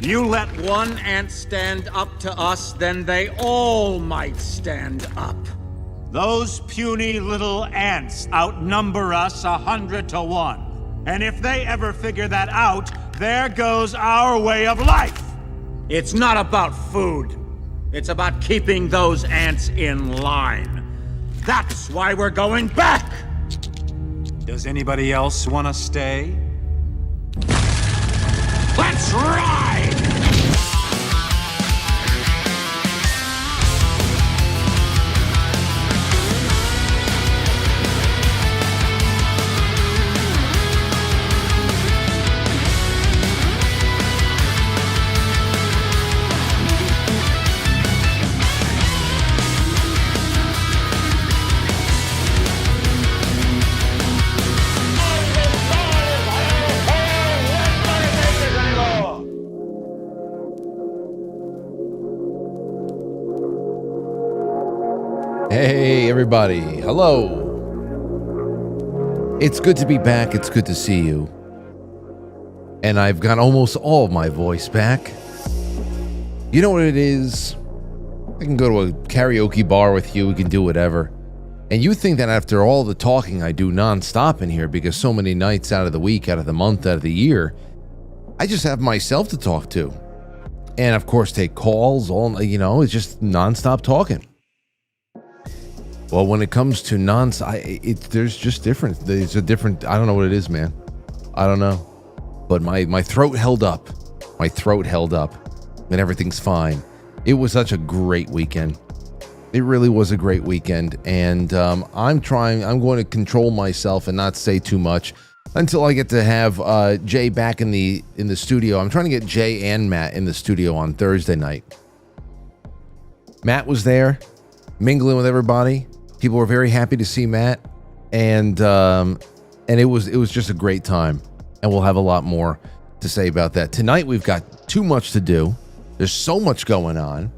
You let one ant stand up to us, then they all might stand up. Those puny little ants outnumber us 100 to 1. And if they ever figure that out, there goes our way of life. It's not about food. It's about keeping those ants in line. That's why we're going back. Does anybody else want to stay? Let's ride! Hey, everybody. Hello. It's good to be back. It's good to see you. And I've got almost all of my voice back. You know what it is? I can go to a karaoke bar with you. We can do whatever. And you think that after all the talking I do nonstop in here, because so many nights out of the week, out of the month, out of the year, I just have myself to talk to. And of course, take calls, it's just nonstop talking. Well, when it comes to there's just different. There's a different. I don't know what it is, man. I don't know. But my throat held up. My throat held up, and everything's fine. It was such a great weekend. It really was a great weekend, and I'm going to control myself and not say too much until I get to have Jay back in the studio. I'm trying to get Jay and Matt in the studio on Thursday night. Matt was there, mingling with everybody. People were very happy to see Matt, and it was just a great time, and we'll have a lot more to say about that. Tonight we've got too much to do. There's so much going on,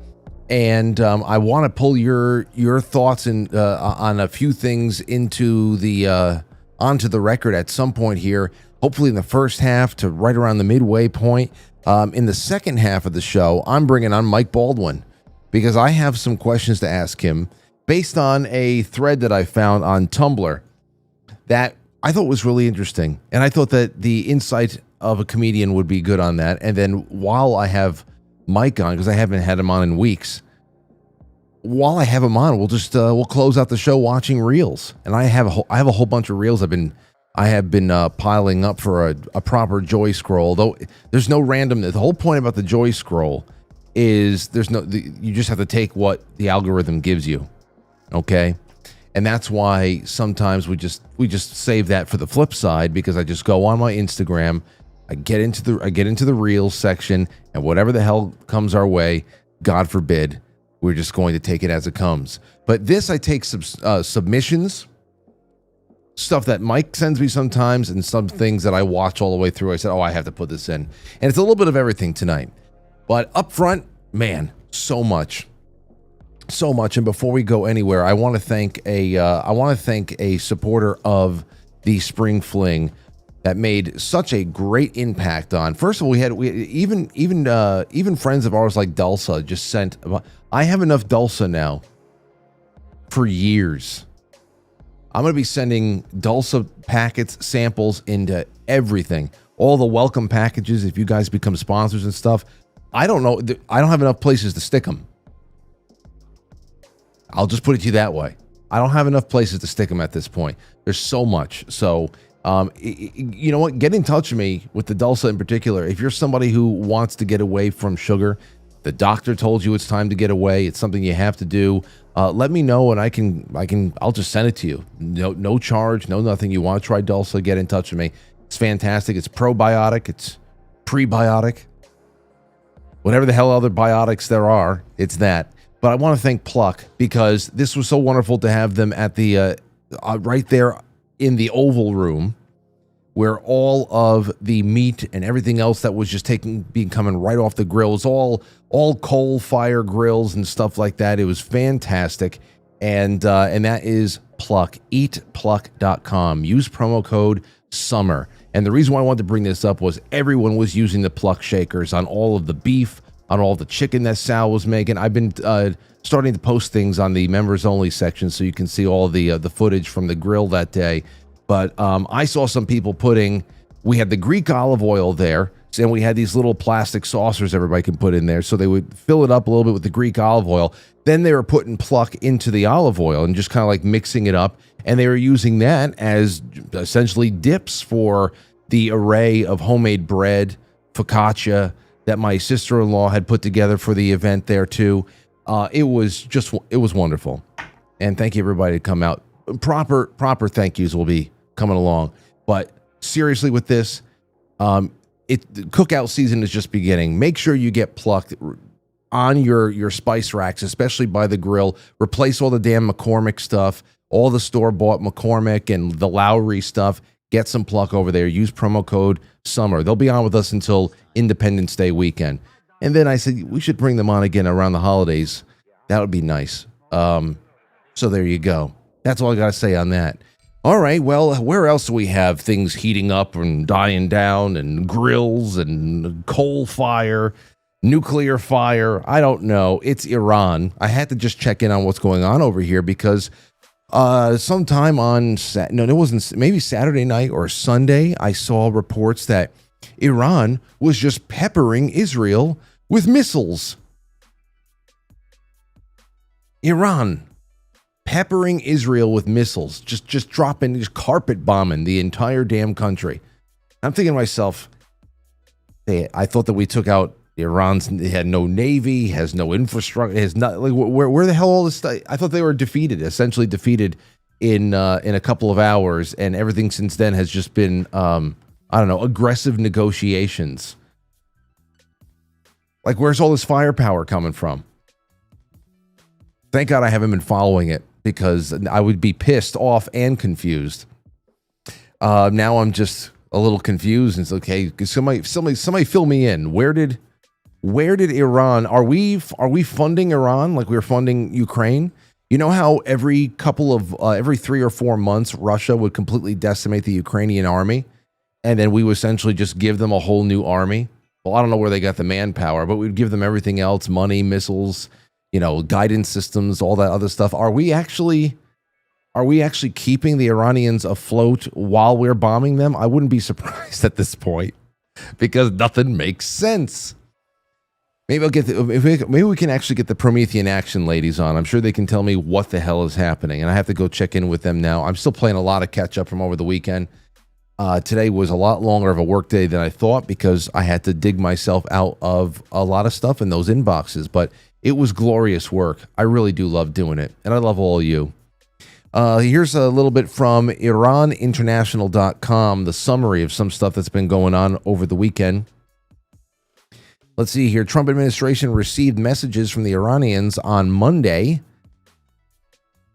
and I want to pull your thoughts on a few things onto the record at some point here, hopefully in the first half to right around the midway point. In the second half of the show, I'm bringing on Mike Baldwin because I have some questions to ask him based on a thread that I found on Tumblr that I thought was really interesting. And I thought that the insight of a comedian would be good on that. And then while I have Mike on, because I haven't had him on in weeks, while I have him on, we'll close out the show watching reels. And I have a whole bunch of reels I have been piling up for a proper joy scroll. Though there's no randomness. The whole point about the joy scroll is you just have to take what the algorithm gives you. Okay, and that's why sometimes we just save that for the flip side, because I just go on my Instagram, I get into the Reels section, and whatever the hell comes our way, God forbid, we're just going to take it as it comes. But this, I take submissions, stuff that Mike sends me sometimes, and some things that I watch all the way through. I said, I have to put this in, and it's a little bit of everything tonight. But up front, man, so much. And before we go anywhere, I want to thank a supporter of the Spring Fling that made such a great impact on. First of all, we even friends of ours like Dulce just sent. I have enough Dulce now for years. I'm going to be sending Dulce packets, samples into everything. All the welcome packages, if you guys become sponsors and stuff. I don't know. I don't have enough places to stick them. I'll just put it to you that way. I don't have enough places to stick them at this point. There's so much. So, you know what? Get in touch with me with the Dulce in particular. If you're somebody who wants to get away from sugar, the doctor told you it's time to get away. It's something you have to do. Let me know, and I'll just send it to you. No charge, no nothing. You want to try Dulce? Get in touch with me. It's fantastic. It's probiotic. It's prebiotic. Whatever the hell other biotics there are, it's that. But I want to thank Pluck, because this was so wonderful to have them at the right there in the Oval Room, where all of the meat and everything else that was just coming right off the grill. It was all coal fire grills and stuff like that. It was fantastic, and that is Pluck. EatPluck.com. Use promo code SUMMER, And the reason why I wanted to bring this up was everyone was using the pluck shakers on all of the beef, on all the chicken that Sal was making. I've been starting to post things on the members only section so you can see all the footage from the grill that day. But I saw some people we had the Greek olive oil there, and we had these little plastic saucers everybody can put in there. So they would fill it up a little bit with the Greek olive oil. Then they were putting pluck into the olive oil and just kind of like mixing it up. And they were using that as essentially dips for the array of homemade bread, focaccia, that my sister-in-law had put together for the event there too. It was wonderful. And thank you everybody to come out. Proper thank yous will be coming along. But seriously with this, the cookout season is just beginning. Make sure you get plucked on your spice racks, especially by the grill. Replace all the damn McCormick stuff, all the store-bought McCormick and the Lowry stuff. Get some pluck over there. Use promo code SUMMER. They'll be on with us until Independence Day weekend. And then I said, we should bring them on again around the holidays. That would be nice. So there you go. That's all I got to say on that. All right, well, where else do we have things heating up and dying down and grills and coal fire, nuclear fire? I don't know. It's Iran. I had to just check in on what's going on over here because sometime on it wasn't, maybe Saturday night or Sunday, I saw reports that Iran was just peppering Israel with missiles. Iran peppering Israel with missiles, just dropping, just carpet bombing the entire damn country. I'm thinking to myself, hey, I thought that we took out Iran's. It had no navy, has no infrastructure, has not, like, where the hell all this stuff? I thought they were essentially defeated in a couple of hours, and everything since then has just been aggressive negotiations. Like, where's all this firepower coming from? Thank God I haven't been following it because I would be pissed off and confused. Now I'm just a little confused. And it's okay. Somebody fill me in. Where did Iran? Are we funding Iran like we were funding Ukraine? You know how every 3 or 4 months Russia would completely decimate the Ukrainian army, and then we would essentially just give them a whole new army? Well, I don't know where they got the manpower, but we'd give them everything else: money, missiles, guidance systems, all that other stuff. Are we actually keeping the Iranians afloat while we're bombing them? I wouldn't be surprised at this point because nothing makes sense. Maybe we can actually get the Promethean Action ladies on. I'm sure they can tell me what the hell is happening, and I have to go check in with them now. I'm still playing a lot of catch up from over the weekend. Today was a lot longer of a work day than I thought because I had to dig myself out of a lot of stuff in those inboxes, but it was glorious work. I really do love doing it, and I love all of you. Here's a little bit from IranInternational.com, the summary of some stuff that's been going on over the weekend. Let's see here. Trump administration received messages from the Iranians on Monday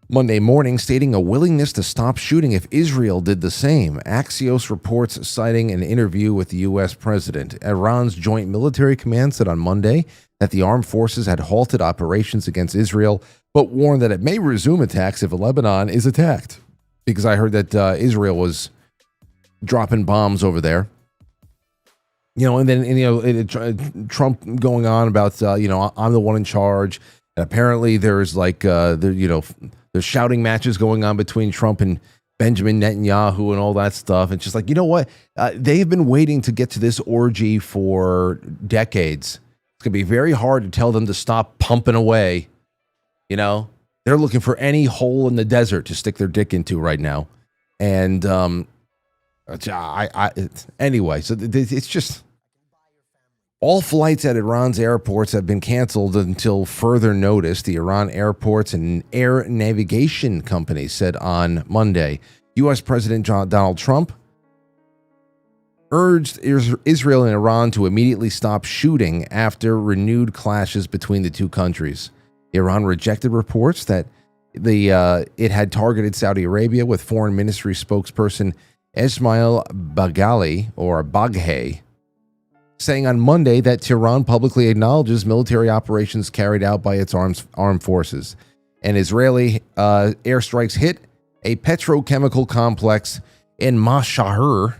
morning stating a willingness to stop shooting if Israel did the same. Axios reports citing an interview with the U.S. president. Iran's Joint Military Command said on Monday that the armed forces had halted operations against Israel, but warned that it may resume attacks if Lebanon is attacked. Because I heard that Israel was dropping bombs over there. And then Trump going on about I'm the one in charge. And apparently there's there's shouting matches going on between Trump and Benjamin Netanyahu and all that stuff. It's just like, you know what? They've been waiting to get to this orgy for decades. It's gonna be very hard to tell them to stop pumping away. They're looking for any hole in the desert to stick their dick into right now. And anyway, so it's just all flights at Iran's airports have been canceled until further notice, the Iran Airports and Air Navigation Company said on Monday. U.S. President Donald Trump urged Israel and Iran to immediately stop shooting after renewed clashes between the two countries. Iran rejected reports that it had targeted Saudi Arabia, with Foreign Ministry spokesperson Ismail Baghay saying on Monday that Tehran publicly acknowledges military operations carried out by its armed forces. And Israeli airstrikes hit a petrochemical complex in Mashhad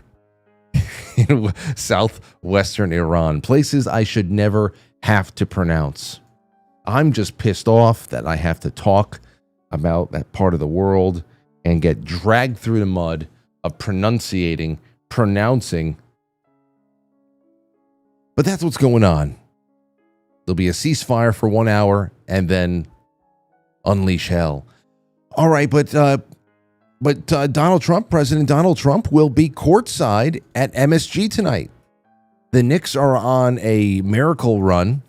in southwestern Iran, places I should never have to pronounce. I'm just pissed off that I have to talk about that part of the world and get dragged through the mud of pronouncing. But that's what's going on. There'll be a ceasefire for 1 hour and then unleash hell. All right, but Donald Trump, President Donald Trump, will be courtside at MSG tonight. The Knicks are on a miracle run.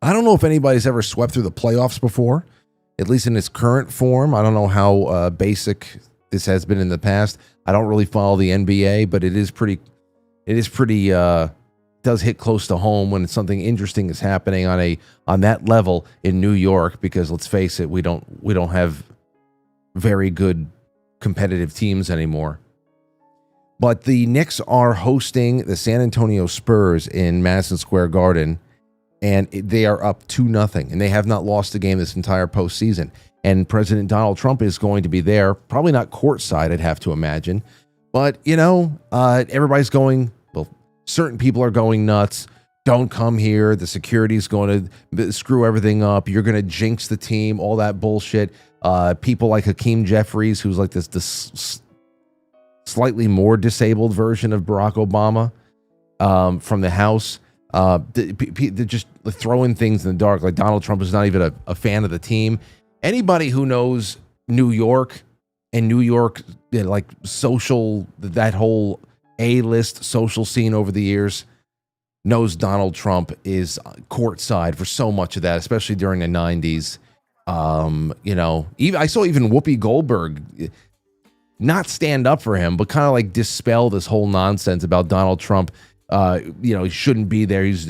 I don't know if anybody's ever swept through the playoffs before, at least in its current form. I don't know how basic this has been in the past. I don't really follow the NBA, but it is pretty does hit close to home when something interesting is happening on that level in New York, because let's face it, we don't have very good competitive teams anymore. But the Knicks are hosting the San Antonio Spurs in Madison Square Garden, and they are up 2-0, and they have not lost a game this entire postseason. And President Donald Trump is going to be there, probably not courtside, I'd have to imagine. But, everybody's going, well, certain people are going nuts. Don't come here. The security's going to screw everything up. You're going to jinx the team, all that bullshit. People like Hakeem Jeffries, who's like this slightly more disabled version of Barack Obama from the House. They're just throwing things in the dark. Like Donald Trump is not even a fan of the team. Anybody who knows New York and New York, like social, that whole A-list social scene over the years, knows Donald Trump is courtside for so much of that, especially during the 90s. Even I saw even Whoopi Goldberg not stand up for him, but kind of like dispel this whole nonsense about Donald Trump. He shouldn't be there. He's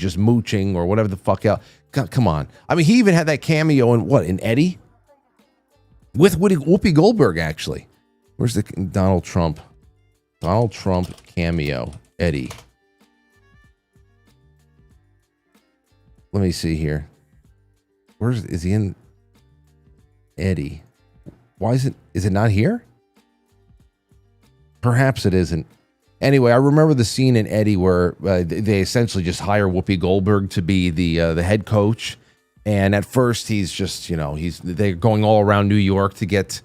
just mooching or whatever the fuck else. Come on. I mean, he even had that cameo in Eddie with Whoopi Goldberg, actually. Where's the Donald Trump cameo, Eddie? Let me see here. Is he in Eddie? Why is it not here? Perhaps it isn't. Anyway, I remember the scene in Eddie where they essentially just hire Whoopi Goldberg to be the head coach, and at first he's just they're going all around New York to get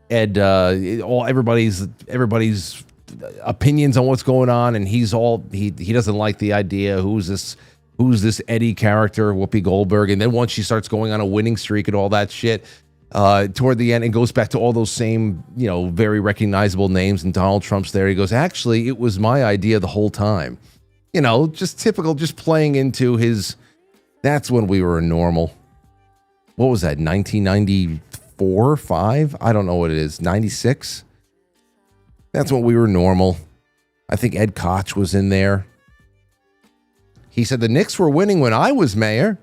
Ed everybody's opinions on what's going on, and he doesn't like the idea. Who's this Eddie character, Whoopi Goldberg? And then once she starts going on a winning streak and all that shit, toward the end, it goes back to all those same, very recognizable names, and Donald Trump's there. He goes, actually, it was my idea the whole time. Just typical, just playing into his, that's when we were normal. What was that, 1994, 5? I don't know what it is, 96? That's when we were normal. I think Ed Koch was in there. He said the Knicks were winning when I was mayor.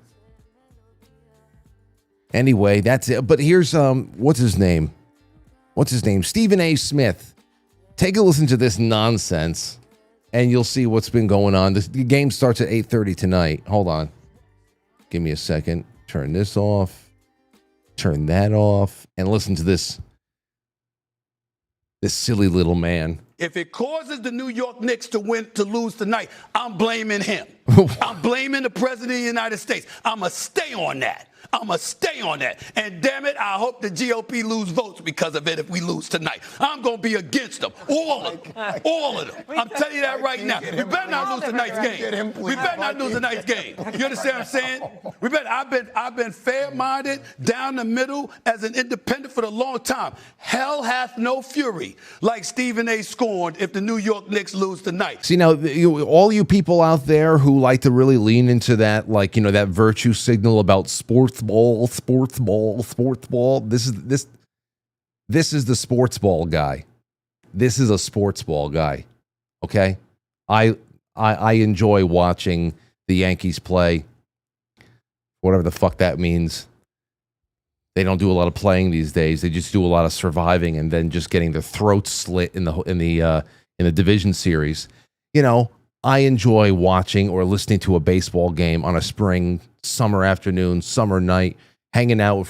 Anyway, that's it. But here's what's his name? Stephen A. Smith. Take a listen to this nonsense, and you'll see what's been going on. The game starts at 8:30 tonight. Hold on. Give me a second. Turn this off. Turn that off. And listen to this. This silly little man. If it causes the New York Knicks to lose tonight, I'm blaming him. I'm blaming the President of the United States. I'm going to stay on that. And damn it, I hope the GOP lose votes because of it if we lose tonight. I'm going to be against them. All of them. I'm telling you that right now. We better not lose tonight's game. You understand what I'm saying? I've been fair-minded, down the middle, as an independent for a long time. Hell hath no fury like Stephen A. scorned if the New York Knicks lose tonight. See, now, all you people out there who like to really lean into that, that virtue signal about sports ball. This is the sports ball guy. This is a sports ball guy. Okay? I enjoy watching the Yankees play. Whatever the fuck that means. They don't do a lot of playing these days. They just do a lot of surviving and then just getting their throats slit in the division series. I enjoy watching or listening to a baseball game on a summer afternoon, summer night, hanging out with,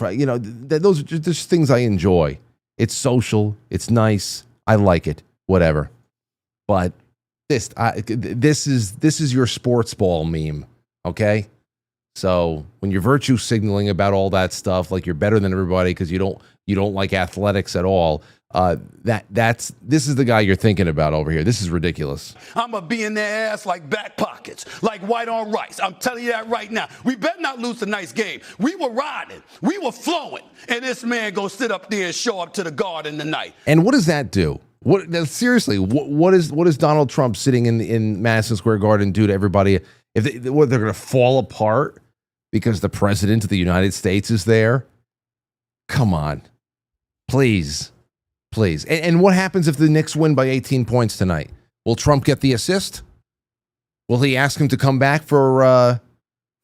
those are just things I enjoy. It's social. It's nice. I like it. Whatever. But this is your sports ball meme, okay? So when you're virtue signaling about all that stuff, like you're better than everybody because you don't like athletics at all, this is the guy you're thinking about over here. This is ridiculous. I'm going to be in their ass like back pockets, like white on rice. I'm telling you that right now. We better not lose tonight's game. We were riding. We were flowing. And this man going to sit up there and show up to the Garden tonight. And what does that do? Seriously, what is Donald Trump sitting in Madison Square Garden do to everybody? If they're going to fall apart because the president of the United States is there? Come on. Please. And what happens if the Knicks win by 18 points tonight? Will Trump get the assist? Will he ask him to come back for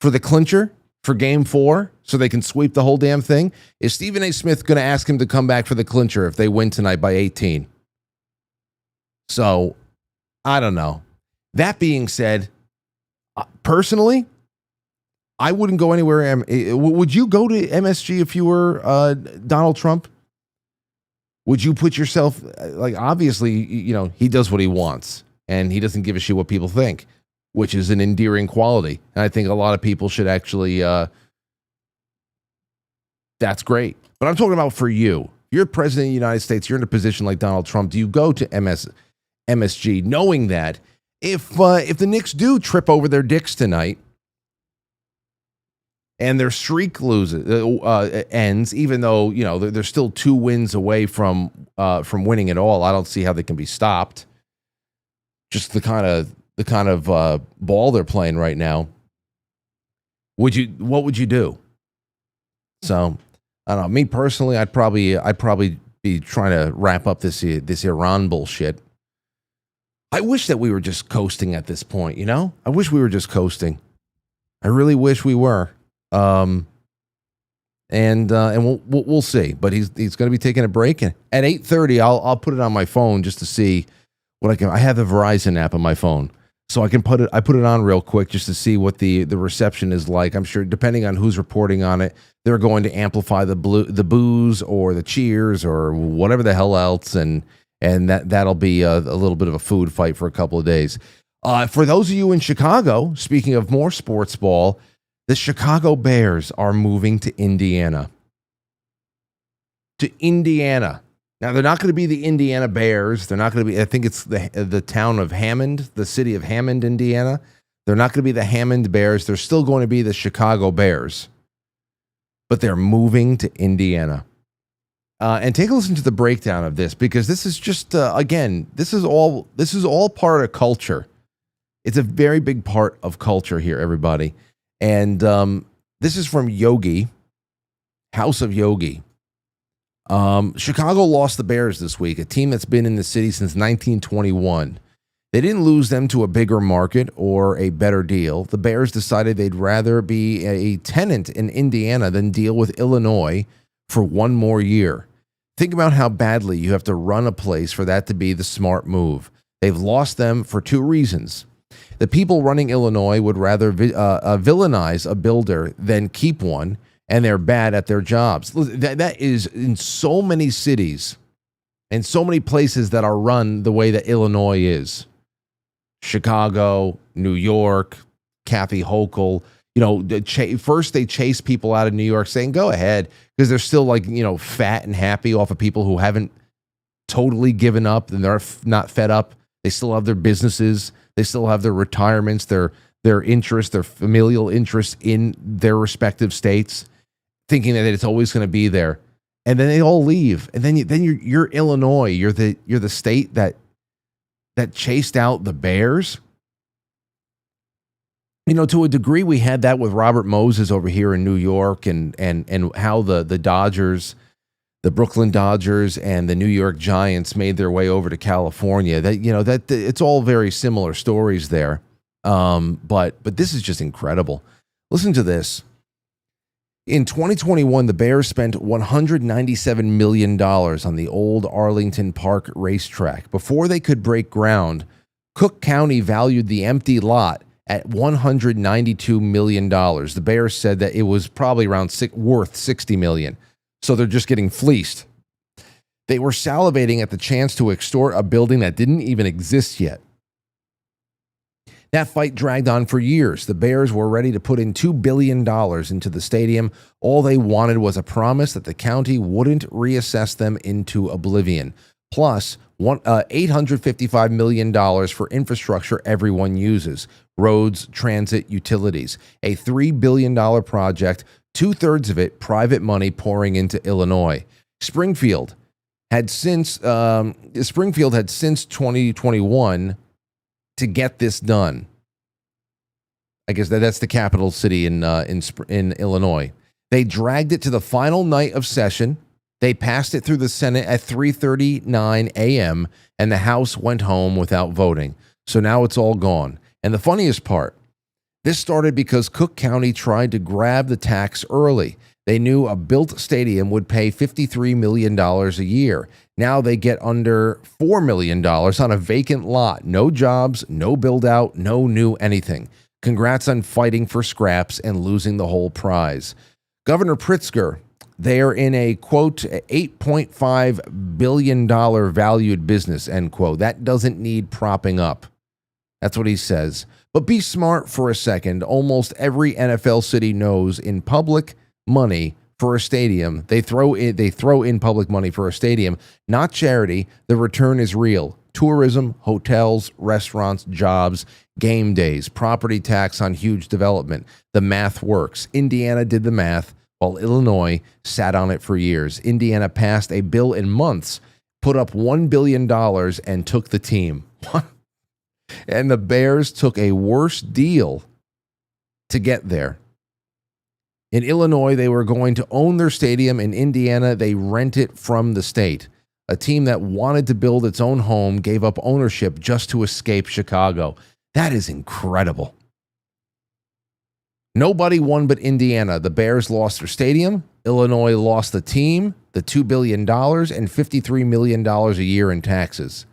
the clincher for Game 4 so they can sweep the whole damn thing? Is Stephen A. Smith going to ask him to come back for the clincher if they win tonight by 18? So, I don't know. That being said, personally, I wouldn't go anywhere. Would you go to MSG if you were Donald Trump? Would you put yourself, like, obviously, he does what he wants, and he doesn't give a shit what people think, which is an endearing quality. And I think a lot of people should actually, that's great. But I'm talking about for you. You're president of the United States. You're in a position like Donald Trump. Do you go to MSG knowing that if the Knicks do trip over their dicks tonight, and their streak ends, even though they're still 2 wins away from winning it all. I don't see how they can be stopped. Just the kind of ball they're playing right now. What would you do? So I don't know. Me personally, I'd probably be trying to wrap up this Iran bullshit. I wish that we were just coasting at this point. I wish we were just coasting. I really wish we were. And we'll see. But he's going to be taking a break, and at 8:30, I'll put it on my phone just to see what I can. I have the Verizon app on my phone, so I put it on real quick just to see what the reception is like. I'm sure depending on who's reporting on it, they're going to amplify the boos or the cheers or whatever the hell else, and that'll be a little bit of a food fight for a couple of days. For those of you in Chicago, speaking of more sports ball. The Chicago Bears are moving to Indiana. Now, they're not going to be the Indiana Bears. They're not going to be, I think it's the town of Hammond, the city of Hammond, Indiana. They're not going to be the Hammond Bears. They're still going to be the Chicago Bears. But they're moving to Indiana. And take a listen to the breakdown of this, because this is just, again, this is all part of culture. It's a very big part of culture here, everybody. And this is from Yogi, House of Yogi. Chicago lost the Bears this week, a team that's been in the city since 1921. They didn't lose them to a bigger market or a better deal. The Bears decided they'd rather be a tenant in Indiana than deal with Illinois for one more year. Think about how badly you have to run a place for that to be the smart move. They've lost them for 2 reasons. The people running Illinois would rather villainize a builder than keep one, and they're bad at their jobs. That is in so many cities and so many places that are run the way that Illinois is. Chicago, New York, Kathy Hochul. First they chase people out of New York saying, go ahead, because they're still fat and happy off of people who haven't totally given up and they're not fed up. They still have their businesses. They still have their retirements, their interests, their familial interests in their respective states, thinking that it's always going to be there. And then they all leave. And then you're Illinois. You're the state that chased out the Bears. To a degree, we had that with Robert Moses over here in New York, and how the Dodgers, the Brooklyn Dodgers and the New York Giants made their way over to California. That it's all very similar stories there. But this is just incredible. Listen to this. In 2021, the Bears spent $197 million on the old Arlington Park racetrack. Before they could break ground, Cook County valued the empty lot at $192 million. The Bears said that it was probably worth $60 million. So they're just getting fleeced. They were salivating at the chance to extort a building that didn't even exist yet. That fight dragged on for years. The Bears were ready to put in $2 billion into the stadium. All they wanted was a promise that the county wouldn't reassess them into oblivion. Plus, $855 million for infrastructure everyone uses. Roads, transit, utilities. A $3 billion project, 2/3 of it private money pouring into Illinois. Springfield had since 2021 to get this done. I guess that's the capital city in Illinois. They dragged it to the final night of session. They passed it through the Senate at 3:39 a.m. and the House went home without voting. So now it's all gone. And the funniest part, this started because Cook County tried to grab the tax early. They knew a built stadium would pay $53 million a year. Now they get under $4 million on a vacant lot. No jobs, no build out, no new anything. Congrats on fighting for scraps and losing the whole prize. Governor Pritzker, they are in a, quote, $8.5 billion valued business, end quote. That doesn't need propping up. That's what he says. But be smart for a second. Almost every NFL city knows in public money for a stadium, they throw in public money for a stadium, not charity. The return is real. Tourism, hotels, restaurants, jobs, game days, property tax on huge development. The math works. Indiana did the math while Illinois sat on it for years. Indiana passed a bill in months, put up $1 billion and took the team. And the Bears took a worse deal to get there. In Illinois, they were going to own their stadium. In Indiana, they rent it from the state. A team that wanted to build its own home gave up ownership just to escape Chicago. That is incredible. Nobody won but Indiana. The Bears lost their stadium. Illinois lost the team, the $2 billion, and $53 million a year in taxes.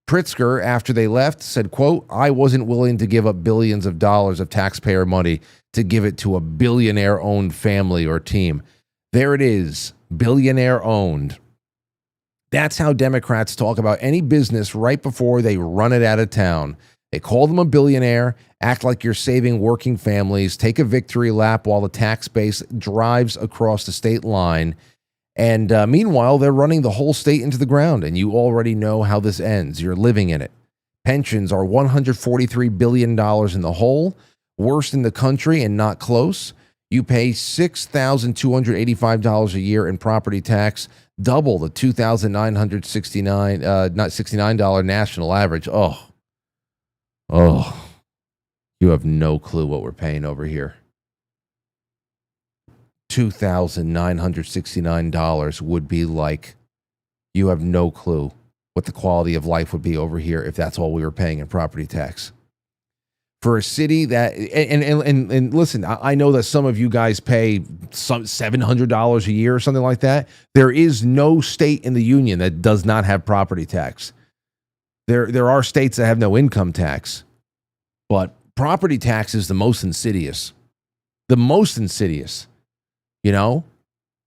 Pritzker, after they left, said, quote, I wasn't willing to give up billions of dollars of taxpayer money to give it to a billionaire-owned family or team. There it is, billionaire-owned. That's how Democrats talk about any business right before they run it out of town. They call them a billionaire, act like you're saving working families, take a victory lap while the tax base drives across the state line. And meanwhile, they're running the whole state into the ground, and you already know how this ends. You're living in it. Pensions are $143 billion in the hole, worst in the country and not close. You pay $6,285 a year in property tax, double the $2,969 national average. Oh, you have no clue what we're paying over here. $2,969 would be like, you have no clue what the quality of life would be over here if that's all we were paying in property tax. For a city that, and listen, I know that some of you guys pay some $700 a year or something like that. There is no state in the union that does not have property tax. There are states that have no income tax, but property tax is the most insidious. The most insidious. You know,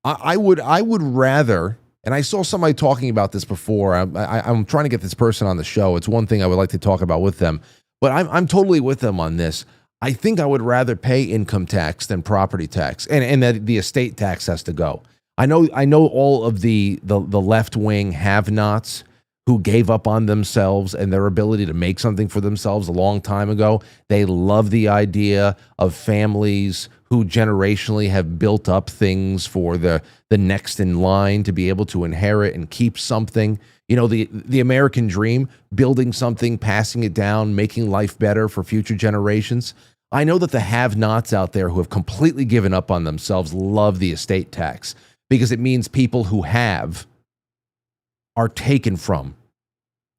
I would rather, and I saw somebody talking about this before. I'm trying to get this person on the show. It's one thing I would like to talk about with them, but I'm totally with them on this. I think I would rather pay income tax than property tax, and that the estate tax has to go. I know all of the left wing have-nots who gave up on themselves and their ability to make something for themselves a long time ago. They love the idea of families who generationally have built up things for the next in line to be able to inherit and keep something. You know, the American dream, building something, passing it down, making life better for future generations. I know that the have-nots out there who have completely given up on themselves love the estate tax because it means people who have are taken from.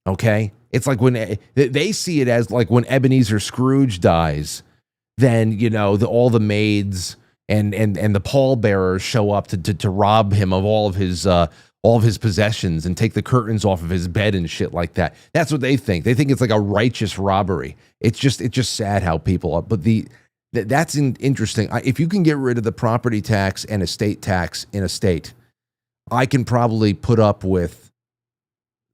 Okay? It's like when they see it as like when Ebenezer Scrooge dies, then, you know, all the maids and the pallbearers show up to rob him of all of his possessions and take the curtains off of his bed and shit like that. That's what they think. They think it's like a righteous robbery. It's just sad how people are. But that's interesting. If you can get rid of the property tax and estate tax in a state, I can probably put up with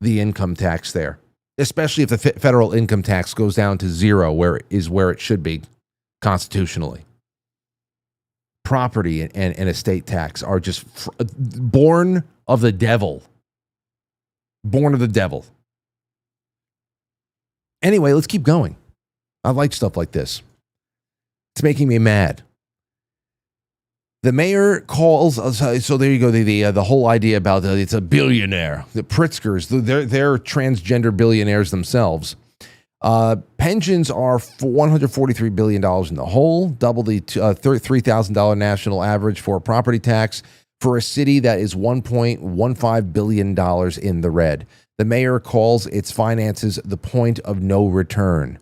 the income tax there, especially if the federal income tax goes down to zero, where it should be constitutionally. Property and estate tax are just born of the devil. Born of the devil. Anyway, let's keep going. I like stuff like this. It's making me mad. The mayor calls, so there you go, the whole idea about it's a billionaire. The Pritzkers, they're transgender billionaires themselves. Pensions are for $143 billion in the hole, double the $3,000 national average for property tax for a city that is $1.15 billion in the red. The mayor calls its finances the point of no return.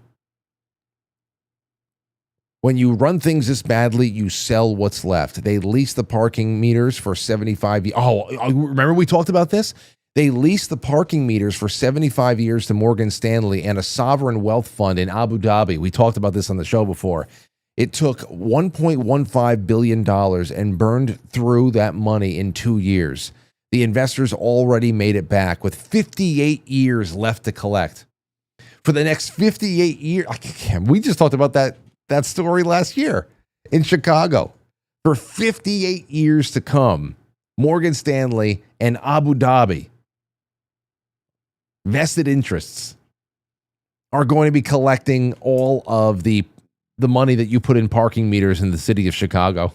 When you run things this badly, you sell what's left. They lease the parking meters for 75 years. Oh, remember we talked about this? They leased the parking meters for 75 years to Morgan Stanley and a sovereign wealth fund in Abu Dhabi. We talked about this on the show before. It took $1.15 billion and burned through that money in 2 years. The investors already made it back with 58 years left to collect. For the next 58 years, we just talked about that story last year in Chicago. For 58 years to come, Morgan Stanley and Abu Dhabi vested interests are going to be collecting all of the money that you put in parking meters in the city of Chicago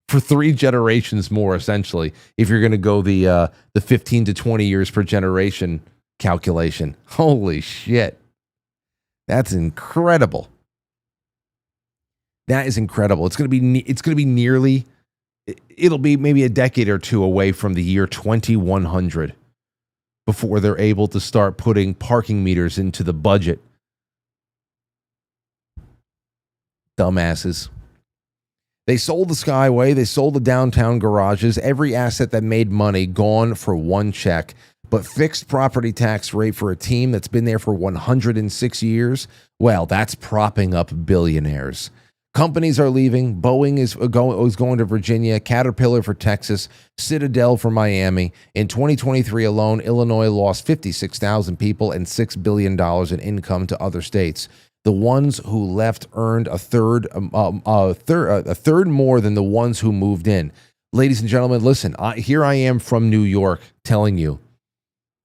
for 3 generations more, essentially, if you're going to go the 15 to 20 years per generation calculation. Holy shit. That's incredible. That is incredible. It'll be maybe a decade or two away from the year 2100 before they're able to start putting parking meters into the budget. Dumbasses. They sold the Skyway. They sold the downtown garages. Every asset that made money gone for one check. But fixed property tax rate for a team that's been there for 106 years, well, that's propping up billionaires. Companies are leaving. Boeing is going to Virginia, Caterpillar for Texas, Citadel for Miami. In 2023 alone, Illinois lost 56,000 people and $6 billion in income to other states. The ones who left earned a third more than the ones who moved in. Ladies and gentlemen, listen, here I am from New York telling you,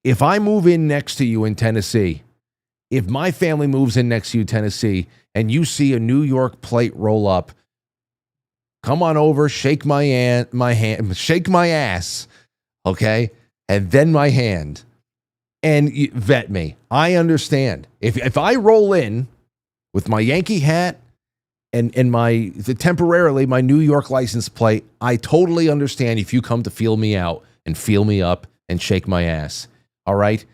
if I move in next to you in Tennessee, if my family moves in next to you in Tennessee, and you see a New York plate roll up, come on over, shake my hand, shake my ass, okay, and then my hand, and vet me. I understand. If I roll in with my Yankee hat and temporarily my New York license plate, I totally understand if you come to feel me out and feel me up and shake my ass. All right.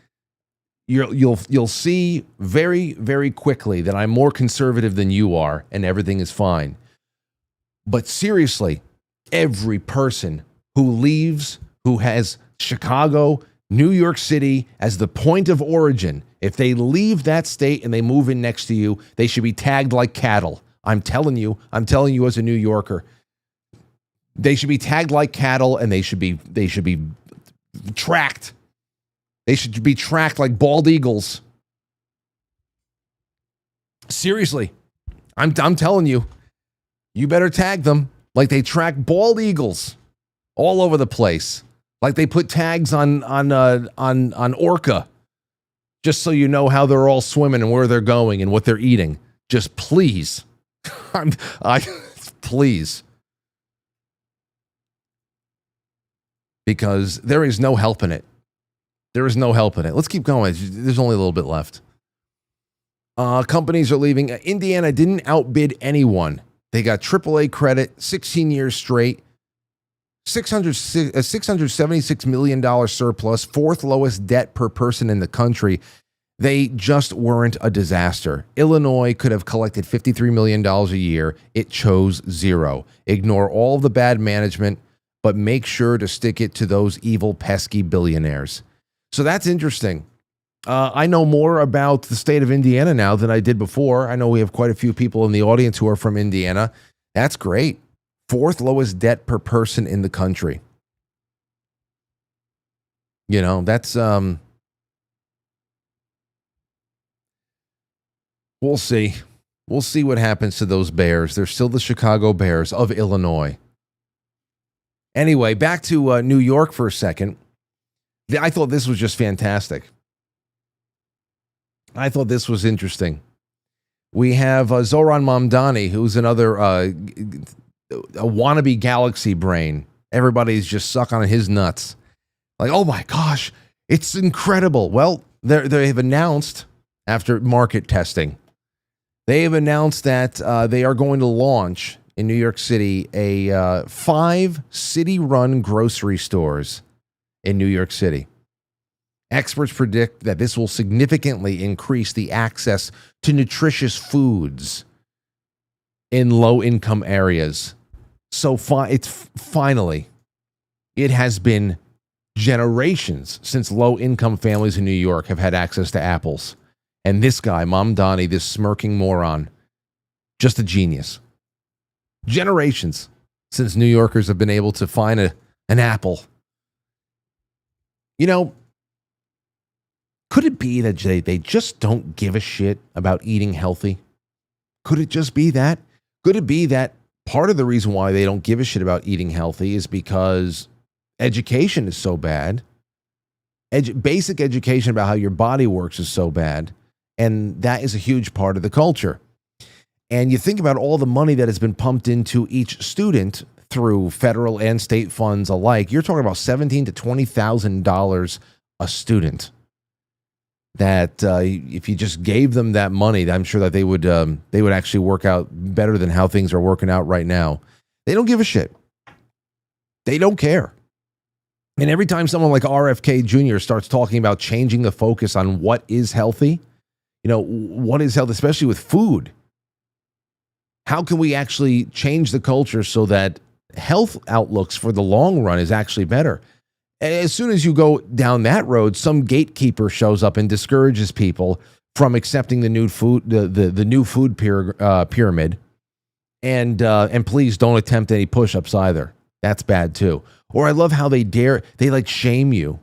You'll see very, very quickly that I'm more conservative than you are and everything is fine. But seriously, every person who leaves, who has Chicago, New York City as the point of origin, if they leave that state and they move in next to you, they should be tagged like cattle. I'm telling you as a New Yorker, they should be tagged like cattle and they should be tracked. They should be tracked like bald eagles. Seriously, I'm telling you, you better tag them like they track bald eagles all over the place, like they put tags on orca, just so you know how they're all swimming and where they're going and what they're eating. Just please, please, because there is no helping it. There is no help in it. Let's keep going. There's only a little bit left. Companies are leaving. Indiana didn't outbid anyone. They got AAA credit, 16 years straight, $676 million surplus, 4th lowest debt per person in the country. They just weren't a disaster. Illinois could have collected $53 million a year. It chose zero. Ignore all the bad management, but make sure to stick it to those evil, pesky billionaires. So that's interesting. I know more about the state of Indiana now than I did before. I know we have quite a few people in the audience who are from Indiana. That's great. 4th lowest debt per person in the country. You know, that's We'll see. We'll see what happens to those Bears. They're still the Chicago Bears of Illinois. Anyway, back to New York for a second. I thought this was just fantastic. I thought this was interesting. We have Zoran Mamdani, who's another a wannabe galaxy brain. Everybody's just sucking on his nuts. Like, oh my gosh, it's incredible. Well, they've announced, after market testing, they have announced that they are going to launch in New York City a 5 city-run grocery stores in New York City. Experts predict that this will significantly increase the access to nutritious foods in low-income areas. So finally, it has been generations since low-income families in New York have had access to apples. And this guy, Mamdani, this smirking moron, just a genius. Generations since New Yorkers have been able to find an apple. You know, could it be that they just don't give a shit about eating healthy? Could it just be that? Could it be that part of the reason why they don't give a shit about eating healthy is because education is so bad? Basic education about how your body works is so bad, and that is a huge part of the culture. And you think about all the money that has been pumped into each student through federal and state funds alike. You're talking about $17,000 to $20,000 a student. That if you just gave them that money, I'm sure that they would actually work out better than how things are working out right now. They don't give a shit. They don't care. And every time someone like RFK Jr. starts talking about changing the focus on what is healthy, what is healthy, especially with food, how can we actually change the culture so that health outlooks for the long run is actually better? As soon as you go down that road, some gatekeeper shows up and discourages people from accepting the new food, the new food pyramid, and please don't attempt any push-ups either. That's bad too. Or I love how they like shame you.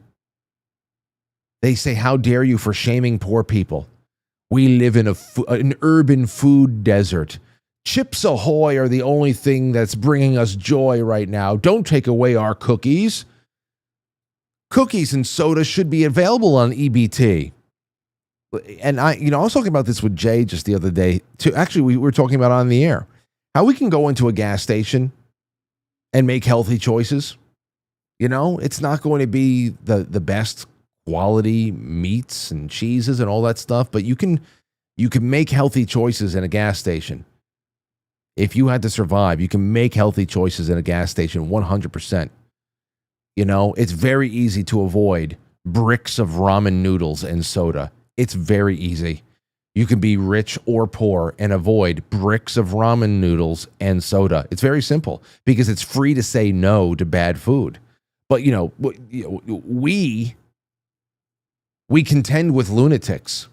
They say, "How dare you for shaming poor people? We live in an urban food desert. Chips Ahoy are the only thing that's bringing us joy right now. Don't take away our cookies." Cookies and soda should be available on EBT. And I was talking about this with Jay just the other day. Actually, we were talking about it on the air. How we can go into a gas station and make healthy choices. It's not going to be the best quality meats and cheeses and all that stuff, but you can make healthy choices in a gas station. If you had to survive, you can make healthy choices in a gas station 100%. It's very easy to avoid bricks of ramen noodles and soda. It's very easy. You can be rich or poor and avoid bricks of ramen noodles and soda. It's very simple because it's free to say no to bad food. But, we contend with lunatics.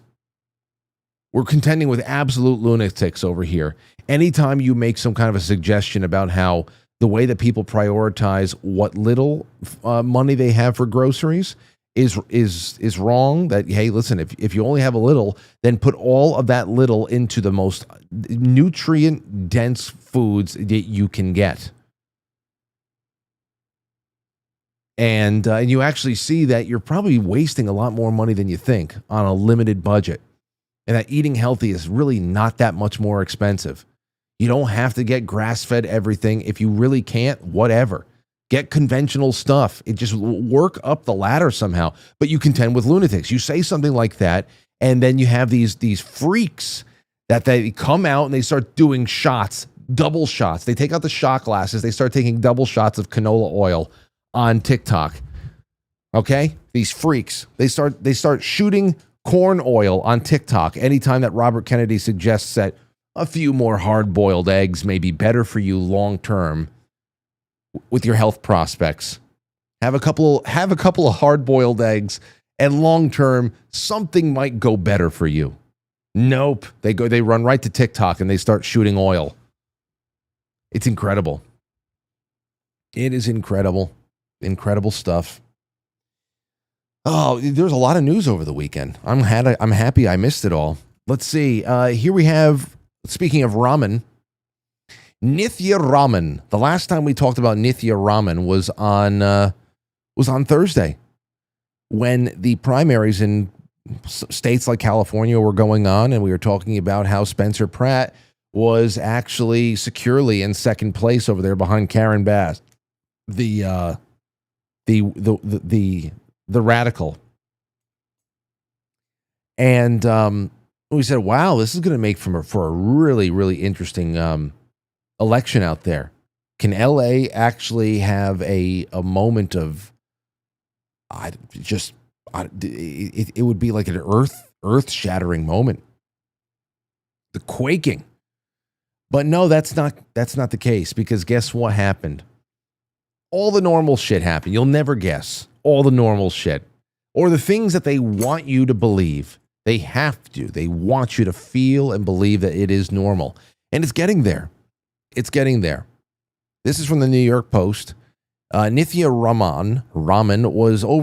We're contending with absolute lunatics over here. Anytime you make some kind of a suggestion about how the way that people prioritize what little money they have for groceries is wrong. That, hey, listen, if you only have a little, then put all of that little into the most nutrient dense foods that you can get. And you actually see that you're probably wasting a lot more money than you think on a limited budget, and that eating healthy is really not that much more expensive. You don't have to get grass-fed everything. If you really can't, whatever. Get conventional stuff. It just work up the ladder somehow. But you contend with lunatics. You say something like that, and then you have these freaks that they come out and they start doing shots, double shots. They take out the shot glasses. They start taking double shots of canola oil on TikTok. Okay? These freaks. They start shooting corn oil on TikTok anytime that Robert Kennedy suggests that a few more hard-boiled eggs may be better for you long-term with your health prospects. Have a couple of hard-boiled eggs, and long-term, something might go better for you. Nope. They run right to TikTok and they start shooting oil. It's incredible. It is incredible. Incredible stuff. Oh, there's a lot of news over the weekend. I'm happy I missed it all. Let's see. Here we have, speaking of ramen, Nithya Ramen. The last time we talked about Nithya Ramen was on Thursday, when the primaries in states like California were going on, and we were talking about how Spencer Pratt was actually securely in second place over there behind Karen Bass, the radical. And we said, wow, this is going to make for a really, really interesting election out there. Can LA actually have a moment of, it would be like an earth-shattering moment. The quaking. But no, that's not the case, because guess what happened? All the normal shit happened. You'll never guess. All the normal shit. Or the things that they want you to believe. They have to. They want you to feel and believe that it is normal. And it's getting there. It's getting there. This is from the New York Post. Nithya Raman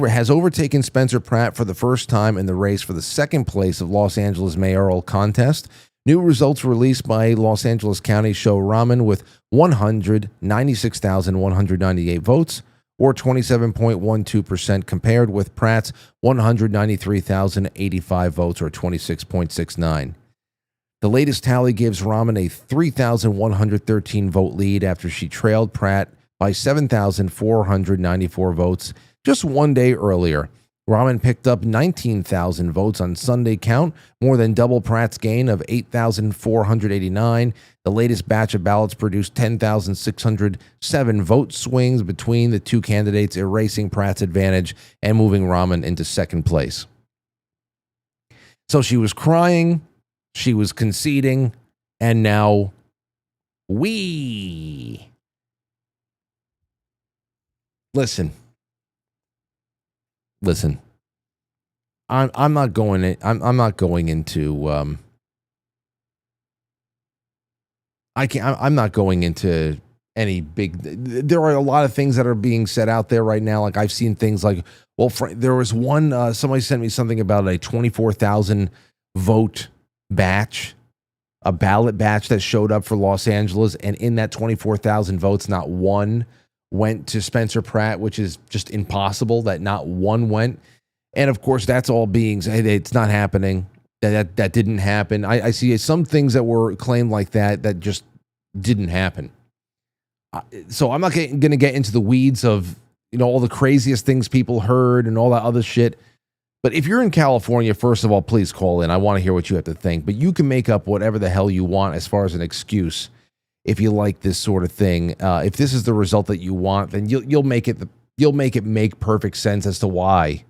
has overtaken Spencer Pratt for the first time in the race for the second place of Los Angeles mayoral contest. New results released by Los Angeles County show Raman with 196,198 votes, or 27.12%, compared with Pratt's 193,085 votes, or 26.69%. The latest tally gives Raman a 3,113 vote lead after she trailed Pratt by 7,494 votes just one day earlier. Raman picked up 19,000 votes on Sunday count, more than double Pratt's gain of 8,489. The latest batch of ballots produced 10,607 vote swings between the two candidates, erasing Pratt's advantage and moving Raman into second place. So she was crying, she was conceding, and now Listen. I'm not going into I'm not going into any big. There are a lot of things that are being said out there right now. Like, I've seen things like, well, there was one. Somebody sent me something about a 24,000 vote batch, a ballot batch that showed up for Los Angeles, and in that 24,000 votes, not one went to Spencer Pratt, which is just impossible that not one went. And of course, that's all being said. It's not happening. That didn't happen. I see some things that were claimed like that just didn't happen. So I'm not going to get into the weeds of, all the craziest things people heard and all that other shit. But if you're in California, first of all, please call in. I want to hear what you have to think. But you can make up whatever the hell you want as far as an excuse if you like this sort of thing. If this is the result that you want, then you'll make it make perfect sense as to why.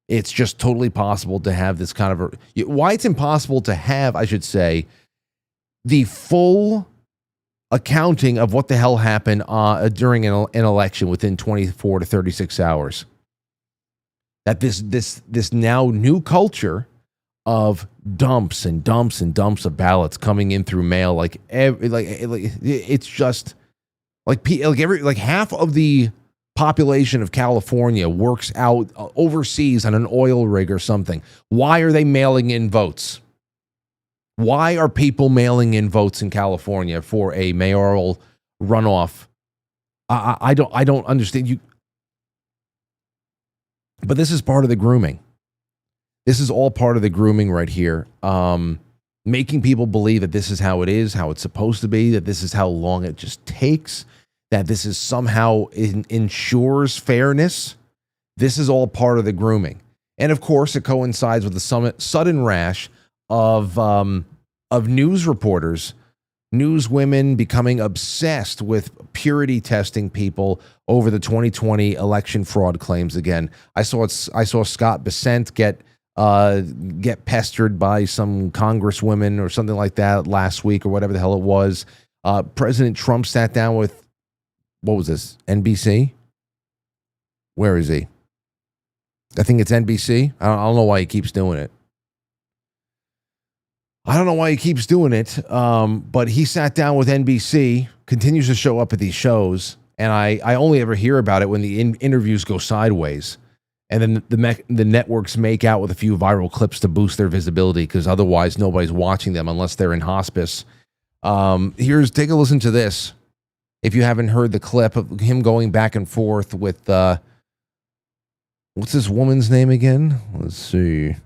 It's just totally possible to have this kind of why it's impossible to have, I should say, the full accounting of what the hell happened during an election within 24 to 36 hours. That this now new culture of dumps and dumps and dumps of ballots coming in through mail, it's just like half of the population of California works out overseas on an oil rig or something. Why are they mailing in votes? Why are people mailing in votes in California for a mayoral runoff? I don't understand you. But this is part of the grooming. This is all part of the grooming right here. Making people believe that this is how it is, how it's supposed to be, that this is how long it just takes, that this is somehow ensures fairness. This is all part of the grooming. And of course, it coincides with the sudden rash of news reporters, newswomen becoming obsessed with purity testing people over the 2020 election fraud claims again. I saw Scott Bessent get pestered by some congresswomen or something like that last week or whatever the hell it was. President Trump sat down with, what was this, NBC? Where is he? I think it's NBC. I don't know why he keeps doing it. But he sat down with NBC, continues to show up at these shows, and I only ever hear about it when the interviews go sideways. And then the networks make out with a few viral clips to boost their visibility because otherwise nobody's watching them unless they're in hospice. Take a listen to this. If you haven't heard the clip of him going back and forth with, what's this woman's name again? Let's see.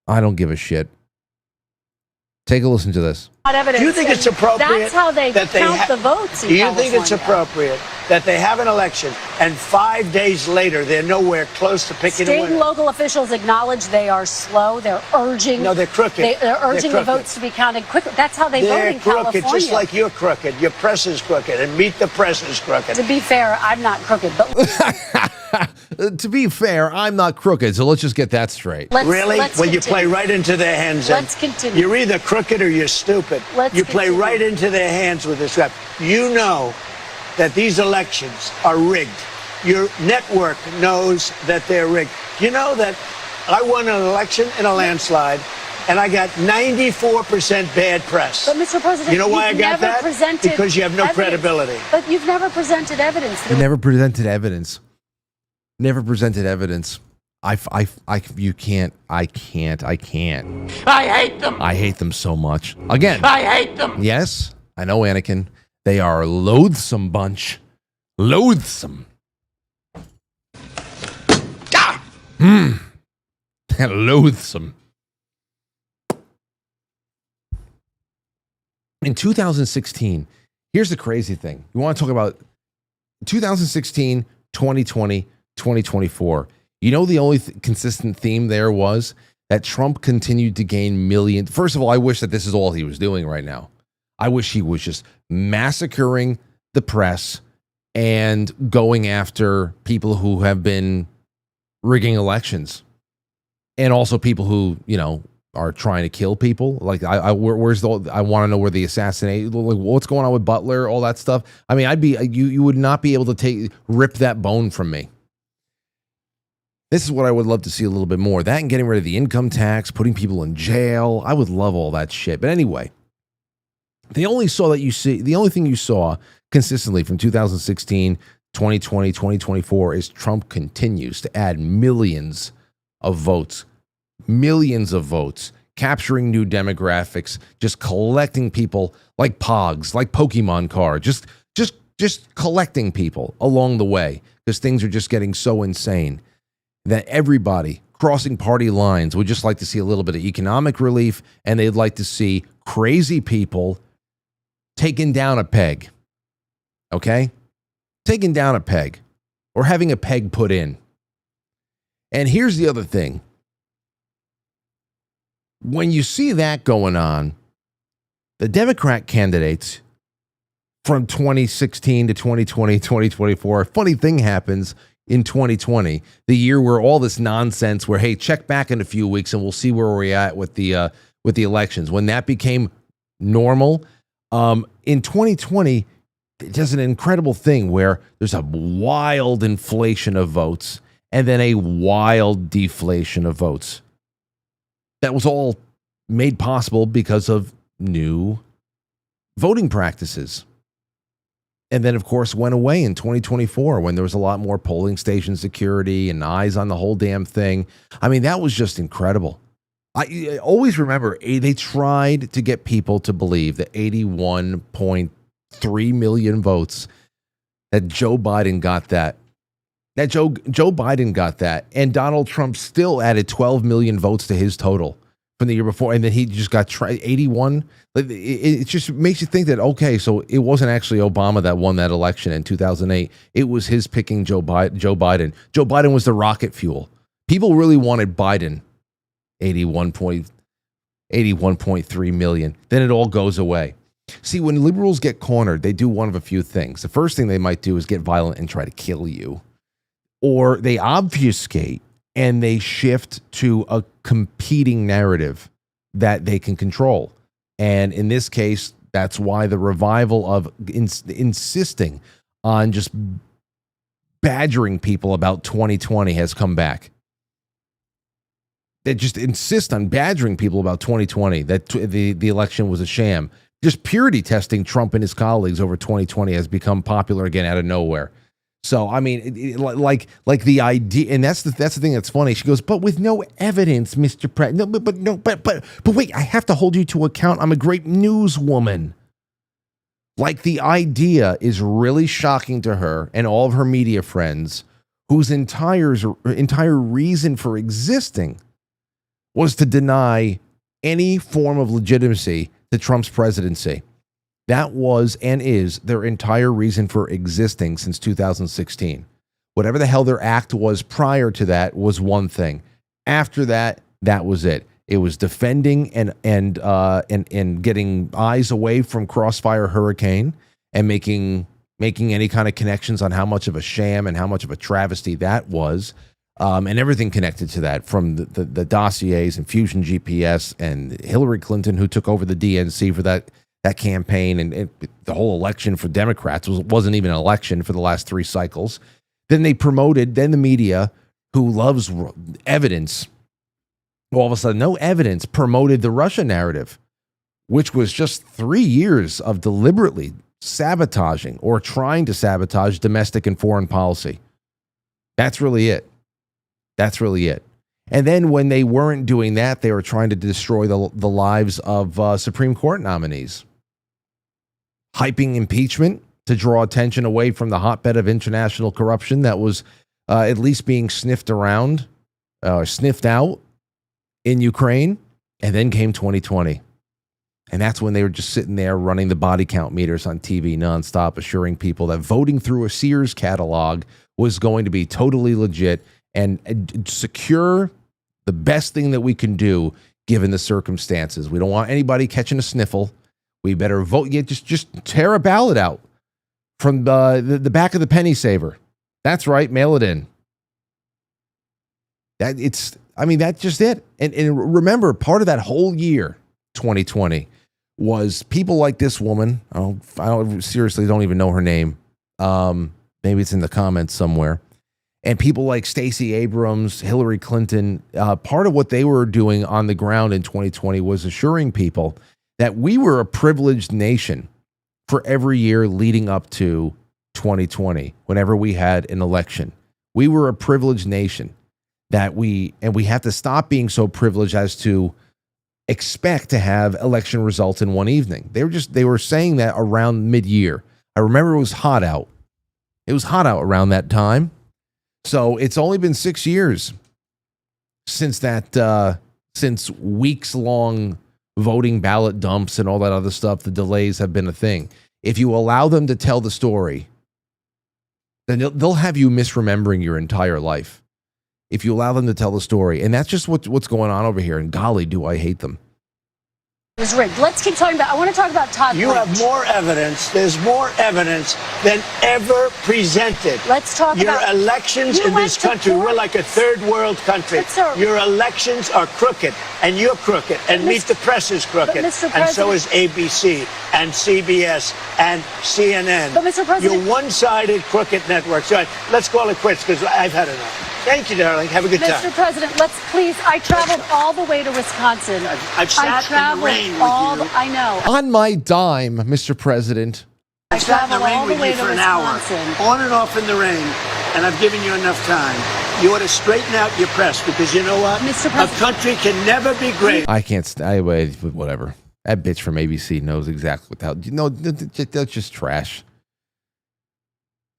I don't give a shit. Take a listen to this. Do you think it's appropriate? That's how they count the votes in Do you California. think it's appropriate that they have an election and 5 days later they're nowhere close to picking a State winner? and local officials acknowledge they are slow. They're urging. No, they're crooked. They're urging They're the crooked. votes to be counted quickly. That's how they vote They're in crooked, California. just like you're crooked. Your press is crooked, and Meet the Press is crooked. To be fair, I'm not crooked, but To be fair, I'm not crooked, so let's just get that straight. Really? let's Well, you continue. play right into their hands. and Let's continue. You're either crooked or you're stupid. You play continue. right into their hands with this crap. You know that these elections are rigged. Your network knows that they're rigged. You know that I won an election in a landslide, and I got 94% bad press. But Mr. President, you know why I you've got never that? presented Because you have no evidence. credibility. But you've never presented evidence. You never presented evidence. Never presented evidence. I can't. I hate them. I hate them so much. Again. I hate them. Yes, I know, Anakin. They are a loathsome bunch. Loathsome. Loathsome. In 2016, here's the crazy thing. You want to talk about 2016, 2020, 2024. You know, the only consistent theme there was that Trump continued to gain millions. First of all, I wish that this is all he was doing right now. I wish he was just massacring the press and going after people who have been rigging elections, and also people who, you know, are trying to kill people. Like, I want to know where the assassination, like, what's going on with Butler, all that stuff. I mean, you would not be able to rip that bone from me. This is what I would love to see a little bit more. That and getting rid of the income tax, putting people in jail. I would love all that shit. But anyway, the only thing you saw consistently from 2016, 2020, 2024 is Trump continues to add millions of votes, capturing new demographics, just collecting people like Pogs, like Pokemon cards, just collecting people along the way because things are just getting so insane that everybody crossing party lines would just like to see a little bit of economic relief, and they'd like to see crazy people taken down a peg. Okay? Taken down a peg or having a peg put in. And here's the other thing. When you see that going on, the Democrat candidates from 2016 to 2020, 2024, a funny thing happens in 2020, the year where all this nonsense where, hey, check back in a few weeks and we'll see where we're at with the elections. When that became normal, in 2020, it does an incredible thing where there's a wild inflation of votes and then a wild deflation of votes. That was all made possible because of new voting practices. And then, of course, went away in 2024 when there was a lot more polling station security and eyes on the whole damn thing. I mean, that was just incredible. I always remember they tried to get people to believe that 81.3 million votes, that Joe Biden got that. That Joe Biden got that. And Donald Trump still added 12 million votes to his total from the year before. And then he just got 81. It just makes you think that, okay, so it wasn't actually Obama that won that election in 2008. It was his picking Joe Biden. Joe Biden was the rocket fuel. People really wanted Biden, 81.3 million. Then it all goes away. See, when liberals get cornered, they do one of a few things. The first thing they might do is get violent and try to kill you. Or they obfuscate and they shift to a competing narrative that they can control. And in this case, that's why the revival of insisting on just badgering people about 2020 has come back. They just insist on badgering people about 2020, that the election was a sham. Just purity testing Trump and his colleagues over 2020 has become popular again out of nowhere. So I mean, like the idea, and that's the thing that's funny. She goes, but with no evidence, Mr. President. No, but wait, I have to hold you to account. I'm a great newswoman. Like the idea is really shocking to her and all of her media friends, whose entire reason for existing was to deny any form of legitimacy to Trump's presidency. That was and is their entire reason for existing since 2016. Whatever the hell their act was prior to that was one thing. After that, that was it. It was defending and getting eyes away from Crossfire Hurricane and making any kind of connections on how much of a sham and how much of a travesty that was, and everything connected to that, from the dossiers and Fusion GPS and Hillary Clinton, who took over the DNC for that campaign, and the whole election for Democrats wasn't even an election for the last 3 cycles. Then the media, who loves evidence, all of a sudden, no evidence, promoted the Russia narrative, which was just 3 years of deliberately sabotaging or trying to sabotage domestic and foreign policy. That's really it. And then when they weren't doing that, they were trying to destroy the lives of Supreme Court nominees. Hyping impeachment to draw attention away from the hotbed of international corruption that was at least being sniffed out in Ukraine. And then came 2020. And that's when they were just sitting there running the body count meters on TV nonstop, assuring people that voting through a Sears catalog was going to be totally legit and secure, the best thing that we can do given the circumstances. We don't want anybody catching a sniffle. We better vote. Yeah, just tear a ballot out from the back of the penny saver. That's right. Mail it in. That's just it. And remember, part of that whole year, 2020, was people like this woman. I seriously don't even know her name. Maybe it's in the comments somewhere. And people like Stacey Abrams, Hillary Clinton, part of what they were doing on the ground in 2020 was assuring people that we were a privileged nation for every year leading up to 2020, whenever we had an election. We were a privileged nation and we have to stop being so privileged as to expect to have election results in one evening. They were saying that around mid-year. I remember it was hot out. It was hot out around that time. So it's only been 6 years since weeks-long voting ballot dumps and all that other stuff. The delays have been a thing. If you allow them to tell the story, then they'll have you misremembering your entire life. If you allow them to tell the story. And that's just what's going on over here. And golly, do I hate them. It was rigged. Let's keep talking about, I want to talk about Todd You Blanche. have more evidence. There's more evidence than ever presented. Let's talk Your about... elections You in went this to country, court. we're like a third world country. But, sir- Your elections are crooked, and you're crooked, and Meet the Press is crooked, Mr. and so President- is ABC, and CBS, and CNN. But, Mr. President- You're one-sided crooked networks. All right, let's call it quits, because I've had enough. Thank you, darling. Have a good Mr. time. President, let's please, I traveled all the way to Wisconsin. I've sat in the rain with you. I know. On my dime, Mr. President. I sat in the traveled all rain the with way you to for an hour, Wisconsin. on and off in the rain, and I've given you enough time. You ought to straighten out your press, because you know what? Mr. A President- country can never be great. I can't. Whatever. That bitch from ABC knows exactly what the hell. That's just trash.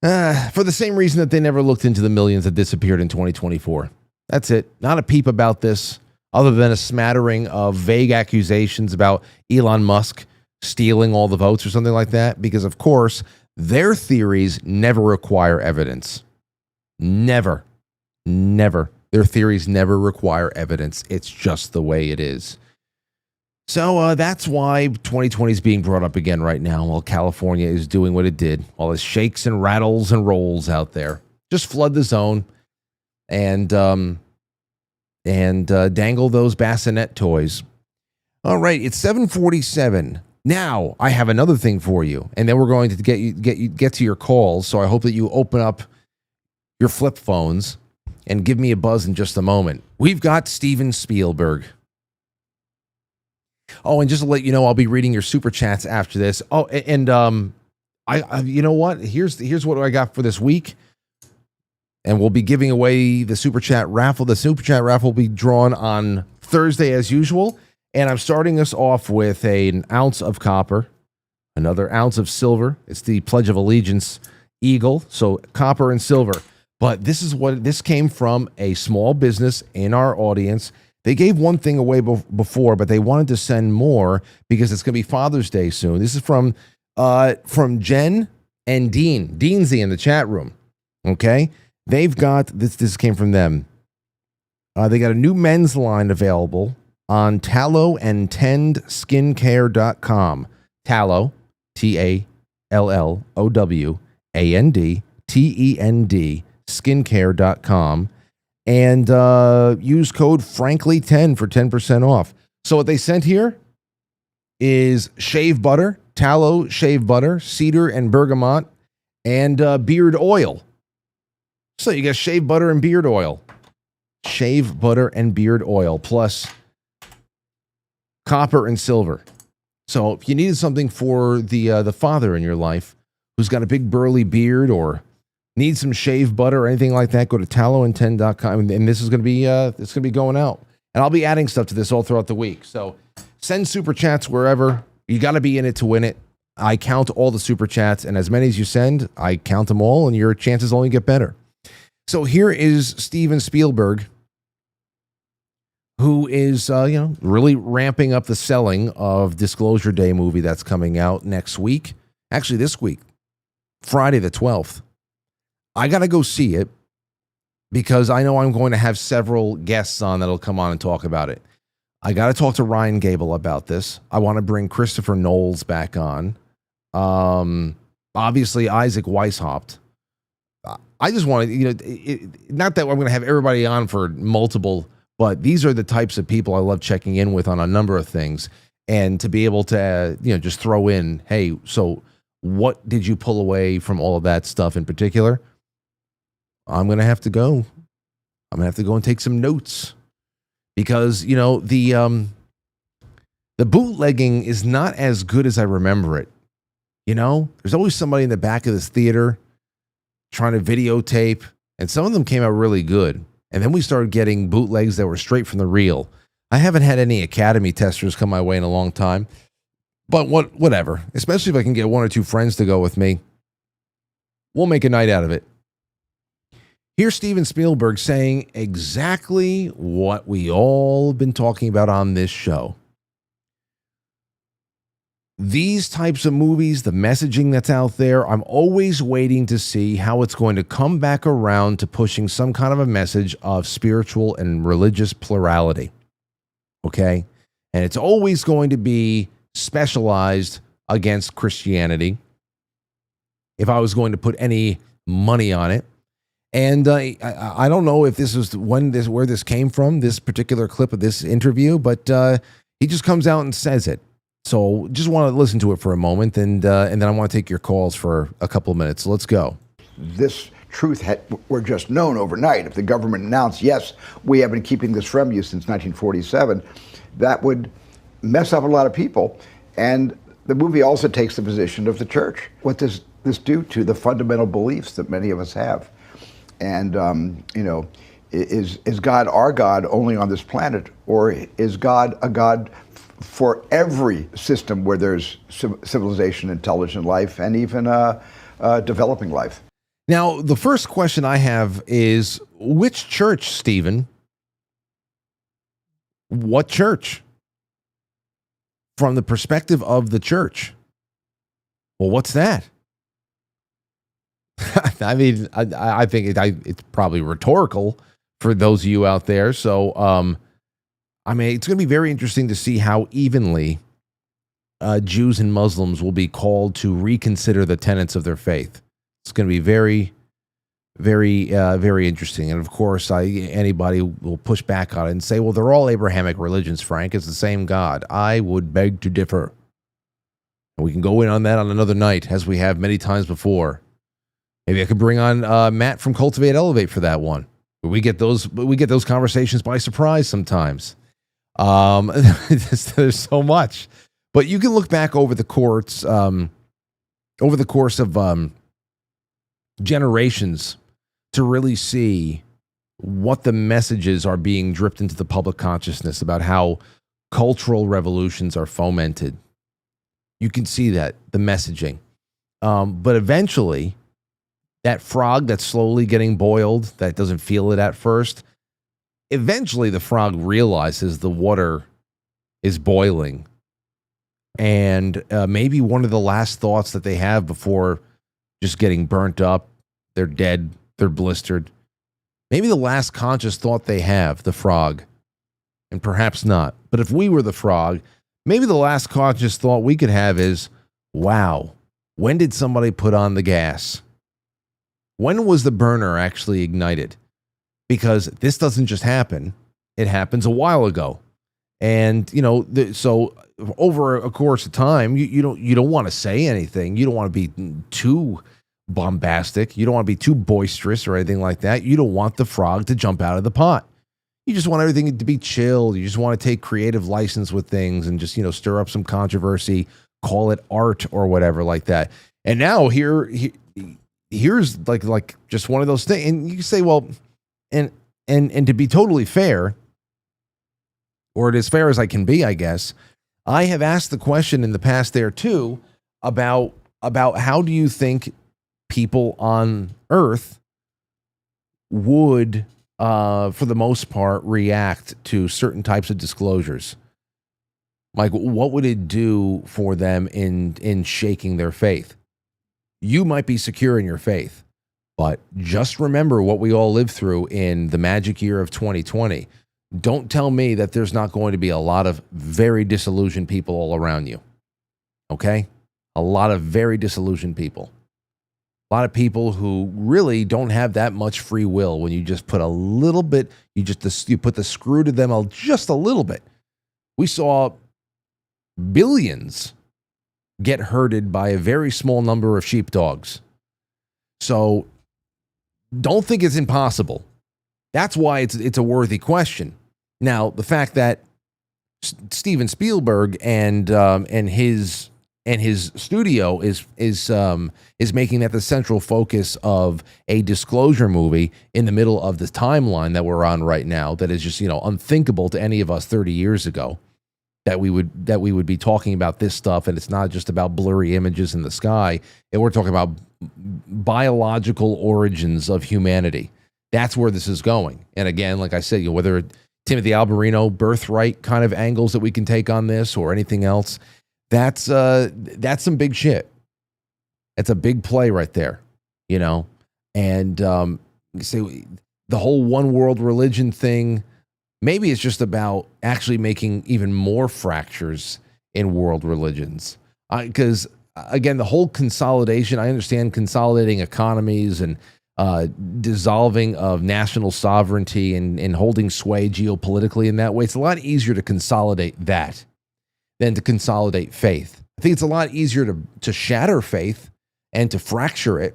For the same reason that they never looked into the millions that disappeared in 2024. That's it. Not a peep about this, other than a smattering of vague accusations about Elon Musk stealing all the votes or something like that. Because, of course, their theories never require evidence. Never. Their theories never require evidence. It's just the way it is. So that's why 2020 is being brought up again right now, while California is doing what it did, while it shakes and rattles and rolls out there. Just flood the zone and dangle those bassinet toys. All right, it's 7:47. Now I have another thing for you, and then we're going to get to your calls. So I hope that you open up your flip phones and give me a buzz in just a moment. We've got Stephen Spielberg. Oh, and just to let you know, I'll be reading your super chats after this. Oh, and I you know what? Here's what I got for this week. and we'll be giving away the Super Chat raffle. The Super Chat raffle will be drawn on Thursday as usual, and I'm starting us off with an ounce of copper, another ounce of silver. It's the Pledge of Allegiance eagle, so copper and silver. But this came from a small business in our audience. They gave one thing away before, but they wanted to send more because it's going to be Father's Day soon. This is from Jen and Dean. Deansy in the chat room. Okay? They've got, this came from them. They got a new men's line available on tallow-and-tend-skincare.com. Tallow, TALLOWAND, skincare.com. And use code FRANKLY10 for 10% off. So what they sent here is shave butter, tallow shave butter, cedar and bergamot, and beard oil. So you got shave butter and beard oil. Shave butter and beard oil, plus copper and silver. So if you needed something for the father in your life who's got a big burly beard or need some shave butter or anything like that, go to tallow-and-tend.com, and this is going to be it's going to be going out. And I'll be adding stuff to this all throughout the week. So send super chats wherever. You got to be in it to win it. I count all the super chats, and as many as you send, I count them all, and your chances only get better. So here is Stephen Spielberg, who is really ramping up the selling of Disclosure Day movie that's coming out next week. Actually, this week, Friday the 12th. I got to go see it because I know I'm going to have several guests on that'll come on and talk about it. I got to talk to Ryan Gable about this. I want to bring Christopher Knowles back on. Obviously, Isaac Weishaupt. I just want to, not that I'm going to have everybody on for multiple, but these are the types of people I love checking in with on a number of things. And to be able to, just throw in, hey, so what did you pull away from all of that stuff in particular? I'm going to have to go. I'm going to have to go and take some notes because, the bootlegging is not as good as I remember it. There's always somebody in the back of this theater trying to videotape, and some of them came out really good. And then we started getting bootlegs that were straight from the reel. I haven't had any Academy testers come my way in a long time, but whatever, especially if I can get one or two friends to go with me. We'll make a night out of it. Here's Steven Spielberg saying exactly what we all have been talking about on this show. These types of movies, the messaging that's out there, I'm always waiting to see how it's going to come back around to pushing some kind of a message of spiritual and religious plurality. Okay? And it's always going to be specialized against Christianity. If I was going to put any money on it. And I don't know if this is where this came from, this particular clip of this interview, but he just comes out and says it. So just want to listen to it for a moment, and then I want to take your calls for a couple of minutes. Let's go. This truth were just known overnight. If the government announced, yes, we have been keeping this from you since 1947, that would mess up a lot of people. And the movie also takes the position of the church. What does this do to the fundamental beliefs that many of us have? And, is God our God only on this planet? Or is God a God for every system where there's civilization, intelligent life, and even developing life? Now, the first question I have is, which church, Stephen? What church? From the perspective of the church. Well, what's that? I mean, I think it's probably rhetorical for those of you out there. So, I mean, it's going to be very interesting to see how evenly Jews and Muslims will be called to reconsider the tenets of their faith. It's going to be very, very, very interesting. And of course, anybody will push back on it and say, well, they're all Abrahamic religions, Frank. It's the same God. I would beg to differ. And we can go in on that on another night, as we have many times before. Maybe I could bring on Matt from Cultivate Elevate for that one. We get those conversations by surprise sometimes. There's so much, but you can look back over the course of generations to really see what the messages are being dripped into the public consciousness about how cultural revolutions are fomented. You can see that, the messaging. But eventually, that frog that's slowly getting boiled, that doesn't feel it at first, eventually the frog realizes the water is boiling. And maybe one of the last thoughts that they have before just getting burnt up, they're dead, they're blistered. Maybe the last conscious thought they have, the frog, and perhaps not. But if we were the frog, maybe the last conscious thought we could have is, wow, when did somebody put on the gas? When was the burner actually ignited? Because this doesn't just happen. It happens a while ago. And, so over a course of time, you don't want to say anything. You don't want to be too bombastic. You don't want to be too boisterous or anything like that. You don't want the frog to jump out of the pot. You just want everything to be chilled. You just want to take creative license with things and just, stir up some controversy, call it art or whatever like that. And now here's like just one of those things. And you can say, well, and to be totally fair, or as fair as I can be, I guess, I have asked the question in the past there too about how do you think people on Earth would, for the most part, react to certain types of disclosures? Like, what would it do for them in shaking their faith? You might be secure in your faith, but just remember what we all lived through in the magic year of 2020. Don't tell me that there's not going to be a lot of very disillusioned people all around you. Okay? A lot of very disillusioned people. A lot of people who really don't have that much free will when you just put a little bit, you put the screw to them just a little bit. We saw billions get herded by a very small number of sheepdogs. So don't think it's impossible. That's why it's a worthy question. Now, the fact that Stephen Spielberg and his studio is making that the central focus of a disclosure movie in the middle of the timeline that we're on right now, that is just unthinkable to any of us 30 years ago, that we would be talking about this stuff, and it's not just about blurry images in the sky, and we're talking about biological origins of humanity. That's where this is going. And again, like I said, whether Timothy Alberino birthright kind of angles that we can take on this or anything else, that's some big shit. It's a big play right there, And say the whole one world religion thing, maybe it's just about actually making even more fractures in world religions. Because again, the whole consolidation, I understand consolidating economies and dissolving of national sovereignty and holding sway geopolitically in that way. It's a lot easier to consolidate that than to consolidate faith. I think it's a lot easier to shatter faith and to fracture it.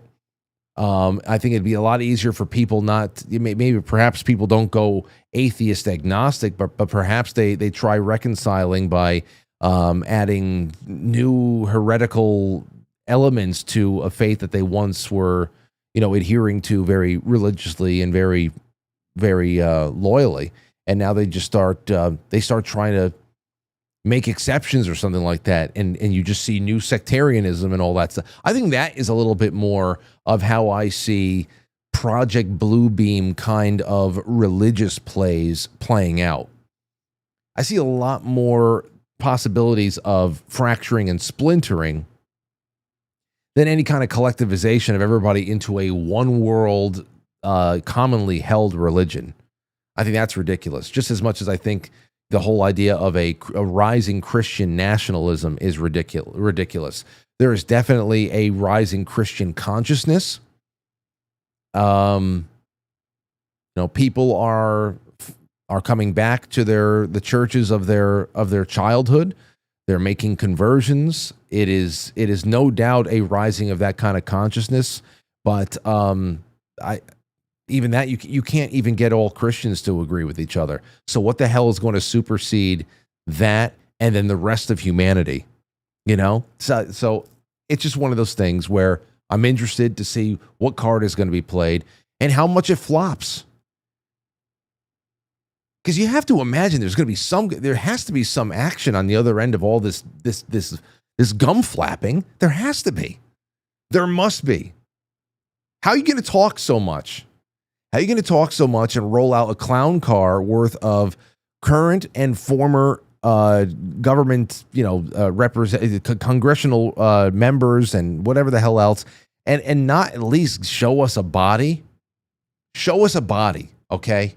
I think it'd be a lot easier for people perhaps people don't go atheist agnostic, but perhaps they try reconciling by adding new heretical elements to a faith that they once were adhering to very religiously and very, very loyally. And now they just start trying to make exceptions or something like that. And you just see new sectarianism and all that stuff. I think that is a little bit more of how I see Project Bluebeam kind of religious plays playing out. I see a lot more possibilities of fracturing and splintering than any kind of collectivization of everybody into a one world, commonly held religion. I think that's ridiculous. Just as much as I think the whole idea of a rising Christian nationalism is ridiculous. There is definitely a rising Christian consciousness. People are coming back to the churches of their childhood. They're making conversions. It is no doubt a rising of that kind of consciousness. But even that you can't even get all Christians to agree with each other. So what the hell is going to supersede that and then the rest of humanity? So it's just one of those things where I'm interested to see what card is going to be played. and how much it flops. Because you have to imagine there has to be some action on the other end of all this gum flapping. There has to be. There must be. How are you going to talk so much? How are you going to talk so much and roll out a clown car worth of current and former government, congressional members and whatever the hell else, and not at least show us a body? Show us a body, okay?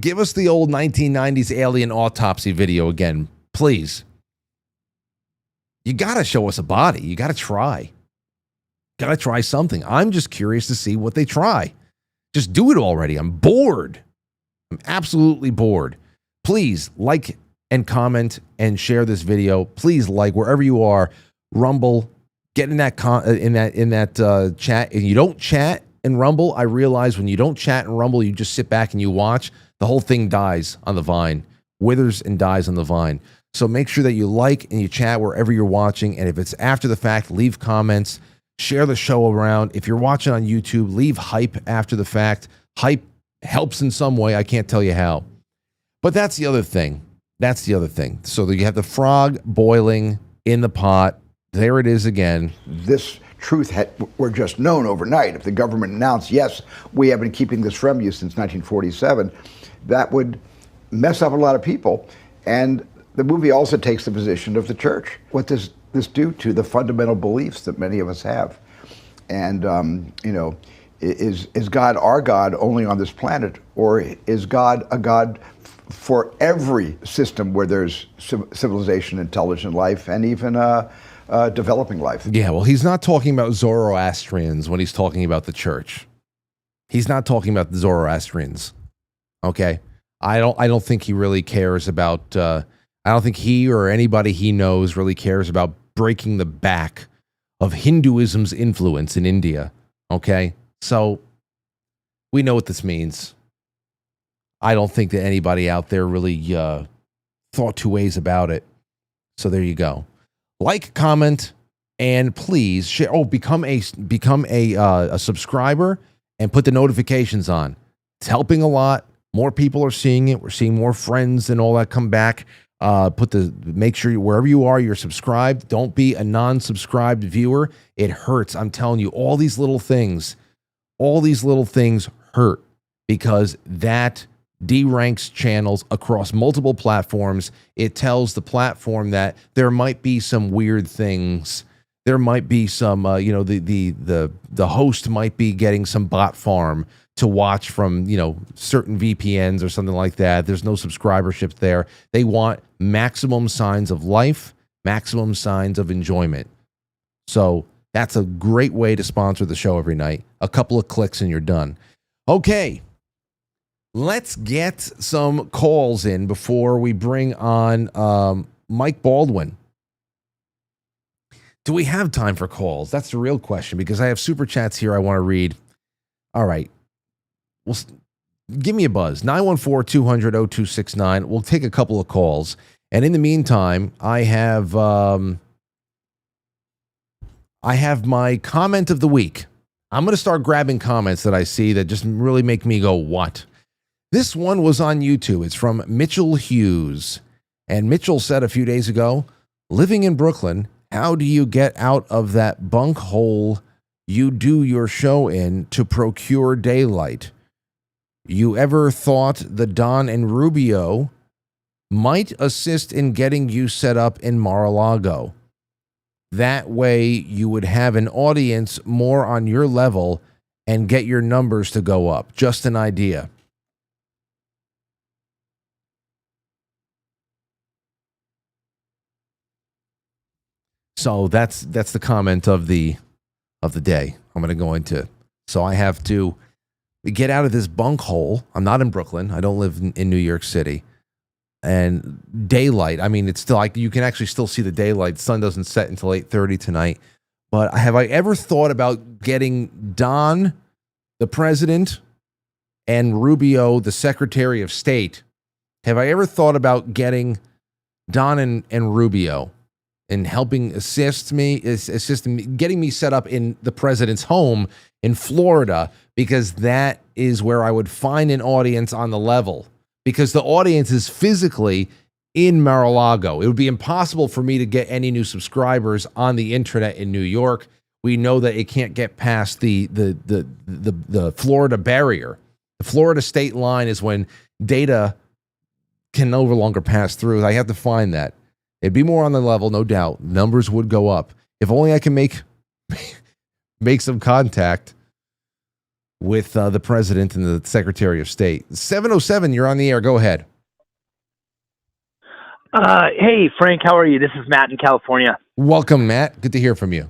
Give us the old 1990s alien autopsy video again, please. You got to show us a body. You got to try. Got to try something. I'm just curious to see what they try. Just do it already. I'm bored. I'm absolutely bored. Please like and comment and share this video. Please like wherever you are. Rumble. Get in that chat. And you don't chat in Rumble. I realize when you don't chat in Rumble, you just sit back and you watch. The whole thing dies on the vine, withers and dies on the vine. So make sure that you like and you chat wherever you're watching. And if it's after the fact, leave comments, share the show around. If you're watching on YouTube, leave hype after the fact. Hype helps in some way. I can't tell you how. But that's the other thing. So that you have the frog boiling in the pot. There it is again. This truth were just known overnight. If the government announced, yes, we have been keeping this from you since 1947, that would mess up a lot of people. And the movie also takes the position of the church. What does this do to the fundamental beliefs that many of us have? And, is God our God only on this planet? Or is God a God for every system where there's civilization, intelligent life, and even developing life? Yeah, well, he's not talking about Zoroastrians when he's talking about the church. He's not talking about the Zoroastrians. Okay, I don't think he really cares about. I don't think he or anybody he knows really cares about breaking the back of Hinduism's influence in India. Okay, so we know what this means. I don't think that anybody out there really thought two ways about it. So there you go. Like, comment, and please share. Oh, become a subscriber and put the notifications on. It's helping a lot. More people are seeing it. We're seeing more friends and all that come back. Make sure wherever you are, you're subscribed. Don't be a non-subscribed viewer. It hurts. I'm telling you, all these little things hurt because that deranks channels across multiple platforms. It tells the platform that there might be some weird things. There might be some, the host might be getting some bot farm to watch from, certain VPNs or something like that. There's no subscribership there. They want maximum signs of life, maximum signs of enjoyment. So that's a great way to sponsor the show every night. A couple of clicks and you're done. Okay. Let's get some calls in before we bring on Mike Baldwin. Do we have time for calls? That's the real question because I have super chats here I want to read. All right. Well, give me a buzz. 914-200-0269. We'll take a couple of calls. And in the meantime, I have my comment of the week. I'm going to start grabbing comments that I see that just really make me go, what? This one was on YouTube. It's from Mitchell Hughes. And Mitchell said a few days ago, living in Brooklyn, how do you get out of that bunk hole you do your show in to procure daylight? You ever thought the Don and Rubio might assist in getting you set up in Mar-a-Lago? That way you would have an audience more on your level and get your numbers to go up. Just an idea. So that's the comment of the day. I'm going to go into. So I have to get out of this bunk hole. I'm not in Brooklyn. I don't live in New York City. And daylight. I mean, it's still like you can actually still see the daylight. The sun doesn't set until 8:30 tonight. But have I ever thought about getting Don, the president, and Rubio, the Secretary of State? Have I ever thought about getting Don and Rubio and helping assist me, getting me set up in the president's home in Florida, because that is where I would find an audience on the level, because the audience is physically in Mar-a-Lago. It would be impossible for me to get any new subscribers on the internet in New York. We know that it can't get past the Florida barrier. The Florida state line is when data can no longer pass through. I have to find that. It'd be more on the level, no doubt. Numbers would go up. If only I can make some contact with the president and the Secretary of State. 707, you're on the air. Go ahead. Hey, Frank, how are you? This is Matt in California. Welcome, Matt. Good to hear from you.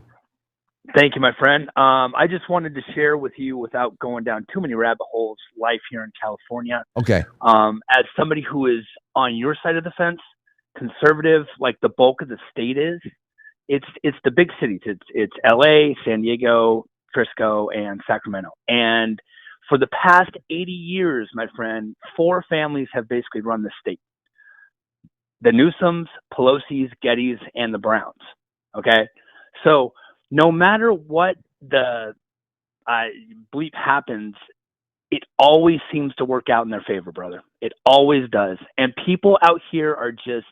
Thank you, my friend. I just wanted to share with you, without going down too many rabbit holes, life here in California. Okay. As somebody who is on your side of the fence, conservative, like the bulk of the state is, it's the big cities. It's LA, San Diego, Frisco, and Sacramento. And for the past 80 years, my friend, 4 families have basically run the state. The Newsoms, Pelosi's, Gettys, and the Browns. Okay? So no matter what the bleep happens, it always seems to work out in their favor, brother. It always does. And people out here are just,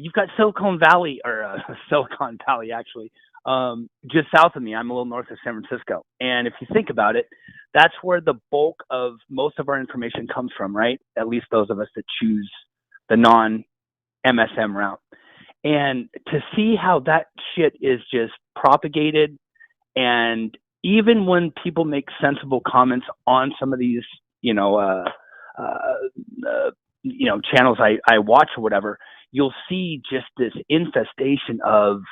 you've got Silicon Valley, or Silicon Valley, actually, just south of me. I'm a little north of San Francisco. And if you think about it, that's where the bulk of most of our information comes from, right? At least those of us that choose the non-MSM route. And to see how that shit is just propagated, and even when people make sensible comments on some of these, channels I watch or whatever, you'll see just this infestation of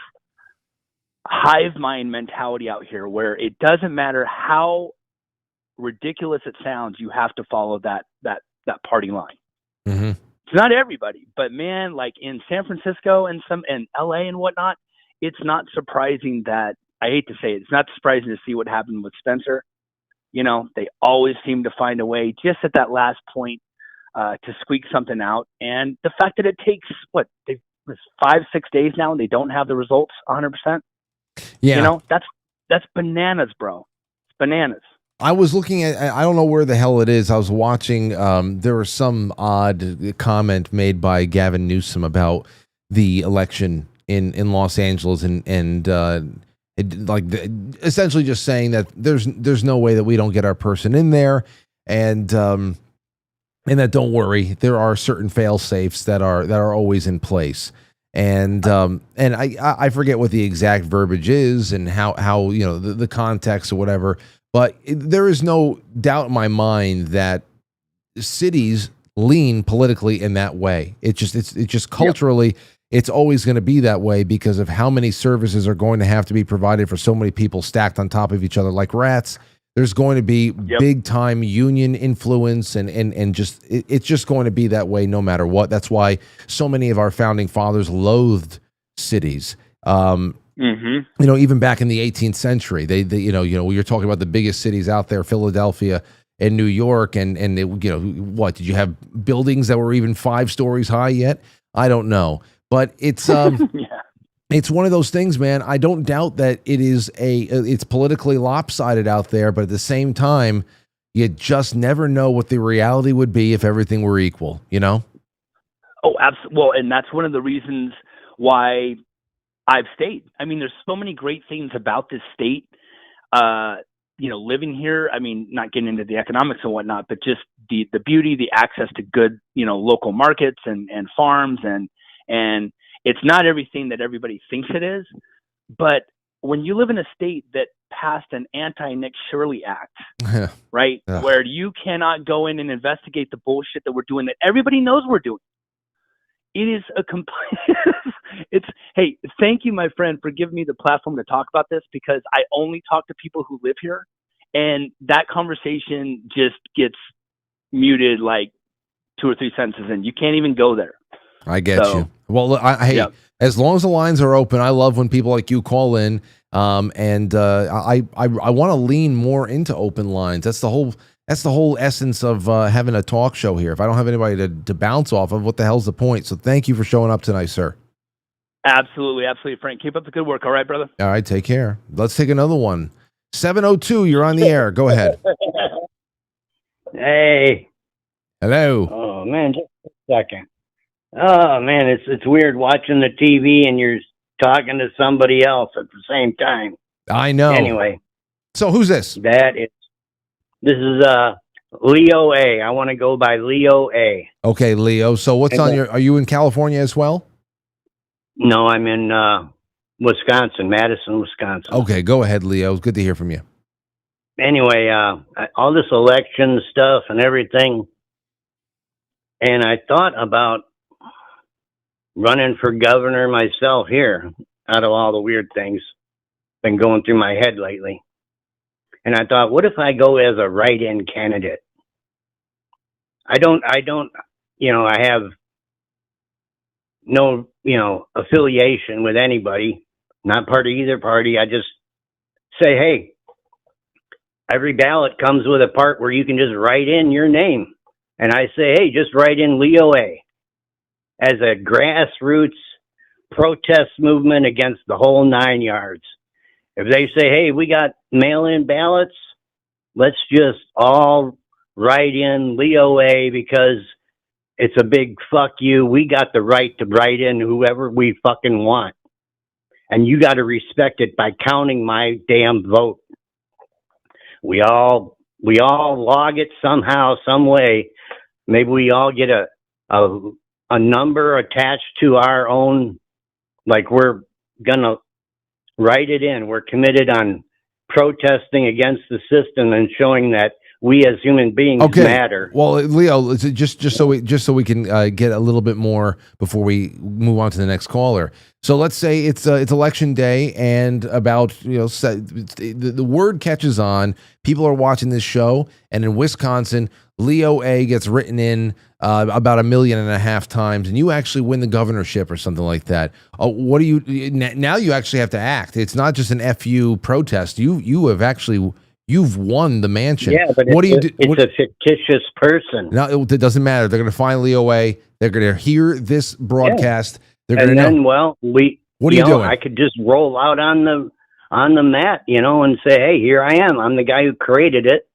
hive mind mentality out here, where it doesn't matter how ridiculous it sounds, you have to follow that party line. Mm-hmm. It's not everybody, but man, like in San Francisco and LA and whatnot, it's not surprising that, I hate to say it, it's not surprising to see what happened with Spencer. They always seem to find a way just at that last point to squeak something out. And the fact that it takes, it's 5-6 days now and they don't have the results 100%. Yeah. That's bananas, bro. It's bananas. I was looking at, I don't know where the hell it is. I was watching, there was some odd comment made by Gavin Newsom about the election in Los Angeles, and essentially just saying that there's no way that we don't get our person in there, and that don't worry, there are certain fail safes that are always in place. And I forget what the exact verbiage is and how the context or whatever. But there is no doubt in my mind that cities lean politically in that way. It's just culturally, it's always going to be that way because of how many services are going to have to be provided for so many people stacked on top of each other like rats. There's going to be big time union influence and just it's just going to be that way no matter what. That's why so many of our founding fathers loathed cities. Even back in the 18th century, they you're talking about the biggest cities out there, Philadelphia and New York, and what did you have buildings that were even 5 stories high yet? I don't know, but it's it's one of those things, man. I don't doubt that it's politically lopsided out there, but at the same time, you just never know what the reality would be if everything were equal. Oh, absolutely. Well, and that's one of the reasons why I've stayed. I mean, there's so many great things about this state. Living here, I mean, not getting into the economics and whatnot, but just the beauty, the access to good, local markets and farms, and it's not everything that everybody thinks it is. But when you live in a state that passed an anti-Nick Shirley Act, right, where you cannot go in and investigate the bullshit that we're doing, that everybody knows we're doing. It is a complete. Hey, thank you, my friend, for giving me the platform to talk about this, because I only talk to people who live here, and that conversation just gets muted like 2 or 3 sentences in. You can't even go there. I get you. Well, as long as the lines are open, I love when people like you call in, and I want to lean more into open lines. That's the whole essence of having a talk show here. If I don't have anybody to bounce off of, what the hell's the point? So thank you for showing up tonight, sir. Absolutely, Frank. Keep up the good work. All right, brother. All right, take care. Let's take another one. 702, you're on the air. Go ahead. Hey. Hello. Oh man, just a second. Oh man, it's weird watching the TV and you're talking to somebody else at the same time. I know. Anyway. So who's this? This is Leo A. I want to go by Leo A. Okay, Leo. So what's on your? Are you in California as well? No, I'm in Wisconsin, Madison, Wisconsin. Okay, go ahead, Leo. It's good to hear from you. Anyway, all this election stuff and everything, and I thought about running for governor myself here. Out of all the weird things been going through my head lately. And I thought, what if I go as a write-in candidate? I don't, I have no, affiliation with anybody, not part of either party. I just say, hey, every ballot comes with a part where you can just write in your name. And I say, hey, just write in Leo A. as a grassroots protest movement against the whole 9 yards. If they say, hey, we got mail-in ballots, let's just all write in Leo A because it's a big fuck you. We got the right to write in whoever we fucking want. And you got to respect it by counting my damn vote. We all log it somehow, some way. Maybe we all get a number attached to our own, like we're going to write it in. We're committed on protesting against the system and showing that we as human beings matter. Well, Leo, just so we can get a little bit more before we move on to the next caller. So let's say it's election day, and about the word catches on. People are watching this show, and in Wisconsin, Leo A gets written in about 1.5 million times, and you actually win the governorship or something like that. What do you now? You actually have to act. It's not just an FU protest. You've won the mansion. Yeah, but what do you do? It's a fictitious person. No, it doesn't matter. They're going to find Leo A. They're going to hear this broadcast. Yeah. They're going to know. Well, what are you doing? I could just roll out on the mat, and say, "Hey, here I am. I'm the guy who created it.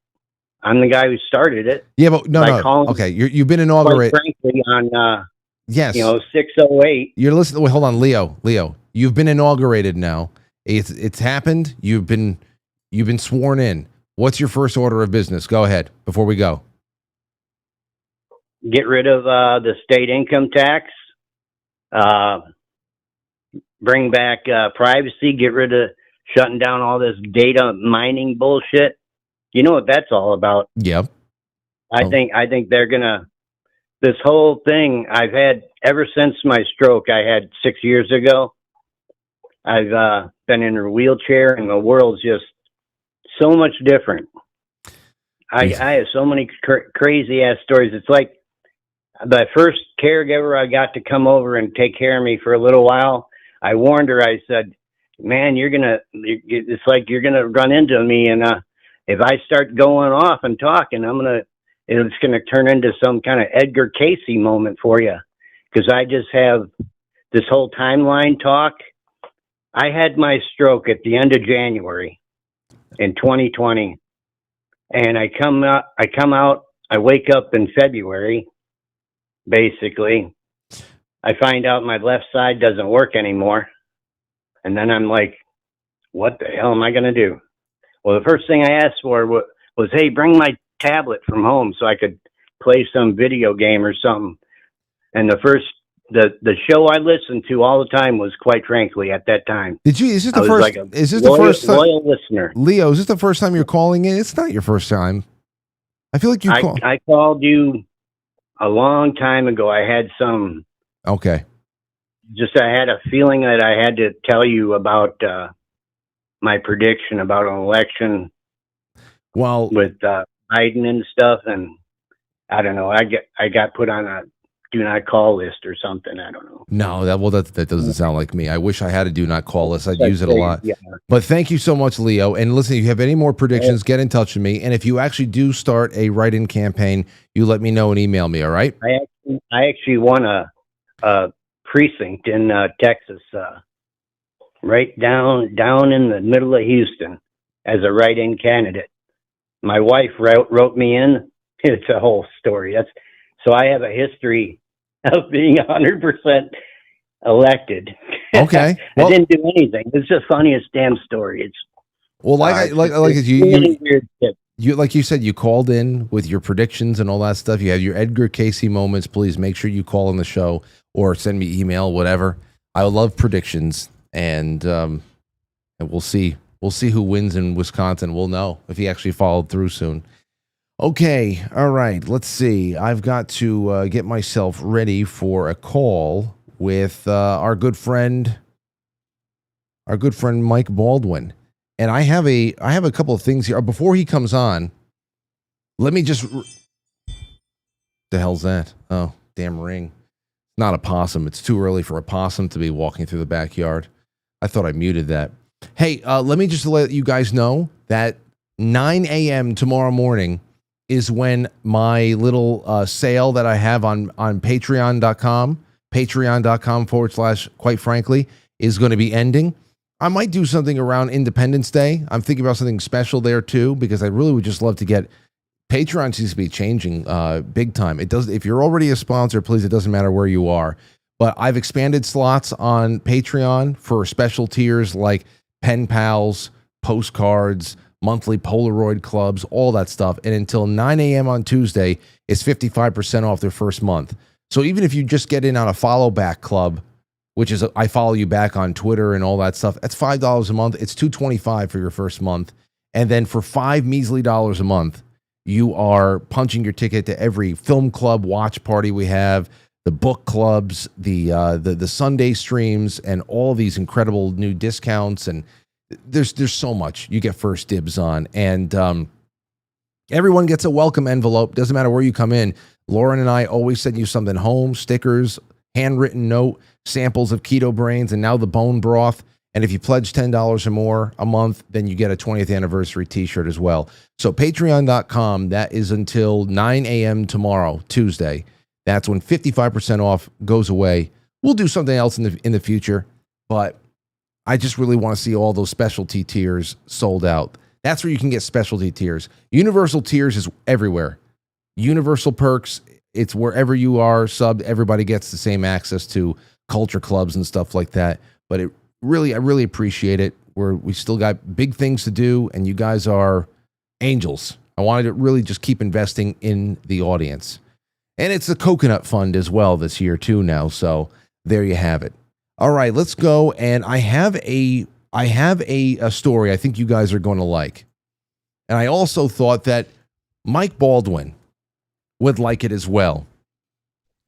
I'm the guy who started it." Yeah, but no. Okay, you've been inaugurated. Frankly, on yes, 608. You're listening. Wait, hold on, Leo. You've been inaugurated now. It's happened. You've been sworn in. What's your first order of business? Go ahead before we go. Get rid of the state income tax. Bring back privacy. Get rid of shutting down all this data mining bullshit. You know what that's all about? Yep. I think they're gonna. This whole thing I've had ever since my stroke I had 6 years ago. I've been in a wheelchair, and the world's just so much different. I have so many crazy ass stories. It's like the first caregiver I got to come over and take care of me for a little while. I warned her. I said, "Man, it's like you're gonna run into me, and if I start going off and talking, it's gonna turn into some kind of Edgar Casey moment for you, because I just have this whole timeline talk." I had my stroke at the end of January in 2020, and I come out, I wake up in February, basically. I find out my left side doesn't work anymore, and then I'm like, what the hell am I going to do? Well, the first thing I asked for was, hey, bring my tablet from home so I could play some video game or something. And the show I listened to all the time was, quite frankly, at that time. Is this the first time? Loyal listener. Leo, is this the first time you're calling in? It's not your first time. I feel like I called you a long time ago. I had some. Okay. I had a feeling that I had to tell you about my prediction about an election. Well, with Biden and stuff, and I don't know. I got put on a do not call list or something. I don't know. No, that doesn't sound like me. I wish I had a do not call list. I'd use it a lot. Yeah. But thank you so much, Leo. And listen, if you have any more predictions, get in touch with me. And if you actually do start a write-in campaign, you let me know and email me. All right? I actually won a precinct in Texas, right down in the middle of Houston. as a write-in candidate. My wife wrote me in. It's a whole story. So I have a history of being 100% elected. Okay. I didn't do anything. It's the funniest damn story. It's well, really weird shit. You like you said, you called in with your predictions and all that stuff. You had your Edgar Casey moments. Please make sure you call in the show or send me email, whatever. I love predictions, and we'll see. We'll see who wins in Wisconsin. We'll know if he actually followed through soon. Okay, all right. Let's see. I've got to get myself ready for a call with our good friend Mike Baldwin. And I have a couple of things here. Before he comes on, let me just... The hell's that? Oh, damn ring. Not a possum. It's too early for a possum to be walking through the backyard. I thought I muted that. Hey, let me just let you guys know that 9 a.m. tomorrow morning is when my little sale that I have on patreon.com, quite frankly, is going to be ending. I might do something around Independence Day. I'm thinking about something special there too, because I really would just love to get Patreon seems to be changing big time. It does. If you're already a sponsor, please, it doesn't matter where you are. But I've expanded slots on Patreon for special tiers like pen pals, postcards, monthly Polaroid clubs, all that stuff. And until 9 a.m. on Tuesday, it's 55% off their first month. So even if you just get in on a follow back club, which is I follow you back on Twitter and all that stuff, that's $5 a month. It's $2.25 for your first month. And then for $5 measly a month, you are punching your ticket to every film club watch party we have, the book clubs, the Sunday streams, and all these incredible new discounts. And there's so much you get first dibs on. And everyone gets a welcome envelope. Doesn't matter where you come in. Lauren and I always send you something home, stickers, handwritten note, samples of Keto Brainz, and now the bone broth. And if you pledge $10 or more a month, then you get a 20th anniversary t-shirt as well. So patreon.com, that is until 9 a.m. tomorrow, Tuesday. That's when 55% off goes away. We'll do something else in the future, but I just really want to see all those specialty tiers sold out. That's where you can get specialty tiers. Universal tiers is everywhere. Universal perks, it's wherever you are subbed, everybody gets the same access to culture clubs and stuff like that. But I really appreciate it. We still got big things to do, and you guys are angels. I wanted to really just keep investing in the audience. And it's a coconut fund as well this year too now. So there you have it. All right, let's go. And I have a story I think you guys are going to like. And I also thought that Mike Baldwin would like it as well.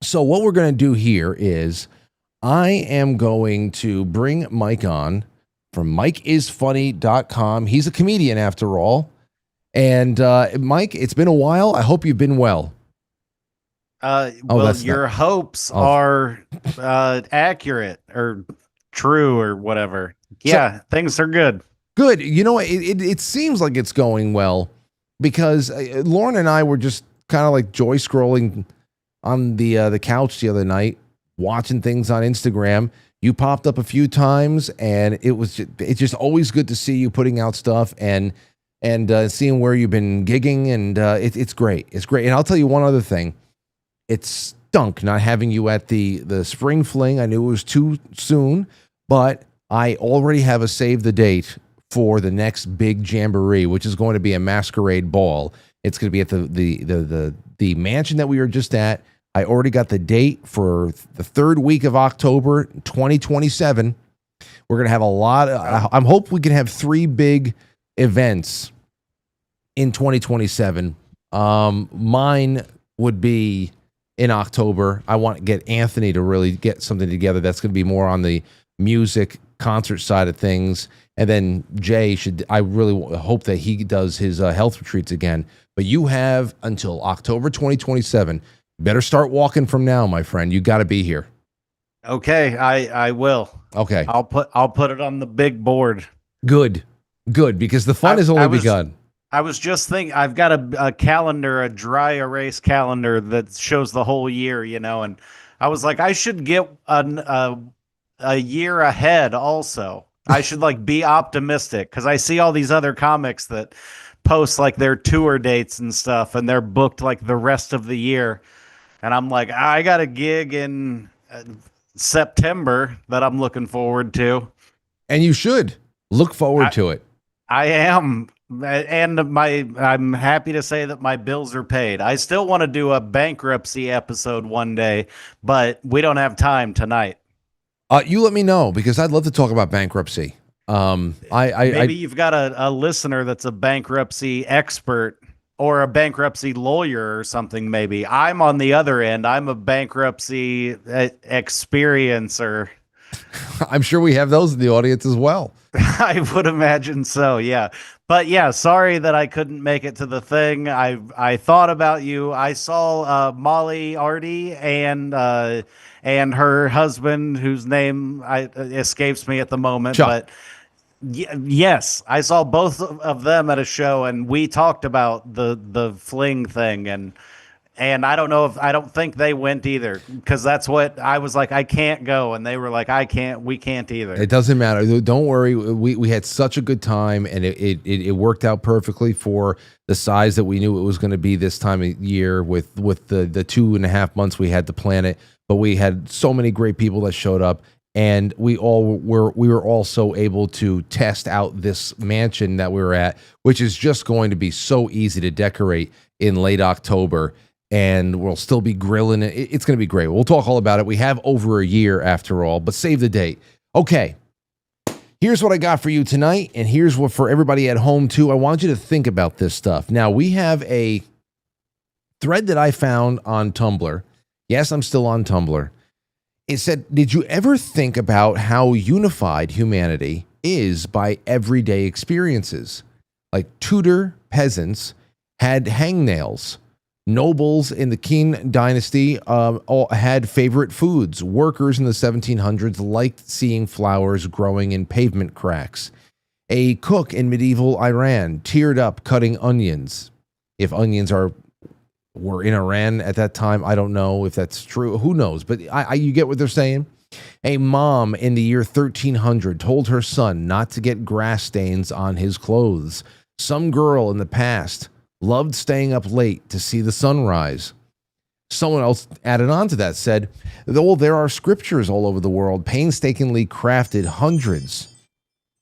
So what we're going to do here is I am going to bring Mike on from MikeIsFunny.com. He's a comedian after all. And Mike, it's been a while. I hope you've been well. Well, your hopes are accurate or true or whatever. Yeah, things are good. Good. You know, it seems like it's going well because Lauren and I were just kind of like joy scrolling on the couch the other night, watching things on Instagram. You popped up a few times, and it's just always good to see you putting out stuff and seeing where you've been gigging, and it's great. It's great. And I'll tell you one other thing. It stunk not having you at the Spring Fling. I knew it was too soon, but I already have a save the date for the next big jamboree, which is going to be a masquerade ball. It's going to be at the mansion that we were just at. I already got the date for the third week of October, 2027. We're going to have a lot of, I'm hoping we can have 3 big events in 2027. Mine would be in October. I want to get Anthony to really get something together that's going to be more on the music concert side of things. And then Jay I really hope that he does his health retreats again. But you have until October 2027. Better start walking from now, my friend. You got to be here. Okay, I will. Okay. I'll put it on the big board. Good, because the fun has only begun. I was just thinking, I've got a calendar, a dry erase calendar that shows the whole year, and I was like, I should get a year ahead also. I should like be optimistic because I see all these other comics that post like their tour dates and stuff, and they're booked like the rest of the year. And I'm like, I got a gig in September that I'm looking forward to. And you should look forward to it. I am. And I'm happy to say that my bills are paid. I still want to do a bankruptcy episode one day, but we don't have time tonight. You let me know because I'd love to talk about bankruptcy. Maybe you've got a listener that's a bankruptcy expert or a bankruptcy lawyer or something. Maybe I'm on the other end. I'm a bankruptcy experiencer. I'm sure we have those in the audience as well. I would imagine so, yeah. But yeah, sorry that I couldn't make it to the thing. I thought about you. I saw Molly Arty and her husband, whose name escapes me at the moment. Chuck. But yes, I saw both of them at a show, and we talked about the fling thing, and I don't think they went either because that's what I was like. I can't go, and they were like, we can't either. It doesn't matter. Don't worry. We had such a good time, and it worked out perfectly for the size that we knew it was going to be this time of year with the 2.5 months we had to plan it. But we had so many great people that showed up. And we were also able to test out this mansion that we were at, which is just going to be so easy to decorate in late October. And we'll still be grilling it. It's going to be great. We'll talk all about it. We have over a year after all, but save the date. Okay. Here's what I got for you tonight. And here's what for everybody at home too. I want you to think about this stuff. Now we have a thread that I found on Tumblr. Yes, I'm still on Tumblr. It said, did you ever think about how unified humanity is by everyday experiences? Like Tudor peasants had hangnails. Nobles in the Qing dynasty all had favorite foods. Workers in the 1700s liked seeing flowers growing in pavement cracks. A cook in medieval Iran teared up cutting onions. If onions were in Iran at that time, I don't know if that's true. Who knows? But you get what they're saying? A mom in the year 1300 told her son not to get grass stains on his clothes. Some girl in the past loved staying up late to see the sunrise. Someone else added on to that, said, though there are scriptures all over the world, painstakingly crafted hundreds.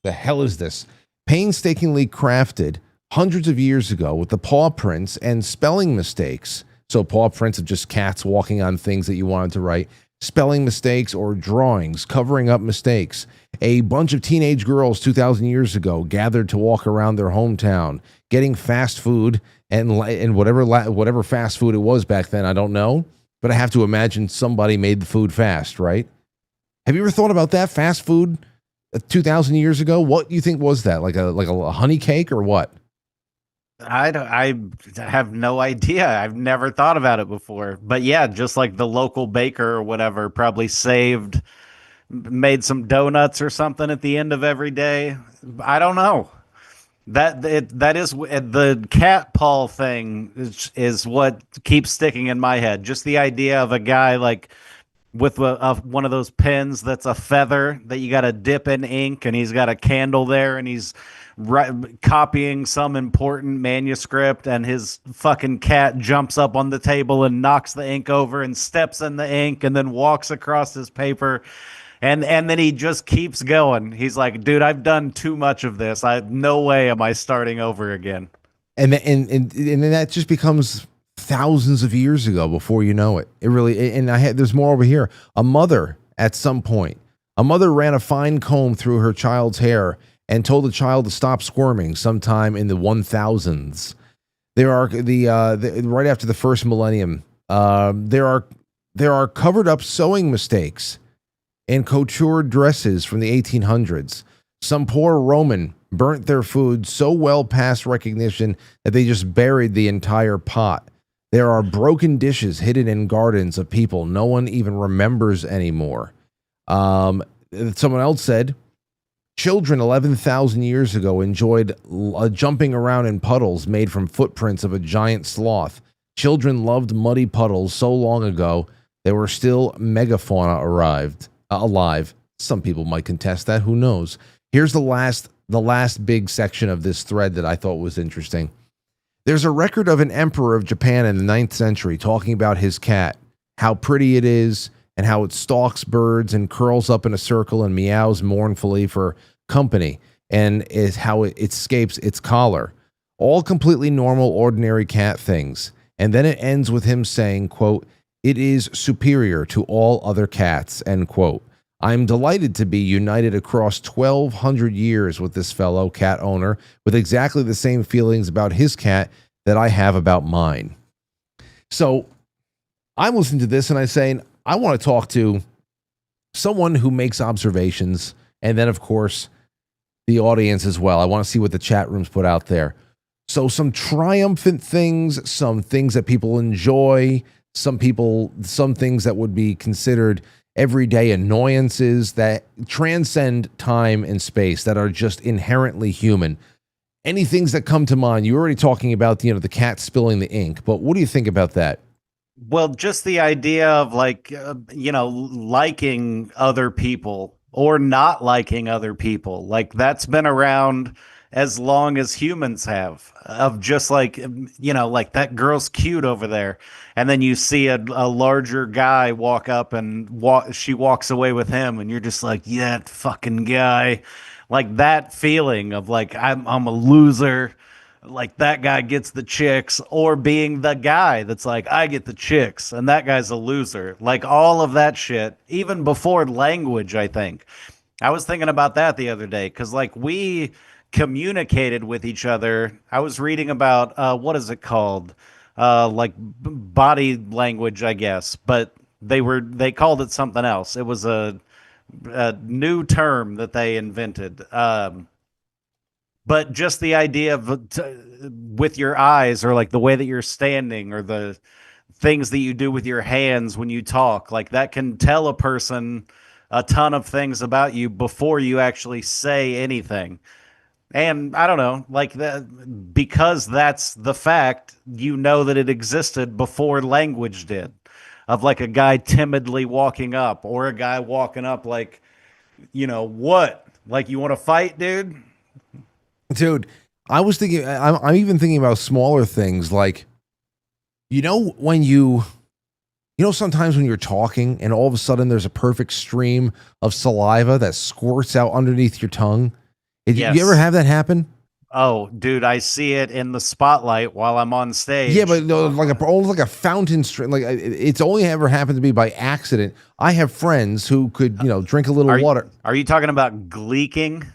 The hell is this? Painstakingly crafted hundreds of years ago with the paw prints and spelling mistakes. So paw prints of just cats walking on things that you wanted to write. Spelling mistakes or drawings, covering up mistakes. A bunch of teenage girls 2,000 years ago gathered to walk around their hometown, getting fast food and whatever fast food it was back then, I don't know. But I have to imagine somebody made the food fast, right? Have you ever thought about that? Fast food 2,000 years ago? What do you think was that? Like a honey cake or what? I have no idea. I've never thought about it before. But yeah, just like the local baker or whatever probably made some donuts or something at the end of every day. I don't know. That is the cat paw thing is what keeps sticking in my head. Just the idea of a guy like with one of those pens that's a feather that you got to dip in ink, and he's got a candle there, and he's copying some important manuscript, and his fucking cat jumps up on the table and knocks the ink over and steps in the ink and then walks across his paper. And then he just keeps going. He's like, dude, I've done too much of this. No way am I starting over again. And then that just becomes thousands of years ago before you know it. It really, and there's more over here. A mother ran a fine comb through her child's hair and told the child to stop squirming sometime in the 1000s. There are right after the first millennium, there are covered up sewing mistakes in couture dresses from the 1800s. Some poor Roman burnt their food so well past recognition that they just buried the entire pot. There are broken dishes hidden in gardens of people no one even remembers anymore. Someone else said, children 11,000 years ago enjoyed jumping around in puddles made from footprints of a giant sloth. Children loved muddy puddles so long ago, there were still megafauna alive. Some people might contest that, who knows. Here's the last big section of this thread that I thought was interesting. There's a record of an emperor of Japan in the 9th century talking about his cat, how pretty it is, and how it stalks birds and curls up in a circle and meows mournfully for company, and is how it escapes its collar. All completely normal, ordinary cat things. And then it ends with him saying, quote, "It is superior to all other cats," end quote. I'm delighted to be united across 1,200 years with this fellow cat owner with exactly the same feelings about his cat that I have about mine. So I'm listening to this and I'm saying, I want to talk to someone who makes observations, and then, of course, the audience as well. I want to see what the chat rooms put out there. So some triumphant things, some things that people enjoy, some things that would be considered everyday annoyances that transcend time and space, that are just inherently human. Any things that come to mind? You're already talking about, the cat spilling the ink, but what do you think about that? Well, just the idea of liking other people or not liking other people, like that's been around as long as humans have, of just like that girl's cute over there. And then you see a larger guy walk up and she walks away with him. And you're just like, yeah, that fucking guy. Like that feeling of like, I'm a loser. Like that guy gets the chicks, or being the guy that's like, I get the chicks and that guy's a loser. Like all of that shit, even before language, I think. I was thinking about that the other day because like we communicated with each other. I was reading about what is it called? Body language, I guess, but they called it something else. It was a new term that they invented. But just the idea of with your eyes, or like the way that you're standing, or the things that you do with your hands when you talk, like that can tell a person a ton of things about you before you actually say anything. And I don't know, like that, because that's the fact, that it existed before language did, of like a guy timidly walking up, or a guy walking up like, what? Like, you want to fight, dude? Dude, I was thinking, I'm even thinking about smaller things like, when sometimes when you're talking and all of a sudden there's a perfect stream of saliva that squirts out underneath your tongue. Yes. You ever have that happen? Oh, dude, I see it in the spotlight while I'm on stage. Yeah, but almost like a fountain stream. Like it's only ever happened to me by accident. I have friends who could, drink a little water. Are you talking about gleeking?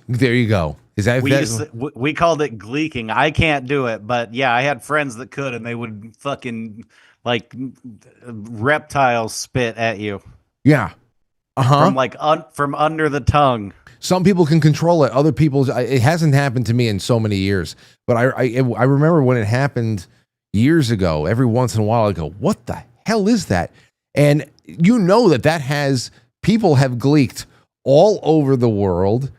There you go. Is that we called it gleeking? I can't do it, but yeah, I had friends that could, and they would fucking like reptiles spit at you. Yeah. From under the tongue. Some people can control it. Other people, it hasn't happened to me in so many years. But I remember when it happened years ago. Every once in a while, I go, "What the hell is that?" And people have gleeked all over the world,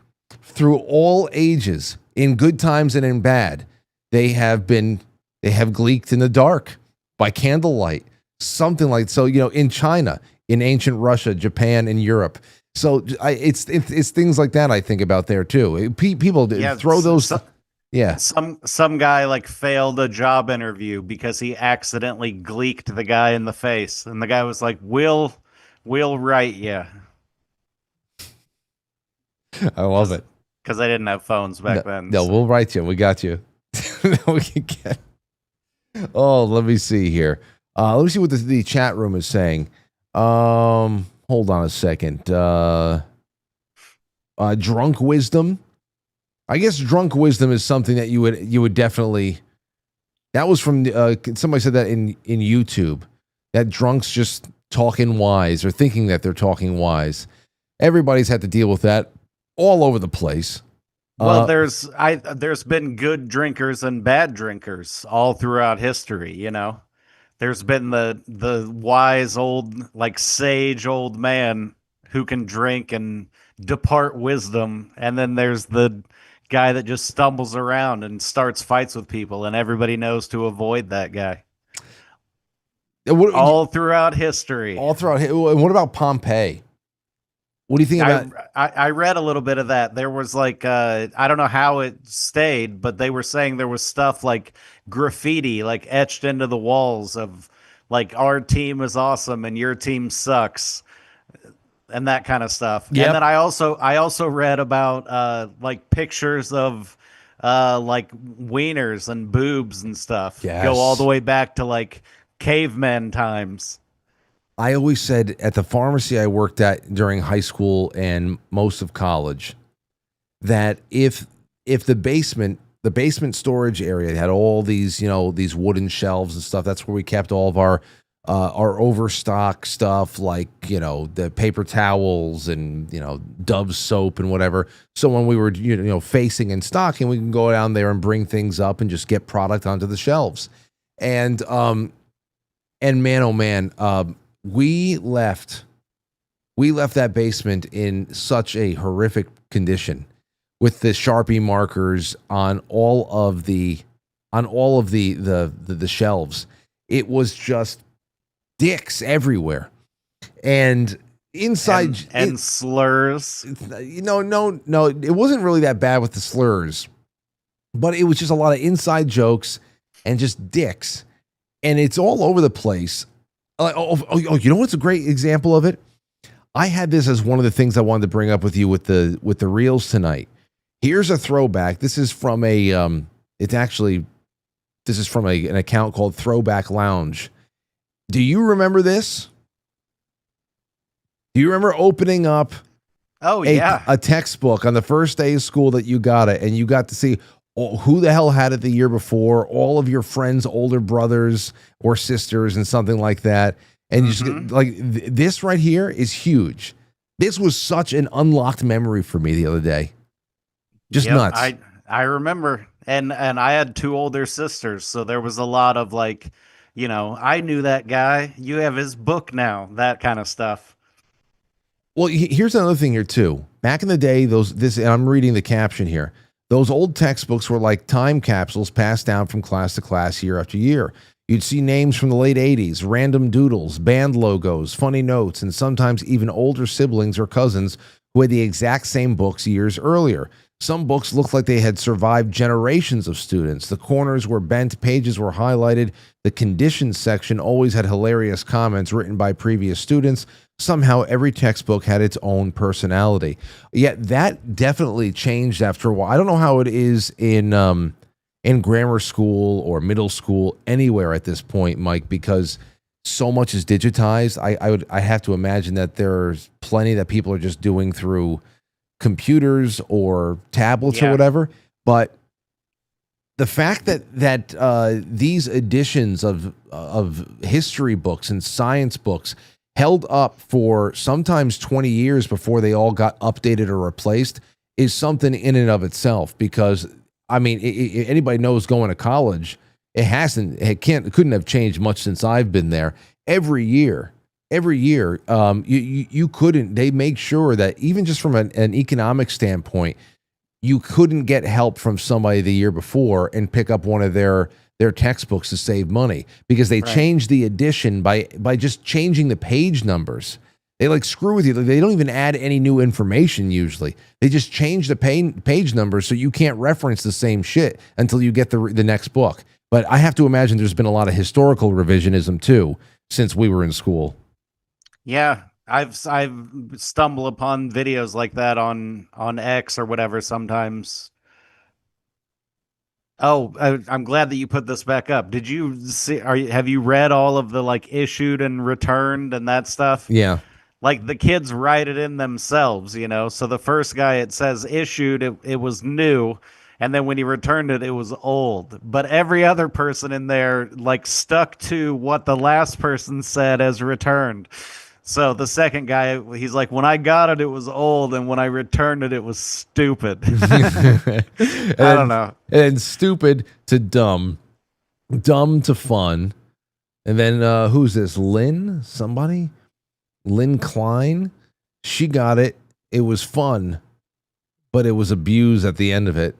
through all ages, in good times and in bad. They have gleeked in the dark, by candlelight, something like so. In China, in ancient Russia, Japan, and Europe. So it's things like that I think about there too. People throw those. Some guy like failed a job interview because he accidentally gleeked the guy in the face, and the guy was like, "We'll write you." I love it because I didn't have phones back then. No, we'll write you. We got you. We can get. Oh, let me see here. Let me see what the chat room is saying. Hold on a second. Drunk wisdom. I guess drunk wisdom is something that you would definitely. That was from somebody said that in YouTube, that drunks just talking wise or thinking that they're talking wise. Everybody's had to deal with that all over the place. Well, there's been good drinkers and bad drinkers all throughout history. There's been the wise old, like sage old man who can drink and depart wisdom, and then there's the guy that just stumbles around and starts fights with people, and everybody knows to avoid that guy. All throughout history. All throughout. What about Pompeii? What do you think about? I read a little bit of that. There was like I don't know how it stayed, but they were saying there was stuff like graffiti like etched into the walls of like our team is awesome and your team sucks and that kind of stuff. Yep. And then I also read about like pictures of like wieners and boobs and stuff. Yes. Go all the way back to like cavemen times. I always said at the pharmacy I worked at during high school and most of college that if the basement storage area had all these, these wooden shelves and stuff, that's where we kept all of our overstock stuff, like, the paper towels and, Dove soap and whatever. So when we were, facing and stocking, we can go down there and bring things up and just get product onto the shelves. And man, oh man, we left that basement in such a horrific condition with the Sharpie markers on all of the shelves. It was just dicks everywhere. And inside and slurs. No, it wasn't really that bad with the slurs. But it was just a lot of inside jokes and just dicks. And it's all over the place. You know what's a great example of it? I had this as one of the things I wanted to bring up with you with the reels tonight. Here's a throwback. This is from an account called Throwback Lounge. Do you remember this? Do you remember opening up a textbook on the first day of school that you got it, and you got to see who the hell had it the year before, all of your friends' older brothers or sisters and something like that. And you just like this right here is huge. This was such an unlocked memory for me the other day. Just nuts. I remember. And I had two older sisters, so there was a lot of like, I knew that guy. You have his book now, that kind of stuff. Well, here's another thing here too. Back in the day, and I'm reading the caption here. Those old textbooks were like time capsules passed down from class to class year after year. You'd see names from the late 80s, random doodles, band logos, funny notes, and sometimes even older siblings or cousins who had the exact same books years earlier. Some books looked like they had survived generations of students. The corners were bent, pages were highlighted. The conditions section always had hilarious comments written by previous students. Somehow every textbook had its own personality. Yet that definitely changed after a while. I don't know how it is in grammar school or middle school, anywhere at this point, Mike, because so much is digitized. I have to imagine that there's plenty that people are just doing through computers or tablets or whatever. But the fact that these editions of history books and science books held up for sometimes 20 years before they all got updated or replaced is something in and of itself. Because I mean, anybody knows going to college, couldn't have changed much since I've been there. Every year, you couldn't. They make sure that even just from an economic standpoint, you couldn't get help from somebody the year before and pick up one of their textbooks to save money, because they changed the edition by just changing the page numbers. They like screw with you. They don't even add any new information usually. They just change the page numbers so you can't reference the same shit until you get the next book. But I have to imagine there's been a lot of historical revisionism too since we were in school. Yeah, I've stumbled upon videos like that on X or whatever sometimes. Oh, I'm glad that you put this back up. Did you see? Have you read all of the like issued and returned and that stuff? Yeah. Like the kids write it in themselves, So the first guy, it says issued, it was new. And then when he returned it, it was old. But every other person in there like stuck to what the last person said as returned. So the second guy, he's like, when I got it, it was old. And when I returned it, it was stupid. I don't know. And stupid to dumb to fun. And then who's this? Lynn? Somebody? Lynn Klein? She got it. It was fun, but it was abused at the end of it.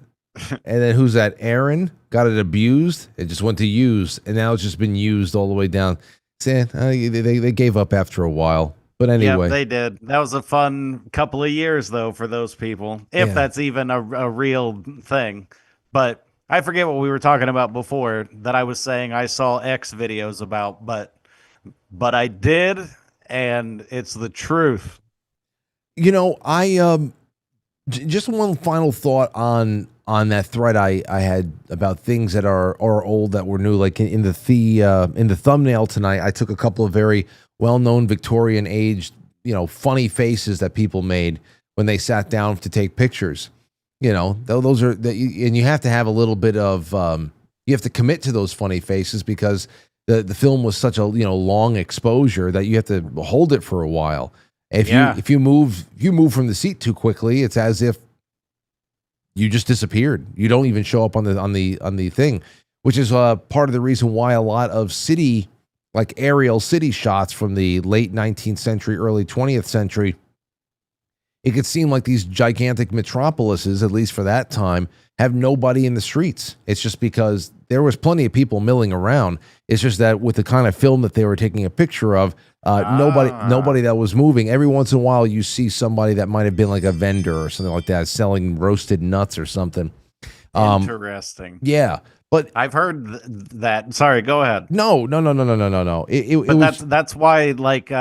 And then who's that? Aaron got it abused. It just went to used, and now it's just been used all the way down. They gave up after a while. But anyway, yeah, they did. That was a fun couple of years, though, for those people, if Yeah. that's even a real thing. But I forget what we were talking about before that I was saying I saw X videos about, but I did, and it's the truth. I just one final thought on that thread I had about things that are old that were new. Like in the thumbnail tonight, I took a couple of very well-known Victorian age, funny faces that people made when they sat down to take pictures. Those are and you have to have a little bit of you have to commit to those funny faces because the film was such a long exposure that you have to hold it for a while. If you move from the seat too quickly, it's as if you just disappeared. You don't even show up on the thing, which is part of the reason why a lot of city, like aerial city shots from the late 19th century, early 20th century, it could seem like these gigantic metropolises, at least for that time, have nobody in the streets. It's just because there was plenty of people milling around. It's just that with the kind of film that they were taking a picture of, nobody that was moving. Every once in a while, you see somebody that might have been like a vendor or something like that, selling roasted nuts or something. Interesting. Yeah, but I've heard that. Sorry, go ahead. No. That's why, like,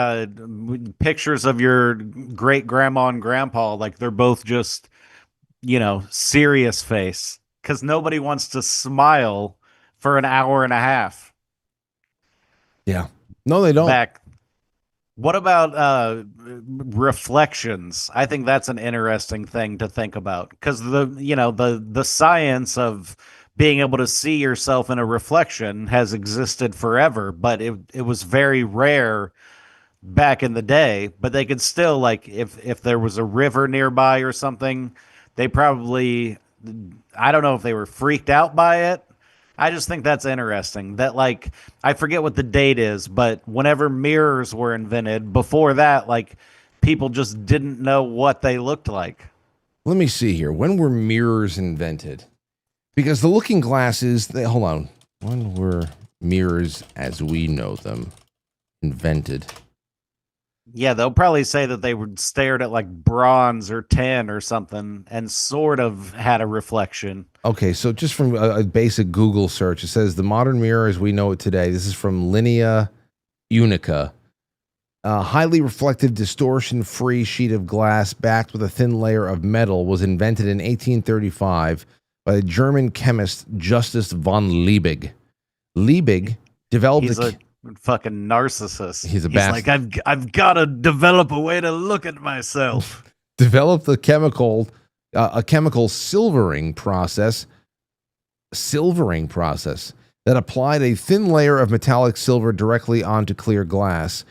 pictures of your great grandma and grandpa, like they're both just, serious face, because nobody wants to smile for an hour and a half. Yeah. No, they don't. What about reflections? I think that's an interesting thing to think about, because the science of being able to see yourself in a reflection has existed forever, but it was very rare back in the day. But they could still, like, if there was a river nearby or something, they probably, I don't know if they were freaked out by it. I just think that's interesting that, like, I forget what the date is, but whenever mirrors were invented, before that, like, people just didn't know what they looked like. Let me see here. When were mirrors invented? Because the looking glasses, hold on. When were mirrors as we know them invented? Yeah, they'll probably say that they were stared at like bronze or tin or something and sort of had a reflection. Okay, so just from a basic Google search, it says the modern mirror as we know it today. This is from Linea Unica. A highly reflective, distortion-free sheet of glass backed with a thin layer of metal was invented in 1835 by the German chemist Justus von Liebig. Liebig developed He's a fucking narcissist. He's He's like, I've got to develop a way to look at myself. Developed a chemical silvering process that applied a thin layer of metallic silver directly onto clear glass.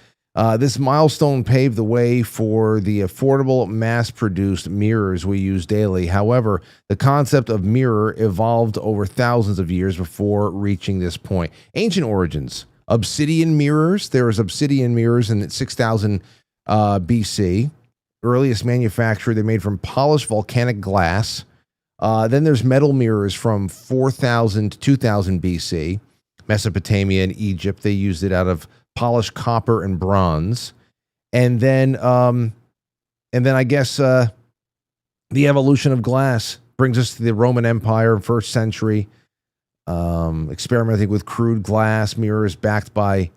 This milestone paved the way for the affordable, mass-produced mirrors we use daily. However, the concept of mirror evolved over thousands of years before reaching this point. Ancient origins. Obsidian mirrors. There was obsidian mirrors in 6000 BC. Earliest manufacturer, they made from polished volcanic glass. Then there's metal mirrors from 4000 to 2000 BC. Mesopotamia and Egypt, they used it out of polished copper and bronze. And then I guess the evolution of glass brings us to the Roman Empire, 1st century. Experimenting with crude glass mirrors backing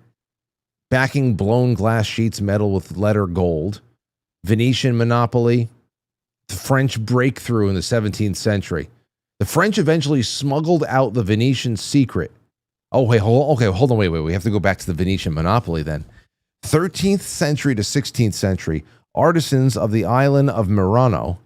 blown glass sheets metal with lead or gold. Venetian monopoly. The French breakthrough in the 17th century. The French eventually smuggled out the Venetian secret. Oh, wait, hold on, wait. We have to go back to the Venetian monopoly then. 13th century to 16th century, artisans of the island of Murano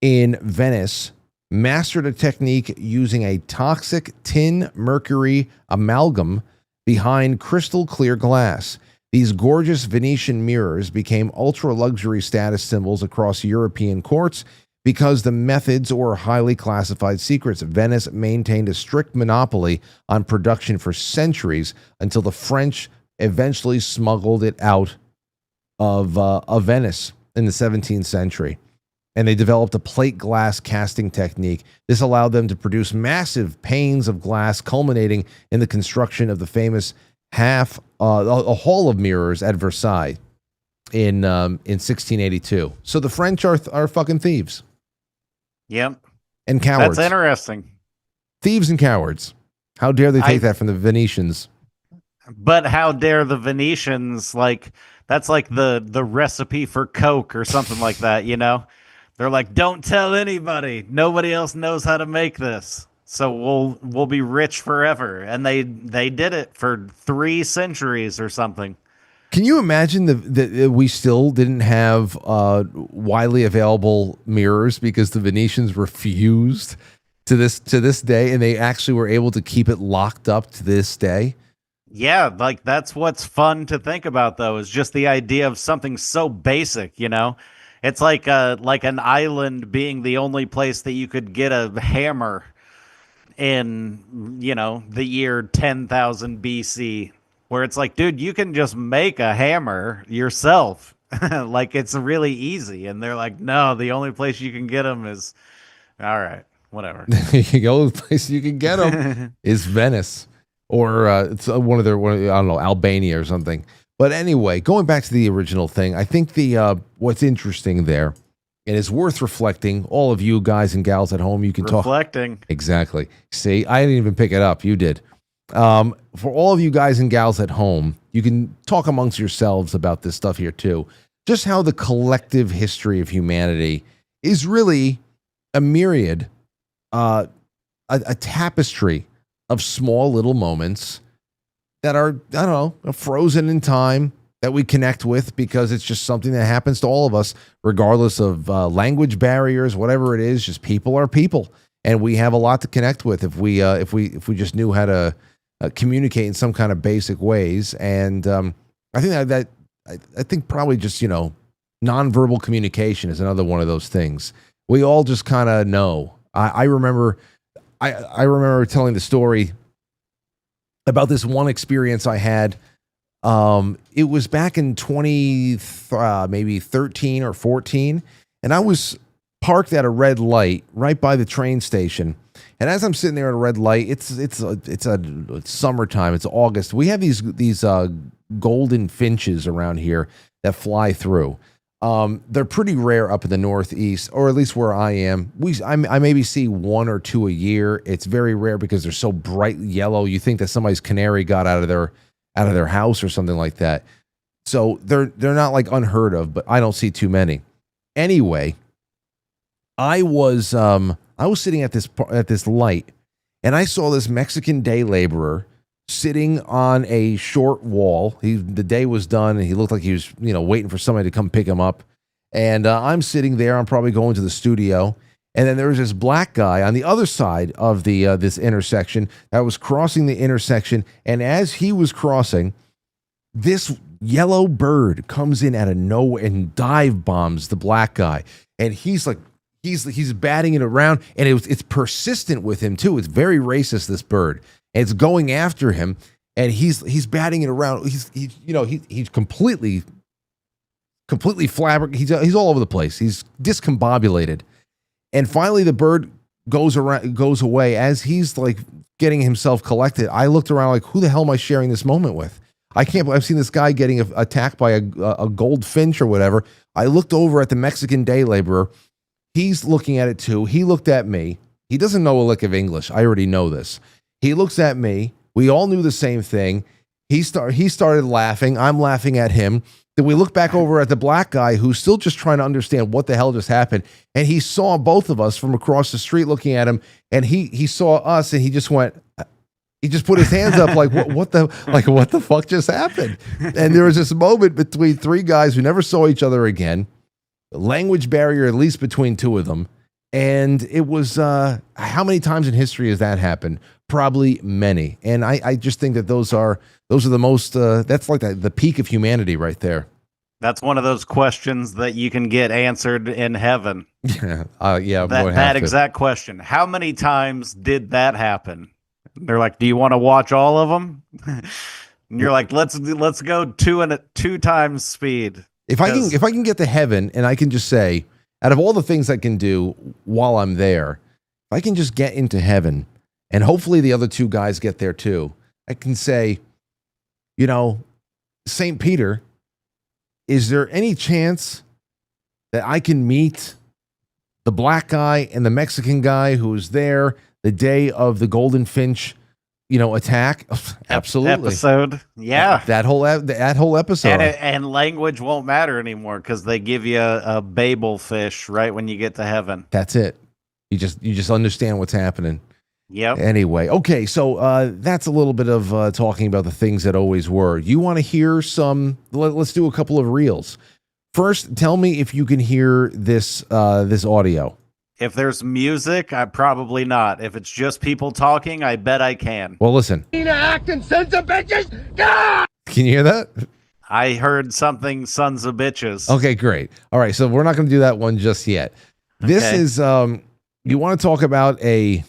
in Venice mastered a technique using a toxic tin mercury amalgam behind crystal clear glass. These gorgeous Venetian mirrors became ultra-luxury status symbols across European courts because the methods or highly classified secrets. Venice maintained a strict monopoly on production for centuries until the French eventually smuggled it out of Venice in the 17th century. And they developed a plate glass casting technique. This allowed them to produce massive panes of glass, culminating in the construction of the famous a hall of mirrors at Versailles. in 1682. So the French are fucking thieves Yep. and cowards. That's interesting. Thieves and cowards. How dare they take that from the Venetians? But how dare the Venetians, like, that's like the recipe for Coke or something like that, you know? They're like, don't tell anybody. Nobody else knows how to make this. So we'll be rich forever. And they did it for 3 centuries or something. Can you imagine that we still didn't have widely available mirrors because the Venetians refused to this day, and they actually were able to keep it locked up to this day? Yeah, like that's what's fun to think about, though, is just the idea of something so basic, you know? It's like an island being the only place that you could get a hammer in, you know, the year 10,000 BC, where it's like, dude, you can just make a hammer yourself. Like, it's really easy. And they're like, no, the only place you can get them is, all right, whatever. The only place you can get them is Venice, or it's one of I don't know, Albania or something. But anyway, going back to the original thing, I think the what's interesting there, and it's worth reflecting. All of you guys and gals at home, you can reflecting. Exactly. See, I didn't even pick it up. You did. For all of you guys and gals at home, you can talk amongst yourselves about this stuff here too. Just how the collective history of humanity is really a myriad, a tapestry of small little moments that are, I don't know, frozen in time that we connect with because it's just something that happens to all of us, regardless of language barriers, whatever it is. Just people are people, and we have a lot to connect with if we just knew how to communicate in some kind of basic ways. And I think I think probably just, you know, nonverbal communication is another one of those things. We all just kind of know. I remember telling the story about this one experience I had. It was back in maybe 13 or 14, and I was parked at a red light right by the train station. And as I'm sitting there at a red light, it's summertime. It's August. We have these golden finches around here that fly through. They're pretty rare up in the Northeast, or at least where I am. I maybe see 1 or 2 a year. It's very rare because they're so bright yellow. You think that somebody's canary got out of their house or something like that. So they're not like unheard of, but I don't see too many. Anyway, I was sitting at this light, and I saw this Mexican day laborer sitting on a short wall. The day was done, and he looked like he was, you know, waiting for somebody to come pick him up. And I'm sitting there. I'm probably going to the studio, and then there was this black guy on the other side of the this intersection that was crossing the intersection. And as he was crossing, this yellow bird comes in out of nowhere and dive bombs the black guy, and he's like. He's batting it around, and it's persistent with him too. It's very racist, this bird. And it's going after him, and he's batting it around. He's completely flabbergasted. He's all over the place. He's discombobulated. And finally the bird goes away. As he's like getting himself collected, I looked around like, who the hell am I sharing this moment with? I can't believe I've seen this guy getting attacked by a goldfinch or whatever. I looked over at the Mexican day laborer. He's looking at it too. He looked at me. He doesn't know a lick of English. I already know this. He looks at me. We all knew the same thing. He started laughing. I'm laughing at him. Then we look back over at the black guy who's still just trying to understand what the hell just happened. And he saw both of us from across the street looking at him. And he saw us, and he just went. He just put his hands up like, what the fuck just happened? And there was this moment between 3 guys who never saw each other again. Language barrier, at least between 2 of them. And it was, how many times in history has that happened? Probably many. And I just think that those are the most, that's like the peak of humanity right there. That's one of those questions that you can get answered in heaven. Yeah. That exact question. How many times did that happen? They're like, do you want to watch all of them? And you're like, let's go 2 times speed. If I can get to heaven, and I can just say, out of all the things I can do while I'm there, if I can just get into heaven, and hopefully the other 2 guys get there too, I can say, you know, St. Peter, is there any chance that I can meet the black guy and the Mexican guy who was there the day of the Golden Finch, attack? Absolutely. Episode. Yeah. That whole episode. And language won't matter anymore because they give you a Babel fish right when you get to heaven. That's it. You just understand what's happening. Yep. Anyway, okay, so that's a little bit of talking about the things that always were. You want to hear some? Let's do a couple of reels. First, tell me if you can hear this audio. If there's music, I probably not. If it's just people talking, I bet I can. Well, listen. Acting sons of bitches. God! Can you hear that? I heard something, sons of bitches. Okay, great. All right, so we're not going to do that one just yet. This is you want to talk about a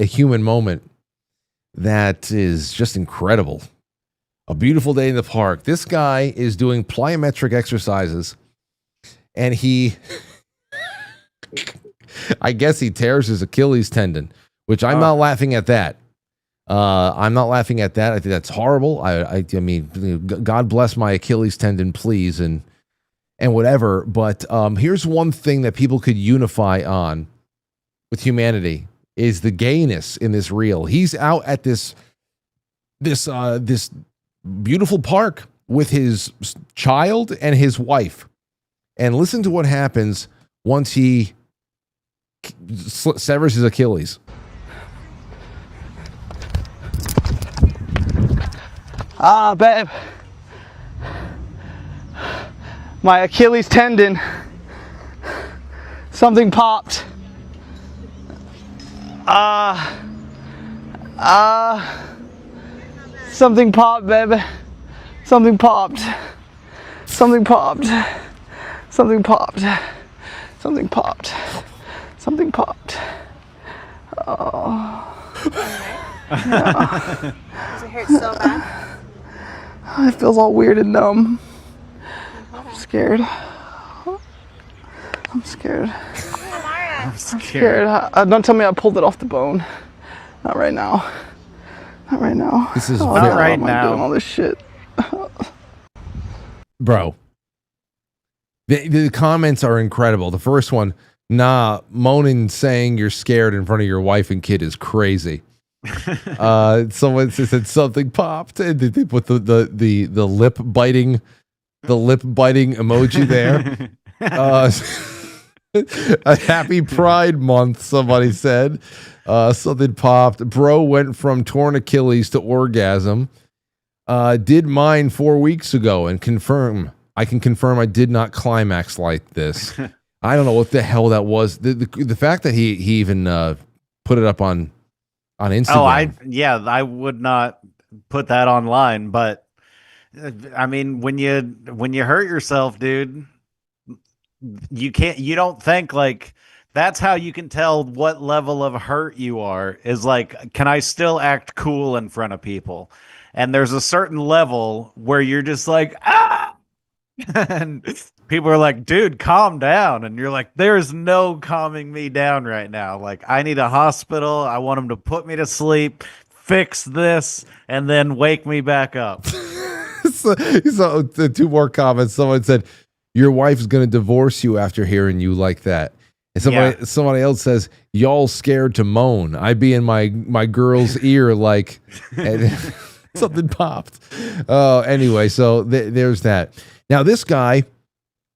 human moment that is just incredible. A beautiful day in the park. This guy is doing plyometric exercises, and I guess he tears his Achilles tendon, which I'm not laughing at that. I'm not laughing at that. I think that's horrible. I mean, God bless my Achilles tendon, please, and whatever. But here's one thing that people could unify on with humanity is the gayness in this reel. He's out at this beautiful park with his child and his wife, and listen to what happens once he severs his Achilles. Babe, my Achilles tendon, something popped. Something popped, baby. Something popped. Something popped. Something popped. Something popped. Something popped. Oh. Yeah. Does it hurt so bad? It feels all weird and numb. I'm scared. I'm scared. I'm scared. Don't tell me I pulled it off the bone. Not right now. Not right now. This is not right now. Doing all this shit. Bro, the comments are incredible. The first one, moaning saying you're scared in front of your wife and kid is crazy. Someone said something popped, and they put the lip biting emoji there. A happy Pride Month, somebody said. Something popped. Bro went from torn Achilles to orgasm. Did mine 4 weeks ago and I can confirm I did not climax like this. I don't know what the hell that was. The fact that he even put it up on Instagram. I would not put that online, but I mean, when you hurt yourself, dude, you don't think like that's how you can tell what level of hurt you are is like, can I still act cool in front of people? And there's a certain level where you're just like, and people are like, dude, calm down. And you're like, there's no calming me down right now. Like, I need a hospital. I want them to put me to sleep, fix this, and then wake me back up. So two more comments. Someone said, your wife's going to divorce you after hearing you like that. And somebody else says, y'all scared to moan. I'd be in my girl's ear like, and something popped. Anyway, so there's that. Now, this guy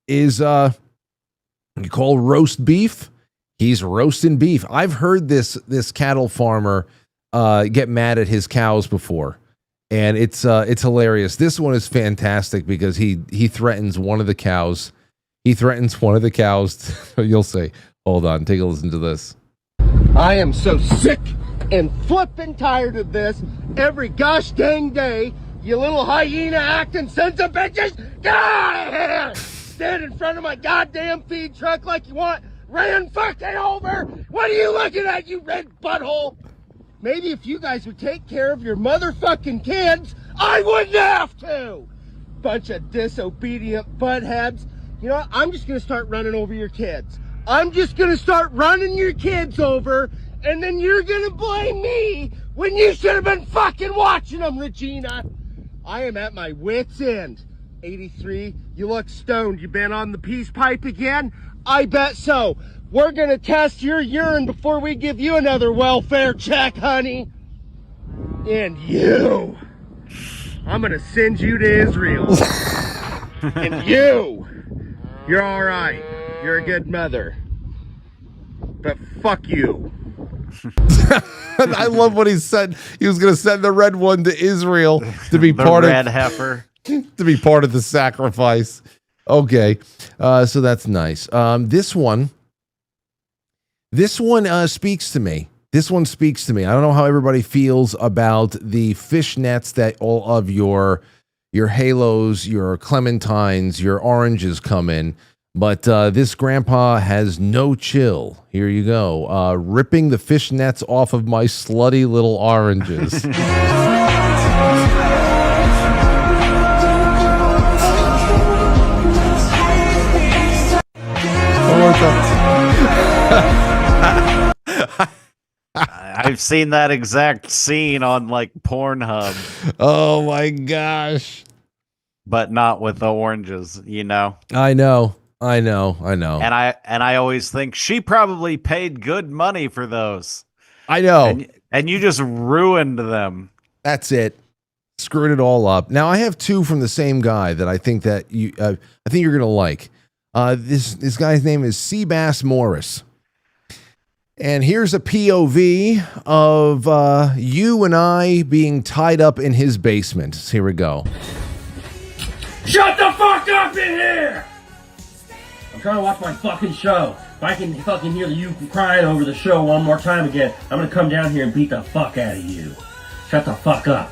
is, you call roast beef. He's roasting beef. I've heard this cattle farmer get mad at his cows before, and it's hilarious. This one is fantastic because he threatens one of the cows. He threatens one of the cows. You'll see. Hold on, take a listen to this. I am so sick and flippin' tired of this every gosh dang day. You little hyena acting sons of bitches. God! Stand in front of my goddamn feed truck like you want ran fucking over. What are you looking at, you red butthole? Maybe if you guys would take care of your motherfucking kids, I wouldn't have to. Bunch of disobedient buttheads. You know what? I'm just gonna start running over your kids. I'm just gonna start running your kids over, and then you're gonna blame me when you should have been fucking watching them, Regina. I am at my wit's end. 83, you look stoned. You been on the peace pipe again? I bet so. We're gonna test your urine before we give you another welfare check, honey. And you, I'm gonna send you to Israel. And you're all right. You're a good mother. But fuck you. I love what he said. He was going to send the red one to Israel to be The part red of heifer. to be part of the sacrifice. Okay, so that's nice. This one speaks to me. This one speaks to me. I don't know how everybody feels about the fishnets that all of your halos, your clementines, your oranges come in. But this grandpa has no chill. Here you go. Ripping the fishnets off of my slutty little oranges. I've seen that exact scene on like Pornhub. Oh my gosh. But not with the oranges, you know. I know. And I always think she probably paid good money for those. I know. And you just ruined them. That's it. Screwed it all up. Now I have two from the same guy that I think that I think you're gonna like. This guy's name is Seabass Morris. And here's a POV of you and I being tied up in his basement. Here we go. Shut the fuck up in here! I'm trying to watch my fucking show. If I can fucking hear you crying over the show one more time again, I'm gonna come down here and beat the fuck out of you. Shut the fuck up.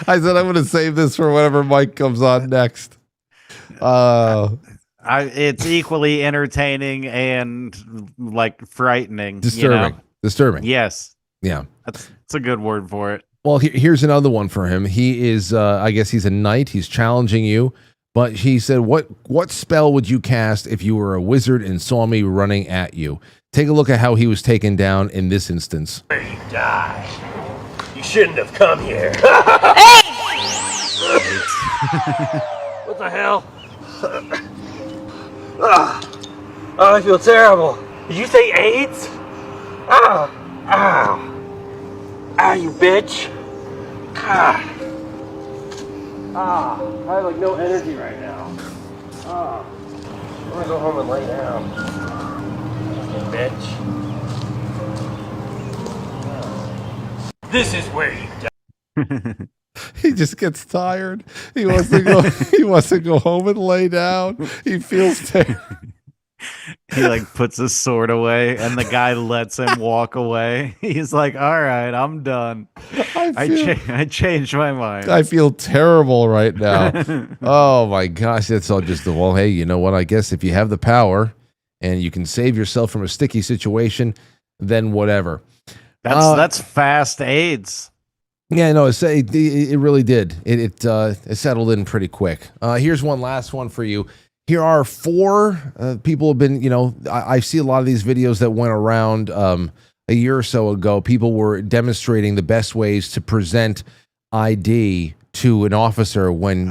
I said I'm going to save this for whenever Mike comes on next. It's equally entertaining and like frightening. Disturbing. You know? Disturbing. Yes. Yeah. That's a good word for it. Well, here's another one for him. He is, I guess he's a knight. He's challenging you. But he said, what spell would you cast if you were a wizard and saw me running at you? Take a look at how he was taken down in this instance. Where you die. You shouldn't have come here. What the hell? Oh, I feel terrible. Did you say AIDS? Ow. Ow. Ow, you bitch. Ah. Ah. I have like no energy right now. Ah. I'm gonna go home and lay down. Fucking bitch. This is where you die. He just gets tired. He wants to go. He wants to go home and lay down. He feels terrible. He like puts his sword away, and the guy lets him walk away. He's like, "All right, I'm done. I changed my mind. I feel terrible right now." Oh my gosh, that's all just the well. Hey, you know what? I guess if you have the power and you can save yourself from a sticky situation, then whatever. That's fast AIDS. Yeah, no, it really did. It settled in pretty quick. Here's one last one for you. Here are 4 people have been, I see a lot of these videos that went around a year or so ago. People were demonstrating the best ways to present ID to an officer when,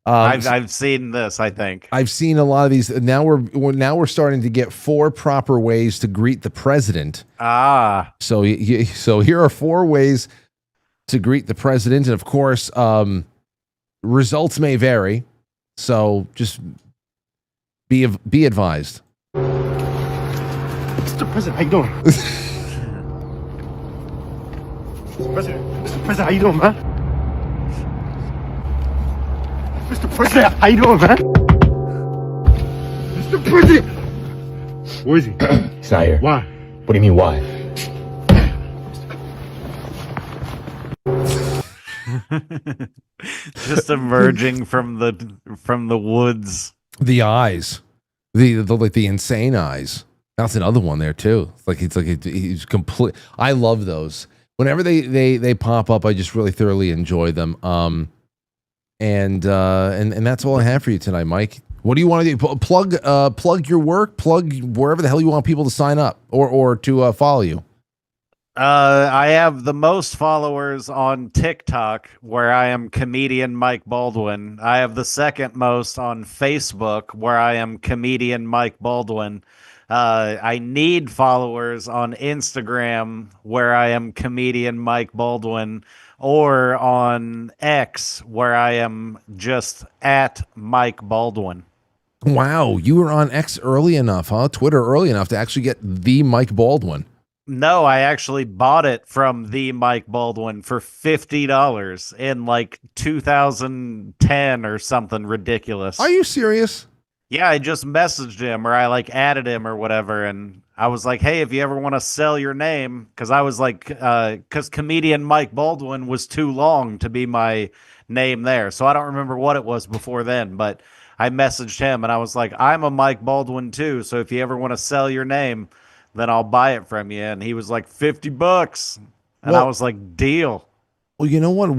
I've seen this, I think. I've seen a lot of these. Now we're starting to get 4 proper ways to greet the president. So here are 4 ways to greet the president, and of course, results may vary. So just be advised. Mr. President, how you doing? Mr. President, how you doing, man? Mr. President, how you doing, man? Mr. President! Where is he? He's not here. Why? What do you mean, why? Just emerging from the woods. The eyes, the insane eyes. That's another one there too. He's complete. I love those. Whenever they pop up, I just really thoroughly enjoy them. And that's all I have for you tonight, Mike. What do you want to do? Plug your work, plug wherever the hell you want people to sign up or to follow you. I have the most followers on TikTok, where I am comedian Mike Baldwin. I have the second most on Facebook, where I am comedian Mike Baldwin. I need followers on Instagram, where I am comedian Mike Baldwin, or on X, where I am just at Mike Baldwin. Wow, you were on X early enough, huh? Twitter early enough to actually get the Mike Baldwin. No, I actually bought it from the Mike Baldwin for $50 in like 2010 or something ridiculous. Are you serious? Yeah, I just messaged him, or I like added him or whatever, and I was like, "Hey, if you ever want to sell your name," because I was like, because comedian Mike Baldwin was too long to be my name there, so I don't remember what it was before then, but I messaged him and I was like, "I'm a Mike Baldwin too, so if you ever want to sell your name, then I'll buy it from you." And he was like, $50, and I was like, "Deal." Well, you know what?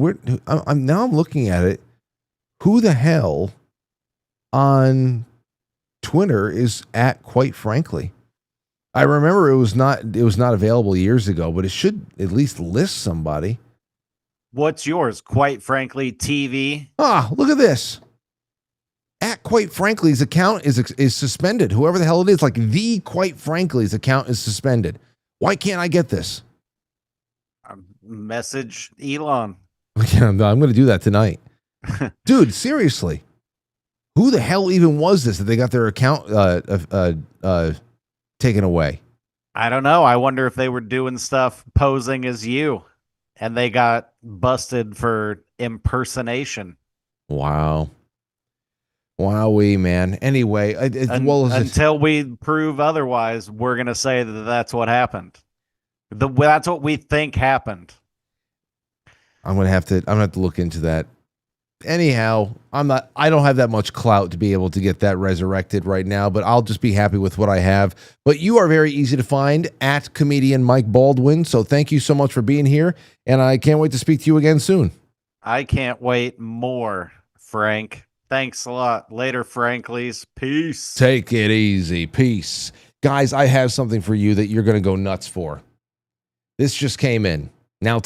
I'm looking at it. Who the hell on Twitter is at Quite Frankly? I remember it was not available years ago, but it should at least list somebody. What's yours? Quite Frankly TV. Ah, look at this. At Quite Frankly's account is suspended. Whoever the hell it is, like the Quite Frankly's account is suspended. Why can't I get this? Message Elon. Yeah, I'm going to do that tonight. Dude, seriously. Who the hell even was this that they got their account taken away? I don't know. I wonder if they were doing stuff posing as you and they got busted for impersonation. Wow. Wowee, man. Anyway, until we prove otherwise, we're going to say that that's what happened. That's what we think happened. I'm going to have to look into that. Anyhow, I don't have that much clout to be able to get that resurrected right now, but I'll just be happy with what I have. But you are very easy to find at comedian Mike Baldwin. So thank you so much for being here. And I can't wait to speak to you again soon. I can't wait more, Frank. Thanks a lot. Later, Franklies. Peace. Take it easy. Peace. Guys, I have something for you that you're going to go nuts for. This just came in. Now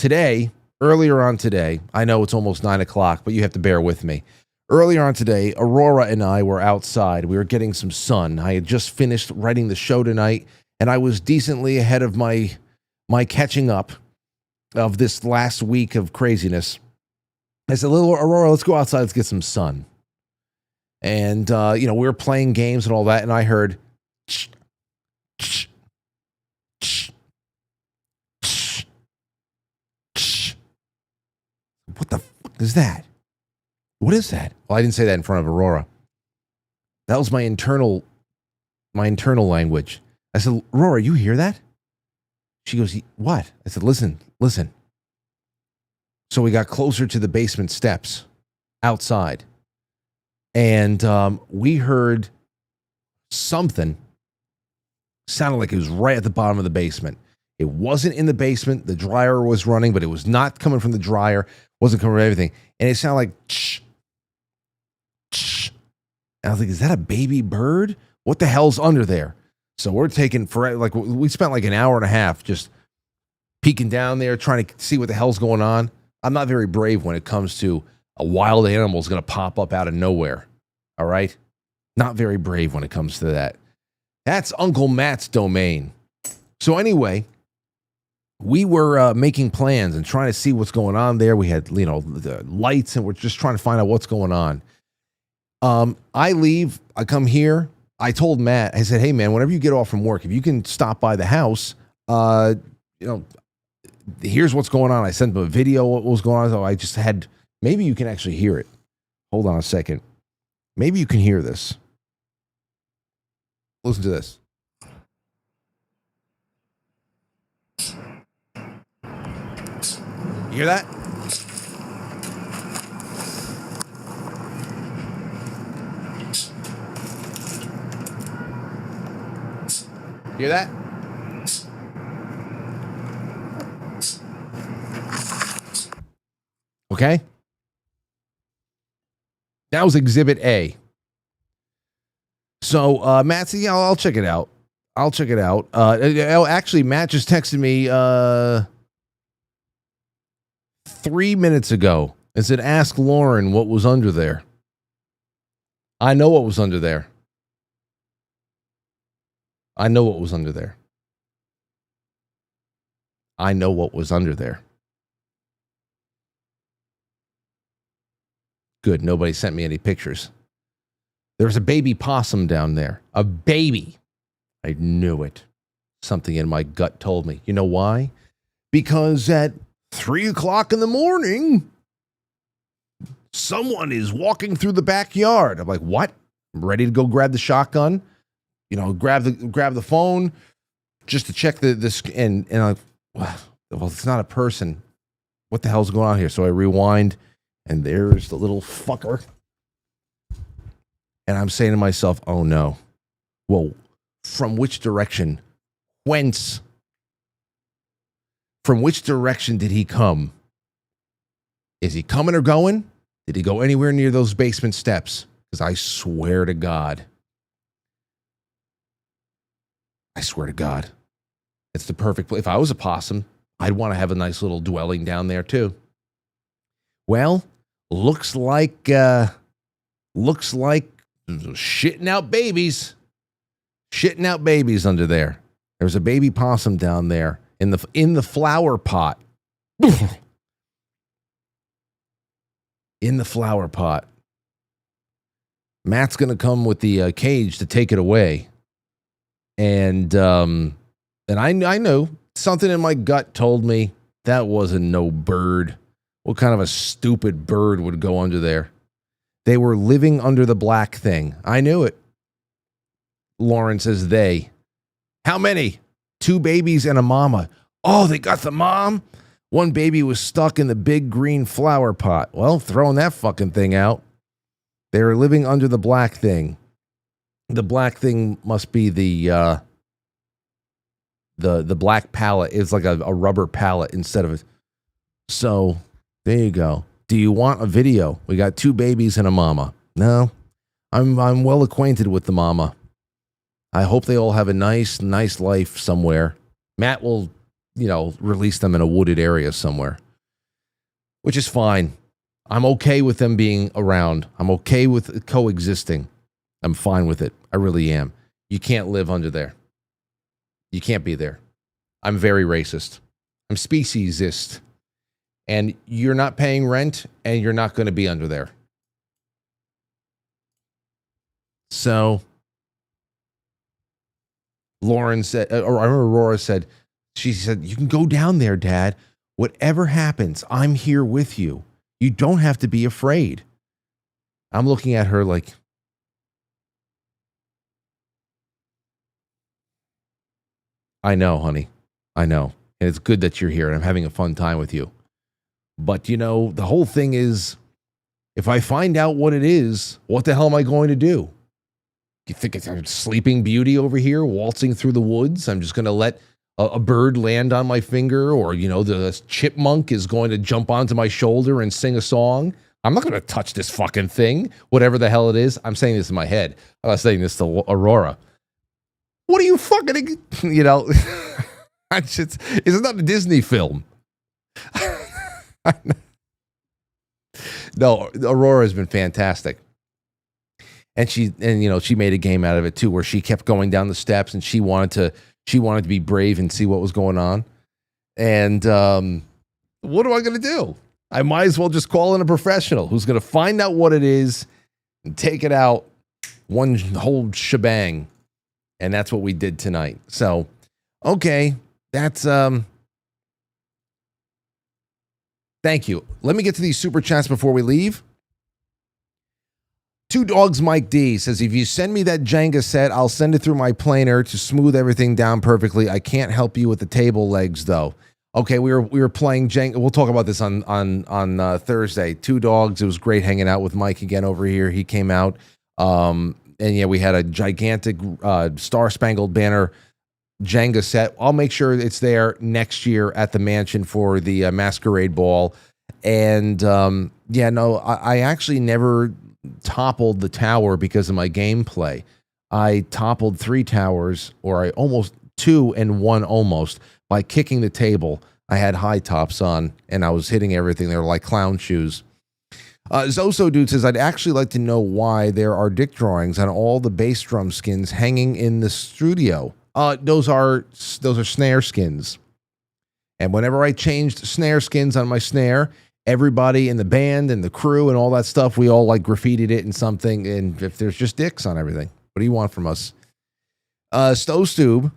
earlier on today, I know it's almost 9 o'clock, but you have to bear with me. Earlier on today, Aurora and I were outside. We were getting some sun. I had just finished writing the show tonight, and I was decently ahead of my catching up of this last week of craziness. I said, "Little Aurora, let's go outside. Let's get some sun." And, we were playing games and all that, and I heard, what the fuck is that? What is that? Well, I didn't say that in front of Aurora. That was my internal language. I said, "Aurora, you hear that?" She goes, "What?" I said, listen. So we got closer to the basement steps outside. And we heard something. Sounded like it was right at the bottom of the basement. It wasn't in the basement. The dryer was running, but it was not coming from the dryer. Wasn't coming from everything. And it sounded like shh. And I was like, is that a baby bird? What the hell's under there? So we're taking we spent like an hour and a half just peeking down there, trying to see what the hell's going on. I'm not very brave when it comes to a wild animal is going to pop up out of nowhere. All right? Not very brave when it comes to that. That's Uncle Matt's domain. So anyway, we were making plans and trying to see what's going on there. We had, the lights, and we're just trying to find out what's going on. I leave. I come here. I told Matt, I said, "Hey, man, whenever you get off from work, if you can stop by the house, here's what's going on." I sent him a video of what was going on. So I just had, maybe you can actually hear it. Hold on a second. Maybe you can hear this. Listen to this. You hear that? Hear that? Okay. That was Exhibit A. So Matt said, yeah, I'll check it out. I'll check it out. Actually, Matt just texted me 3 minutes ago and said, ask Lauren what was under there. I know what was under there. I know what was under there. I know what was under there. Good. Nobody sent me any pictures. There's a baby possum down there. A baby. I knew it. Something in my gut told me. You know why? Because at 3 o'clock in the morning, someone is walking through the backyard. I'm like, what? I'm ready to go grab the shotgun. You know, grab the phone just to check this. And I'm like, well, it's not a person. What the hell's going on here? So I rewind, and there's the little fucker. And I'm saying to myself, oh no. Well, from which direction? Whence? From which direction did he come? Is he coming or going? Did he go anywhere near those basement steps? Because I swear to God. It's the perfect place. If I was a possum, I'd want to have a nice little dwelling down there too. Well, looks like shitting out babies. Shitting out babies under there. There's a baby possum down there in the flower pot. In the flower pot. Matt's going to come with the cage to take it away. And I know something in my gut told me that wasn't no bird. What kind of a stupid bird would go under there? They were living under the black thing. I knew it. Lauren says they. How many? 2 babies and a mama. Oh, they got the mom? One baby was stuck in the big green flower pot. Well, throwing that fucking thing out. They were living under the black thing. The black thing must be the black pallet. It's like a rubber pallet instead of So, there you go. Do you want a video? We got 2 babies and a mama. No, I'm well acquainted with the mama. I hope they all have a nice life somewhere. Matt will, release them in a wooded area somewhere, which is fine. I'm okay with them being around. I'm okay with coexisting. I'm fine with it. I really am. You can't live under there. You can't be there. I'm very racist. I'm speciesist. And you're not paying rent, and you're not going to be under there. So, Lauren said, or I remember Aurora said, she said, you can go down there, Dad. Whatever happens, I'm here with you. You don't have to be afraid. I'm looking at her like, I know, honey. I know. And it's good that you're here, and I'm having a fun time with you. But, the whole thing is, if I find out what it is, what the hell am I going to do? You think it's a sleeping beauty over here waltzing through the woods? I'm just going to let a bird land on my finger, or, the chipmunk is going to jump onto my shoulder and sing a song? I'm not going to touch this fucking thing, whatever the hell it is. I'm saying this in my head. I'm not saying this to Aurora. What are you fucking, it's not a Disney film. No, Aurora has been fantastic. And she made a game out of it too, where she kept going down the steps and she wanted to be brave and see what was going on. And what am I going to do? I might as well just call in a professional who's going to find out what it is and take it out, one whole shebang. And that's what we did tonight. So, okay, that's thank you. Let me get to these super chats before we leave. 2 Dogs Mike D says, if you send me that Jenga set, I'll send it through my planer to smooth everything down perfectly. I can't help you with the table legs though. Okay, we were playing Jenga. We'll talk about this on Thursday. 2 Dogs. It was great hanging out with Mike again over here. He came out. And yeah, we had a gigantic Star Spangled Banner Jenga set. I'll make sure it's there next year at the mansion for the masquerade ball. And I actually never toppled the tower because of my gameplay. I toppled 3 towers, or I almost 2 and 1 almost, by kicking the table. I had high tops on, and I was hitting everything. They were like clown shoes. Zoso Dude says, I'd actually like to know why there are dick drawings on all the bass drum skins hanging in the studio. Those are snare skins. And whenever I changed snare skins on my snare, everybody in the band and the crew and all that stuff, we all like graffitied it in something. And if there's just dicks on everything, what do you want from us? Stove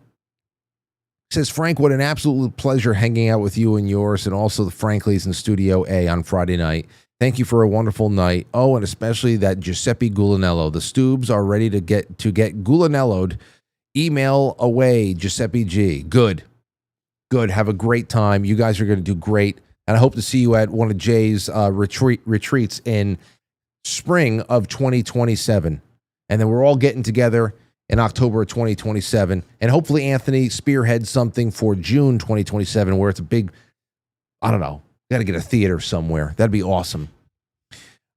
says, Frank, what an absolute pleasure hanging out with you and yours, and also the Franklies in Studio A on Friday night. Thank you for a wonderful night. Oh, and especially that Giuseppe Gulanello. The Stoobs are ready to get Gulanello'd. Email away, Giuseppe G. Good. Have a great time. You guys are going to do great. And I hope to see you at one of Jay's retreats in spring of 2027. And then we're all getting together in October of 2027. And hopefully Anthony spearheads something for June 2027 where it's a big, I don't know, got to get a theater somewhere. That'd be awesome.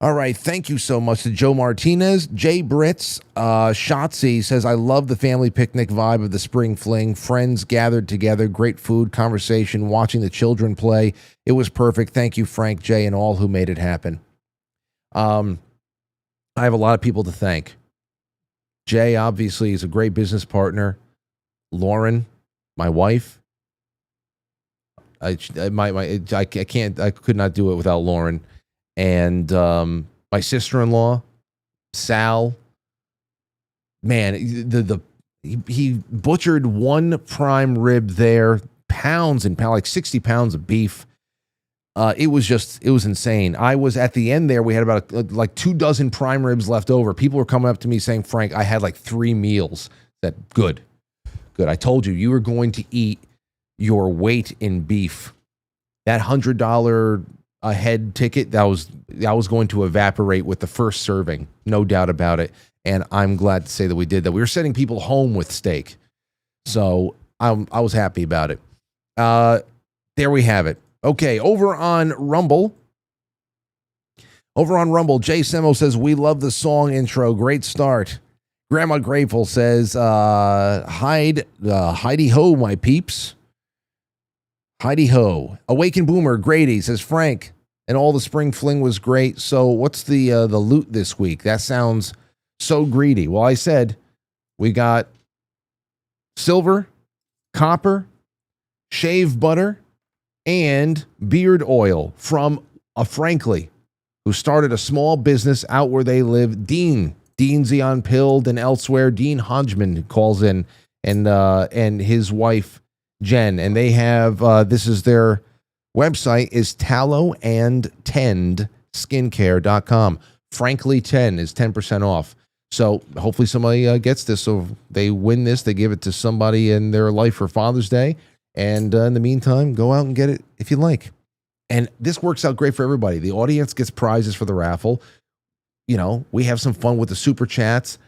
All right. Thank you so much to Joe Martinez. Jay Britz, Shotzi says, I love the family picnic vibe of the Spring Fling. Friends gathered together, great food, conversation, watching the children play. It was perfect. Thank you, Frank, Jay, and all who made it happen. I have a lot of people to thank. Jay, obviously, is a great business partner. Lauren, my wife. I could not do it without Lauren. And my sister-in-law, Sal. Man, he butchered 1 prime rib there, pounds and pounds, like 60 pounds of beef. It was insane. I was at the end there. We had about like 2 dozen prime ribs left over. People were coming up to me saying, Frank, I had like 3 meals. Good. I told you were going to eat your weight in beef. That $100 a head ticket, that was going to evaporate with the first serving. No doubt about it. And I'm glad to say that we did that. We were sending people home with steak. So I was happy about it. There we have it. Okay, over on Rumble, Jay Semo says, we love the song intro. Great start. Grandma Grateful says, Heidi ho, my peeps. Heidi ho. Awaken Boomer, Grady says, Frank, and all the Spring Fling was great. So what's the loot this week? That sounds so greedy. Well, I said we got silver, copper, shave butter, and beard oil from a Frankly who started a small business out where they live. Dean Zion Pilled and elsewhere. Dean Hodgman calls in, and his wife Jen, and they have this is their website is tallow-and-tend-skincare.com. Frankly 10 is 10% off. So hopefully somebody gets this. So they win this, they give it to somebody in their life for Father's Day. And in the meantime, go out and get it if you like. And this works out great for everybody. The audience gets prizes for the raffle. You know, we have some fun with the super chats.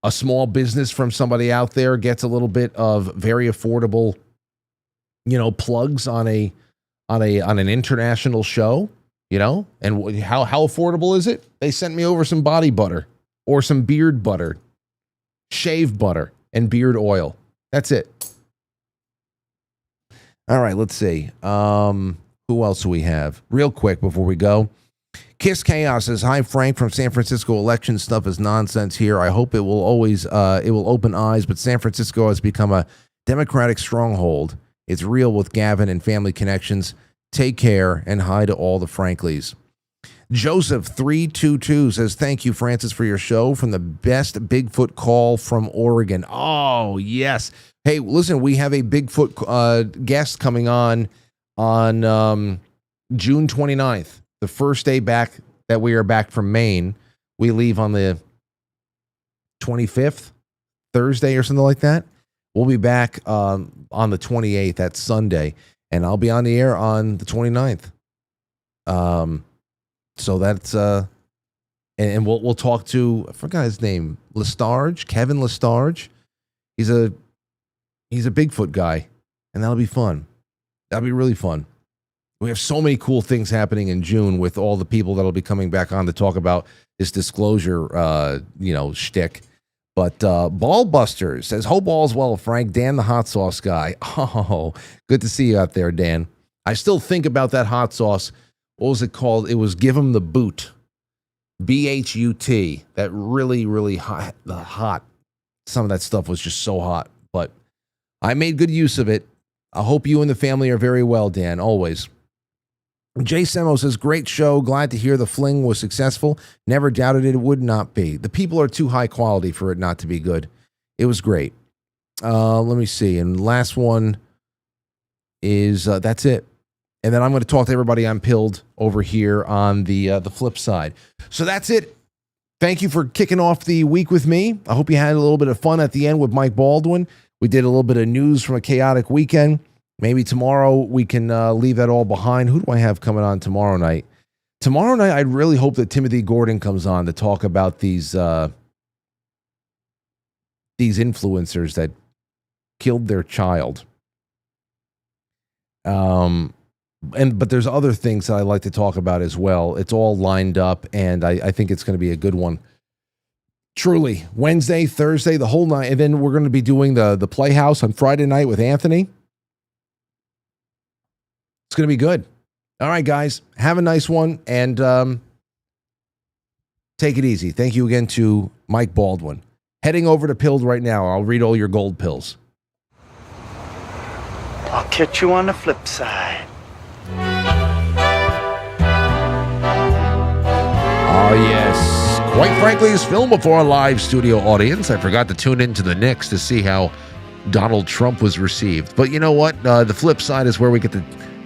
A small business from somebody out there gets a little bit of very affordable, plugs on an international show, And how affordable is it? They sent me over some body butter or some beard butter, shave butter, and beard oil. That's it. All right, let's see. Who else do we have? Real quick before we go. Kiss Chaos says, hi, Frank from San Francisco. Election stuff is nonsense here. I hope it will always, it will open eyes, but San Francisco has become a Democratic stronghold. It's real with Gavin and family connections. Take care, and hi to all the Franklies. Joseph322 says, thank you, Francis, for your show. From the best Bigfoot call from Oregon. Oh, yes. Hey, listen, we have a Bigfoot guest coming on June 29th, the first day back that we are back from Maine. We leave on the 25th, Thursday or something like that. We'll be back on the 28th, that's Sunday, and I'll be on the air on the 29th. So that's and we'll talk to, I forgot his name, Kevin Lestarge. He's a Bigfoot guy, and that'll be fun. That'll be really fun. We have so many cool things happening in June with all the people that'll be coming back on to talk about this disclosure, shtick. But Ballbuster says, hope all's well, Frank. Dan, the hot sauce guy. Oh, good to see you out there, Dan. I still think about that hot sauce. What was it called? It was Give 'em the Boot. BHUT. That really, really hot. Some of that stuff was just so hot. But I made good use of it. I hope you and the family are very well, Dan, always. Jay Semo says, great show. Glad to hear the fling was successful. Never doubted it would not be. The people are too high quality for it not to be good. It was great. Let me see. And last one is, that's it. And then I'm going to talk to everybody on Pilled over here on the flip side. So that's it. Thank you for kicking off the week with me. I hope you had a little bit of fun at the end with Mike Baldwin. We did a little bit of news from a chaotic weekend. Maybe tomorrow we can leave that all behind. Who do I have coming on tomorrow night? Tomorrow night, I really hope that Timothy Gordon comes on to talk about these influencers that killed their child. But there's other things that I like to talk about as well. It's all lined up, and I think it's going to be a good one. Truly, Wednesday, Thursday, the whole night, and then we're going to be doing the Playhouse on Friday night with Anthony. It's going to be good. All right, guys, have a nice one, and take it easy. Thank you again to Mike Baldwin. Heading over to Pilled right now. I'll read all your gold pills. I'll catch you on the flip side. Oh, yes. Quite frankly, is filmed before a live studio audience. I forgot to tune into the Knicks to see how Donald Trump was received. But you know what? The flip side is where we get to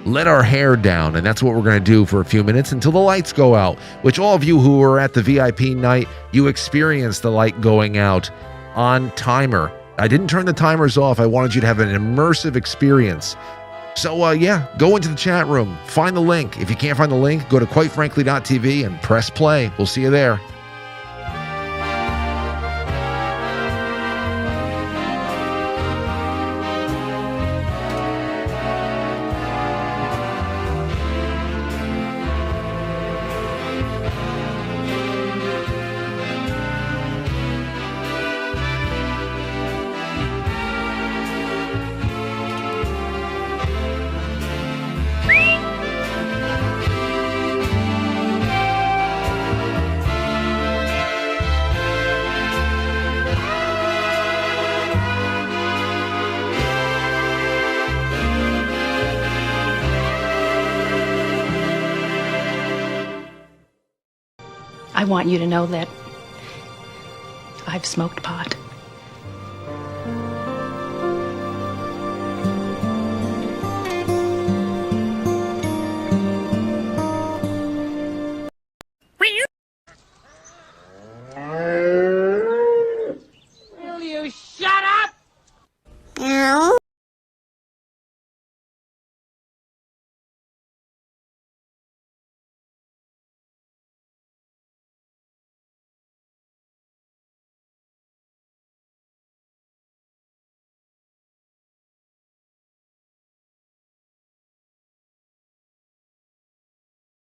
let our hair down, and that's what we're going to do for a few minutes until the lights go out, which all of you who were at the VIP night, you experienced the light going out on timer. I didn't turn the timers off. I wanted you to have an immersive experience. So, yeah, go into the chat room. Find the link. If you can't find the link, go to quitefrankly.tv and press play. We'll see you there. I want you to know that I've smoked pot.